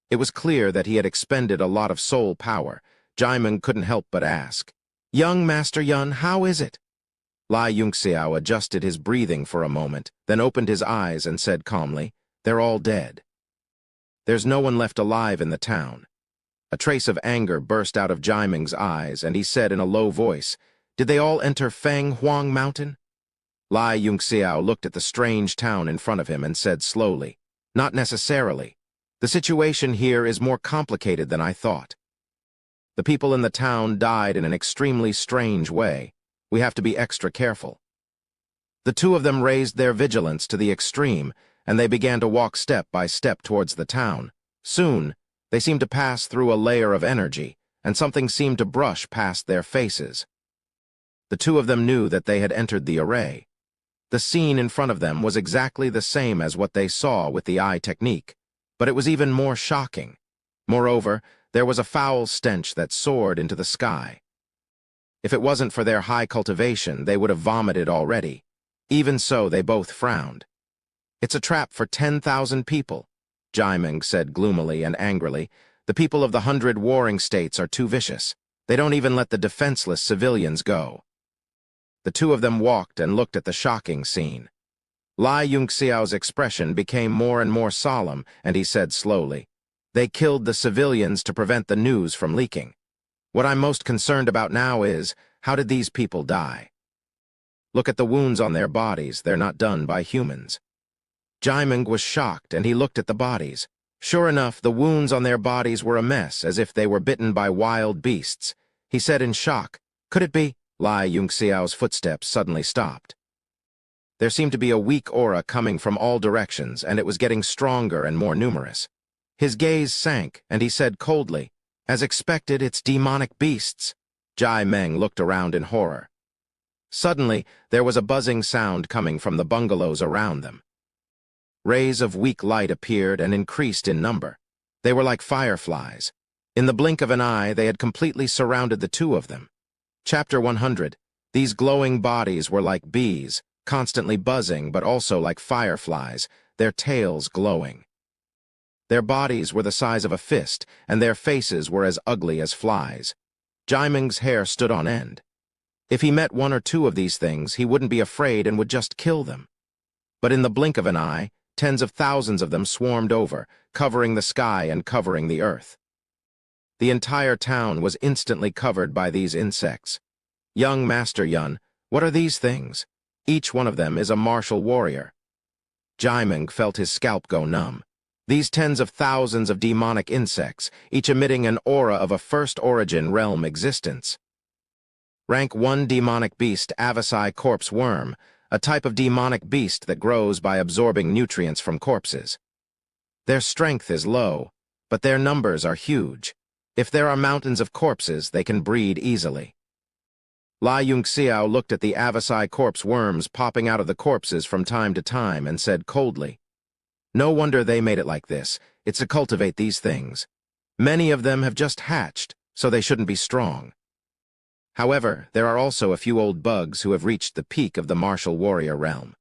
It was clear that he had expended a lot of soul power. Jaimeng couldn't help but ask, "Young Master Yun, how is it?" Lai Yunxiao adjusted his breathing for a moment, then opened his eyes and said calmly, "They're all dead. There's no one left alive in the town." A trace of anger burst out of Jaimeng's eyes, and he said in a low voice, "Did they all enter Feng Huang Mountain?" Lai Yunxiao looked at the strange town in front of him and said slowly, "Not necessarily. The situation here is more complicated than I thought. The people in the town died in an extremely strange way. We have to be extra careful." The two of them raised their vigilance to the extreme, and they began to walk step by step towards the town. Soon, they seemed to pass through a layer of energy, and something seemed to brush past their faces. The two of them knew that they had entered the array. The scene in front of them was exactly the same as what they saw with the eye technique, but it was even more shocking. Moreover, there was a foul stench that soared into the sky. If it wasn't for their high cultivation, they would have vomited already. Even so, they both frowned. "It's a trap for 10,000 people," Jaimeng said gloomily and angrily. "The people of the 100 warring states are too vicious. They don't even let the defenseless civilians go." The two of them walked and looked at the shocking scene. Lai Yunxiao's expression became more and more solemn, and he said slowly, "They killed the civilians to prevent the news from leaking. What I'm most concerned about now is, how did these people die? Look at the wounds on their bodies. They're not done by humans." Jaimeng was shocked, and he looked at the bodies. Sure enough, the wounds on their bodies were a mess, as if they were bitten by wild beasts. He said in shock, "Could it be?" Lai Yunxiao's footsteps suddenly stopped. There seemed to be a weak aura coming from all directions, and it was getting stronger and more numerous. His gaze sank, and he said coldly, "As expected, it's demonic beasts." Jaimeng looked around in horror. Suddenly, there was a buzzing sound coming from the bungalows around them. Rays of weak light appeared and increased in number. They were like fireflies. In the blink of an eye, they had completely surrounded the two of them. Chapter 100. These glowing bodies were like bees, constantly buzzing but also like fireflies, their tails glowing. Their bodies were the size of a fist, and their faces were as ugly as flies. Jaimeng's hair stood on end. If he met one or two of these things, he wouldn't be afraid and would just kill them. But in the blink of an eye, tens of thousands of them swarmed over, covering the sky and covering the earth. The entire town was instantly covered by these insects. "Young Master Yun, what are these things? Each one of them is a martial warrior." Jaimeng felt his scalp go numb. These tens of thousands of demonic insects, each emitting an aura of a first origin realm existence. Rank 1 demonic beast, Avicii corpse worm, a type of demonic beast that grows by absorbing nutrients from corpses. Their strength is low, but their numbers are huge. If there are mountains of corpses, they can breed easily. Lai Yunxiao looked at the Avicii corpse worms popping out of the corpses from time to time and said coldly, "No wonder they made it like this. It's to cultivate these things. Many of them have just hatched, so they shouldn't be strong. However, there are also a few old bugs who have reached the peak of the martial warrior realm."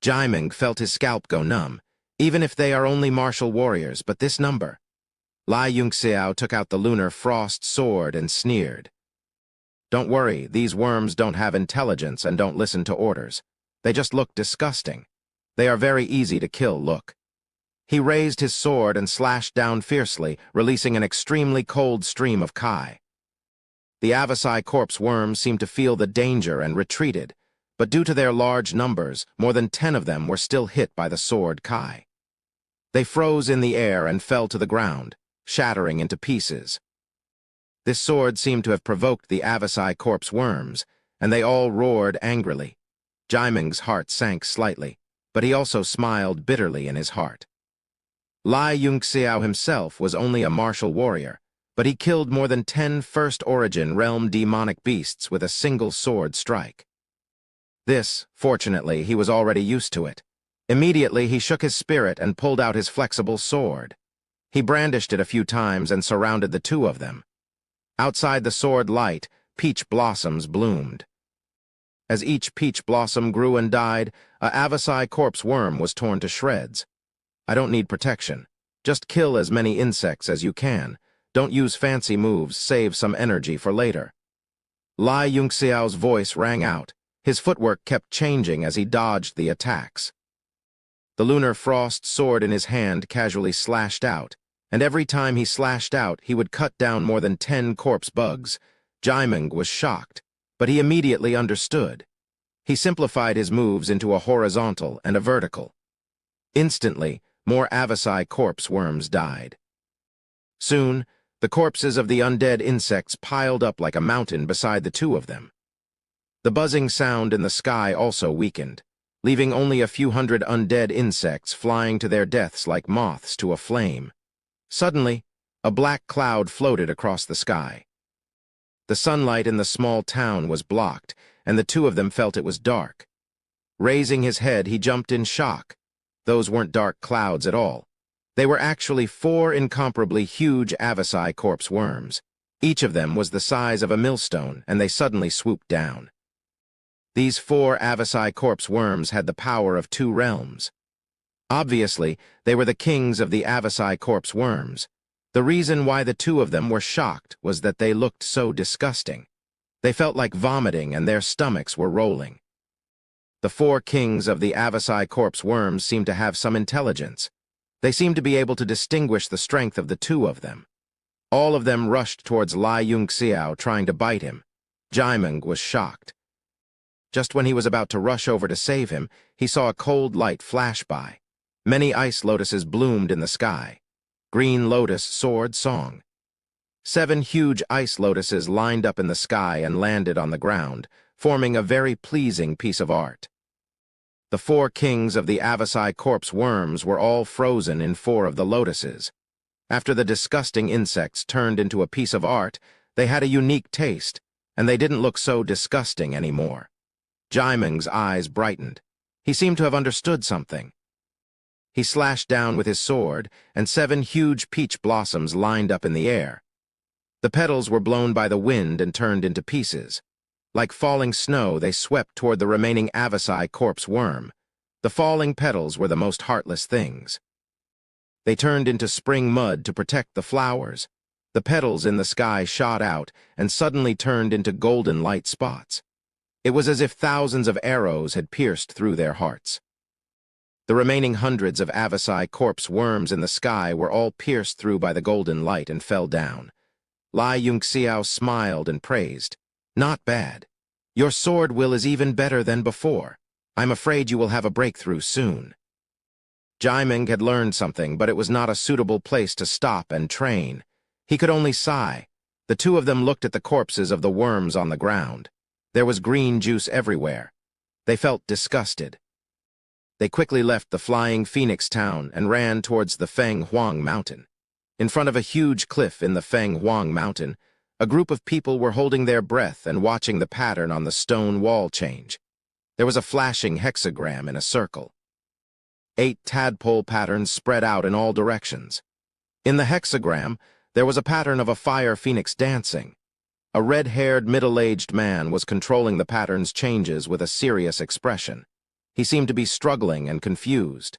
Jaimeng felt his scalp go numb, even if they are only martial warriors, but this number. Lai Yunxiao took out the lunar frost sword and sneered. "Don't worry, these worms don't have intelligence and don't listen to orders. They just look disgusting. They are very easy to kill, look." He raised his sword and slashed down fiercely, releasing an extremely cold stream of Kai. The Avicii corpse worms seemed to feel the danger and retreated, but due to their large numbers, more than 10 of them were still hit by the sword Kai. They froze in the air and fell to the ground, shattering into pieces. This sword seemed to have provoked the Avicii corpse worms, and they all roared angrily. Jaimeng's heart sank slightly, but he also smiled bitterly in his heart. Lai Yunxiao himself was only a martial warrior, but he killed more than 10 first-origin realm demonic beasts with a single sword strike. This, fortunately, he was already used to it. Immediately, he shook his spirit and pulled out his flexible sword. He brandished it a few times and surrounded the two of them. Outside the sword light, peach blossoms bloomed. As each peach blossom grew and died, a Avasai corpse worm was torn to shreds. I don't need protection. Just kill as many insects as you can. Don't use fancy moves, save some energy for later. Lai Yunxiao's voice rang out. His footwork kept changing as he dodged the attacks. The lunar frost sword in his hand casually slashed out, and every time he slashed out, he would cut down more than 10 corpse bugs. Jaimeng was shocked, but he immediately understood. He simplified his moves into a horizontal and a vertical. Instantly, more Avasai corpse worms died. Soon, the corpses of the undead insects piled up like a mountain beside the two of them. The buzzing sound in the sky also weakened, leaving only a few hundred undead insects flying to their deaths like moths to a flame. Suddenly, a black cloud floated across the sky. The sunlight in the small town was blocked, and the two of them felt it was dark. Raising his head, he jumped in shock. Those weren't dark clouds at all. They were actually 4 incomparably huge Avasai corpse worms. Each of them was the size of a millstone, and they suddenly swooped down. These 4 Avasai corpse worms had the power of 2 realms. Obviously, they were the kings of the Avasai corpse worms. The reason why the two of them were shocked was that they looked so disgusting. They felt like vomiting and their stomachs were rolling. The 4 kings of the Avasai corpse worms seemed to have some intelligence. They seemed to be able to distinguish the strength of the two of them. All of them rushed towards Lai Yunxiao, trying to bite him. Jaimeng was shocked. Just when he was about to rush over to save him, he saw a cold light flash by. Many ice lotuses bloomed in the sky. Green lotus soared song. 7 huge ice lotuses lined up in the sky and landed on the ground, forming a very pleasing piece of art. The 4 kings of the Avasai corpse worms were all frozen in 4 of the lotuses. After the disgusting insects turned into a piece of art, they had a unique taste, and they didn't look so disgusting anymore. Jaimeng's eyes brightened. He seemed to have understood something. He slashed down with his sword, and 7 huge peach blossoms lined up in the air. The petals were blown by the wind and turned into pieces. Like falling snow, they swept toward the remaining Avasai corpse worm. The falling petals were the most heartless things. They turned into spring mud to protect the flowers. The petals in the sky shot out and suddenly turned into golden light spots. It was as if thousands of arrows had pierced through their hearts. The remaining hundreds of Avasai corpse worms in the sky were all pierced through by the golden light and fell down. Lai Yunxiao smiled and praised. Not bad. Your sword will is even better than before. I'm afraid you will have a breakthrough soon. Jaimeng had learned something, but it was not a suitable place to stop and train. He could only sigh. The two of them looked at the corpses of the worms on the ground. There was green juice everywhere. They felt disgusted. They quickly left the flying phoenix town and ran towards the Feng Huang mountain. In front of a huge cliff in the Feng Huang mountain, a group of people were holding their breath and watching the pattern on the stone wall change. There was a flashing hexagram in a circle. 8 tadpole patterns spread out in all directions. In the hexagram, there was a pattern of a fire phoenix dancing. A red-haired, middle-aged man was controlling the pattern's changes with a serious expression. He seemed to be struggling and confused.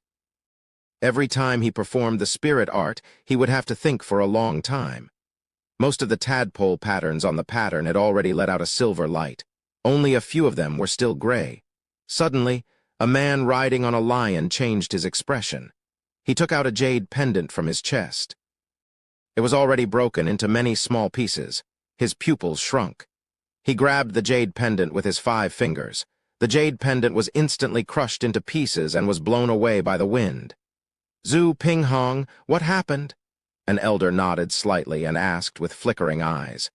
Every time he performed the spirit art, he would have to think for a long time. Most of the tadpole patterns on the pattern had already let out a silver light. Only a few of them were still gray. Suddenly, a man riding on a lion changed his expression. He took out a jade pendant from his chest. It was already broken into many small pieces. His pupils shrunk. He grabbed the jade pendant with his 5 fingers. The jade pendant was instantly crushed into pieces and was blown away by the wind. Zhu Pinghong, what happened? An elder nodded slightly and asked with flickering eyes.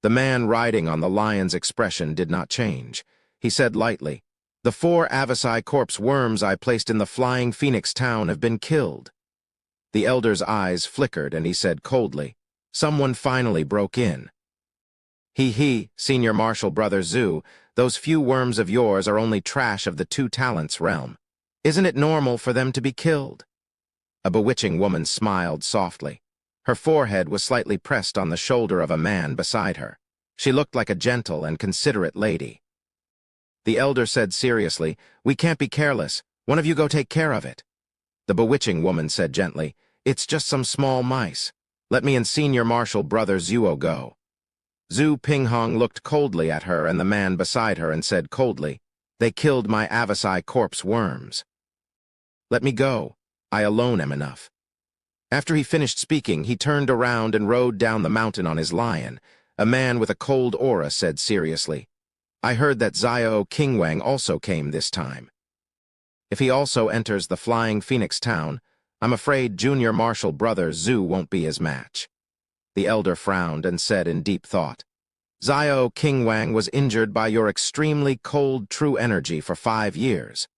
The man riding on the lion's expression did not change. He said lightly, "The 4 Avasai corpse worms I placed in the flying phoenix town have been killed." The elder's eyes flickered and he said coldly, "Someone finally broke in." He, Senior Marshal Brother Zhu, those few worms of yours are only trash of the 2 talents realm. Isn't it normal for them to be killed?" A bewitching woman smiled softly. Her forehead was slightly pressed on the shoulder of a man beside her. She looked like a gentle and considerate lady. The elder said seriously, "We can't be careless. One of you go take care of it." The bewitching woman said gently, "It's just some small mice. Let me and Senior Marshal Brother Zuo go." Zhu Pinghong looked coldly at her and the man beside her and said coldly, "They killed my Avasai corpse worms. Let me go. I alone am enough." After he finished speaking, he turned around and rode down the mountain on his lion. A man with a cold aura said seriously, "I heard that Xiao Qingwang also came this time. If he also enters the flying phoenix town, I'm afraid Junior Marshal Brother Zhu won't be his match." The elder frowned and said in deep thought, "Xiao Qingwang was injured by your extremely cold true energy for 5 years.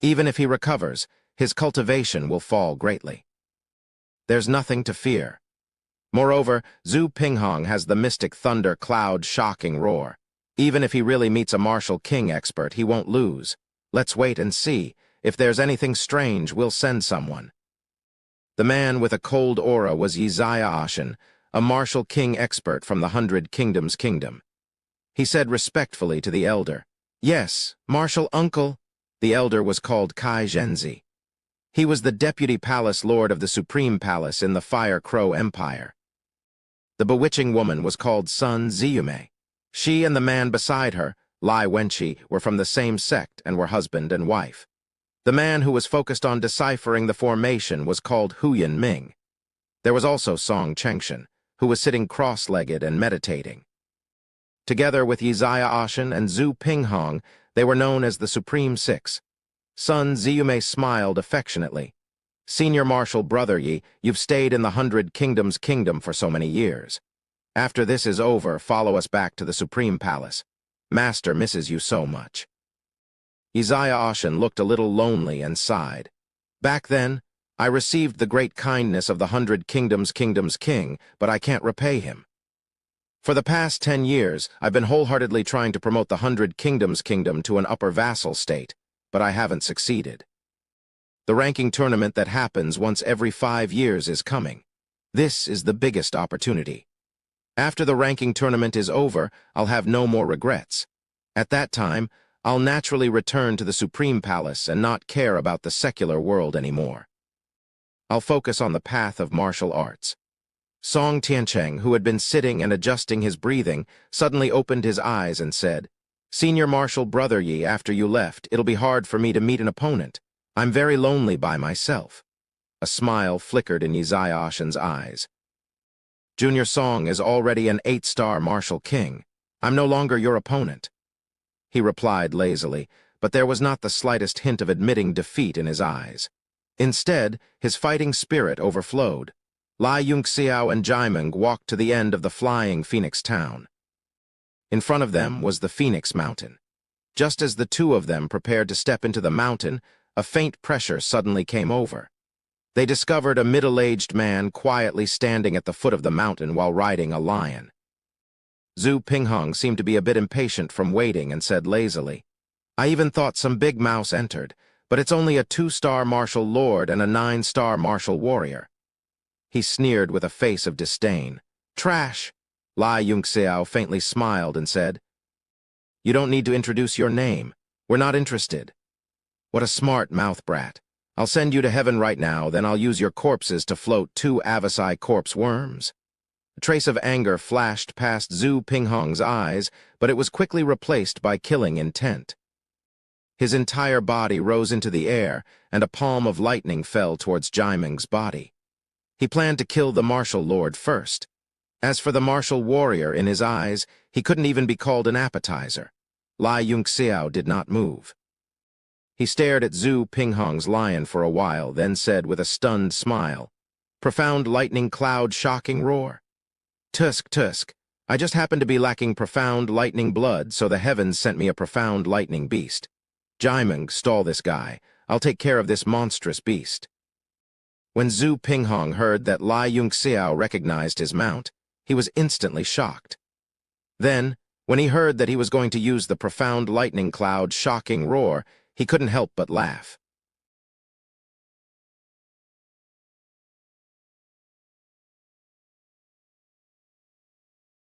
Even if he recovers, his cultivation will fall greatly. There's nothing to fear. Moreover, Zhu Pinghong has the mystic thunder cloud shocking roar. Even if he really meets a Martial King expert, he won't lose. Let's wait and see. If there's anything strange, we'll send someone." The man with a cold aura was Yizaya Ashen, a Martial King expert from the 100 Kingdoms Kingdom. He said respectfully to the elder, "Yes, Martial Uncle." The elder was called Kai Zhenzi. He was the Deputy Palace Lord of the Supreme Palace in the Fire Crow Empire. The bewitching woman was called Sun Ziyume. She and the man beside her, Lai Wenqi, were from the same sect and were husband and wife. The man who was focused on deciphering the formation was called Huyan Ming. There was also Song Chengshan, who was sitting cross-legged and meditating. Together with Yizaya Ashen and Zhu Pinghong, they were known as the Supreme Six. Sun Ziyume smiled affectionately. "Senior Marshal Brother Yi, you've stayed in the 100 Kingdoms Kingdom for so many years. After this is over, follow us back to the Supreme Palace. Master misses you so much." Yizaya Ashen looked a little lonely and sighed. "Back then, I received the great kindness of the 100 Kingdoms King, but I can't repay him. For the past 10 years, I've been wholeheartedly trying to promote the 100 Kingdoms Kingdom to an upper vassal state, but I haven't succeeded. The ranking tournament that happens once every 5 years is coming. This is the biggest opportunity. After the ranking tournament is over, I'll have no more regrets. At that time, I'll naturally return to the Supreme Palace and not care about the secular world anymore. I'll focus on the path of martial arts." Song Tiancheng, who had been sitting and adjusting his breathing, suddenly opened his eyes and said, "Senior Marshal Brother Yi, after you left, it'll be hard for me to meet an opponent. I'm very lonely by myself." A smile flickered in Yizaya Ashen's eyes. "Junior Song is already an 8-star Martial King. I'm no longer your opponent," he replied lazily, but there was not the slightest hint of admitting defeat in his eyes. Instead, his fighting spirit overflowed. Lai Yunxiao and Jaimeng walked to the end of the flying Phoenix town. In front of them was the Phoenix Mountain. Just as the two of them prepared to step into the mountain, a faint pressure suddenly came over. They discovered a middle-aged man quietly standing at the foot of the mountain while riding a lion. Zhu Pinghong seemed to be a bit impatient from waiting and said lazily, "I even thought some big mouse entered, but it's only a 2-star martial lord and a 9-star martial warrior." He sneered with a face of disdain. "Trash!" Lai Yunxiao faintly smiled and said, "You don't need to introduce your name. We're not interested." "What a smart mouth brat. I'll send you to heaven right now, then I'll use your corpses to float 2 Avasai corpse worms." A trace of anger flashed past Zhu Pinghong's eyes, but it was quickly replaced by killing intent. His entire body rose into the air, and a palm of lightning fell towards Jaimeng's body. He planned to kill the martial lord first. As for the martial warrior, in his eyes, he couldn't even be called an appetizer. Lai Yunxiao did not move. He stared at Zhu Pinghong's lion for a while, then said with a stunned smile, "Profound lightning cloud shocking roar. Tusk, tusk, I just happened to be lacking profound lightning blood, so the heavens sent me a profound lightning beast. Jaimeng, stall this guy. I'll take care of this monstrous beast. When Zhu Pinghong heard that Lai Yunxiao recognized his mount, he was instantly shocked. Then, when he heard that he was going to use the profound lightning cloud's shocking roar, he couldn't help but laugh.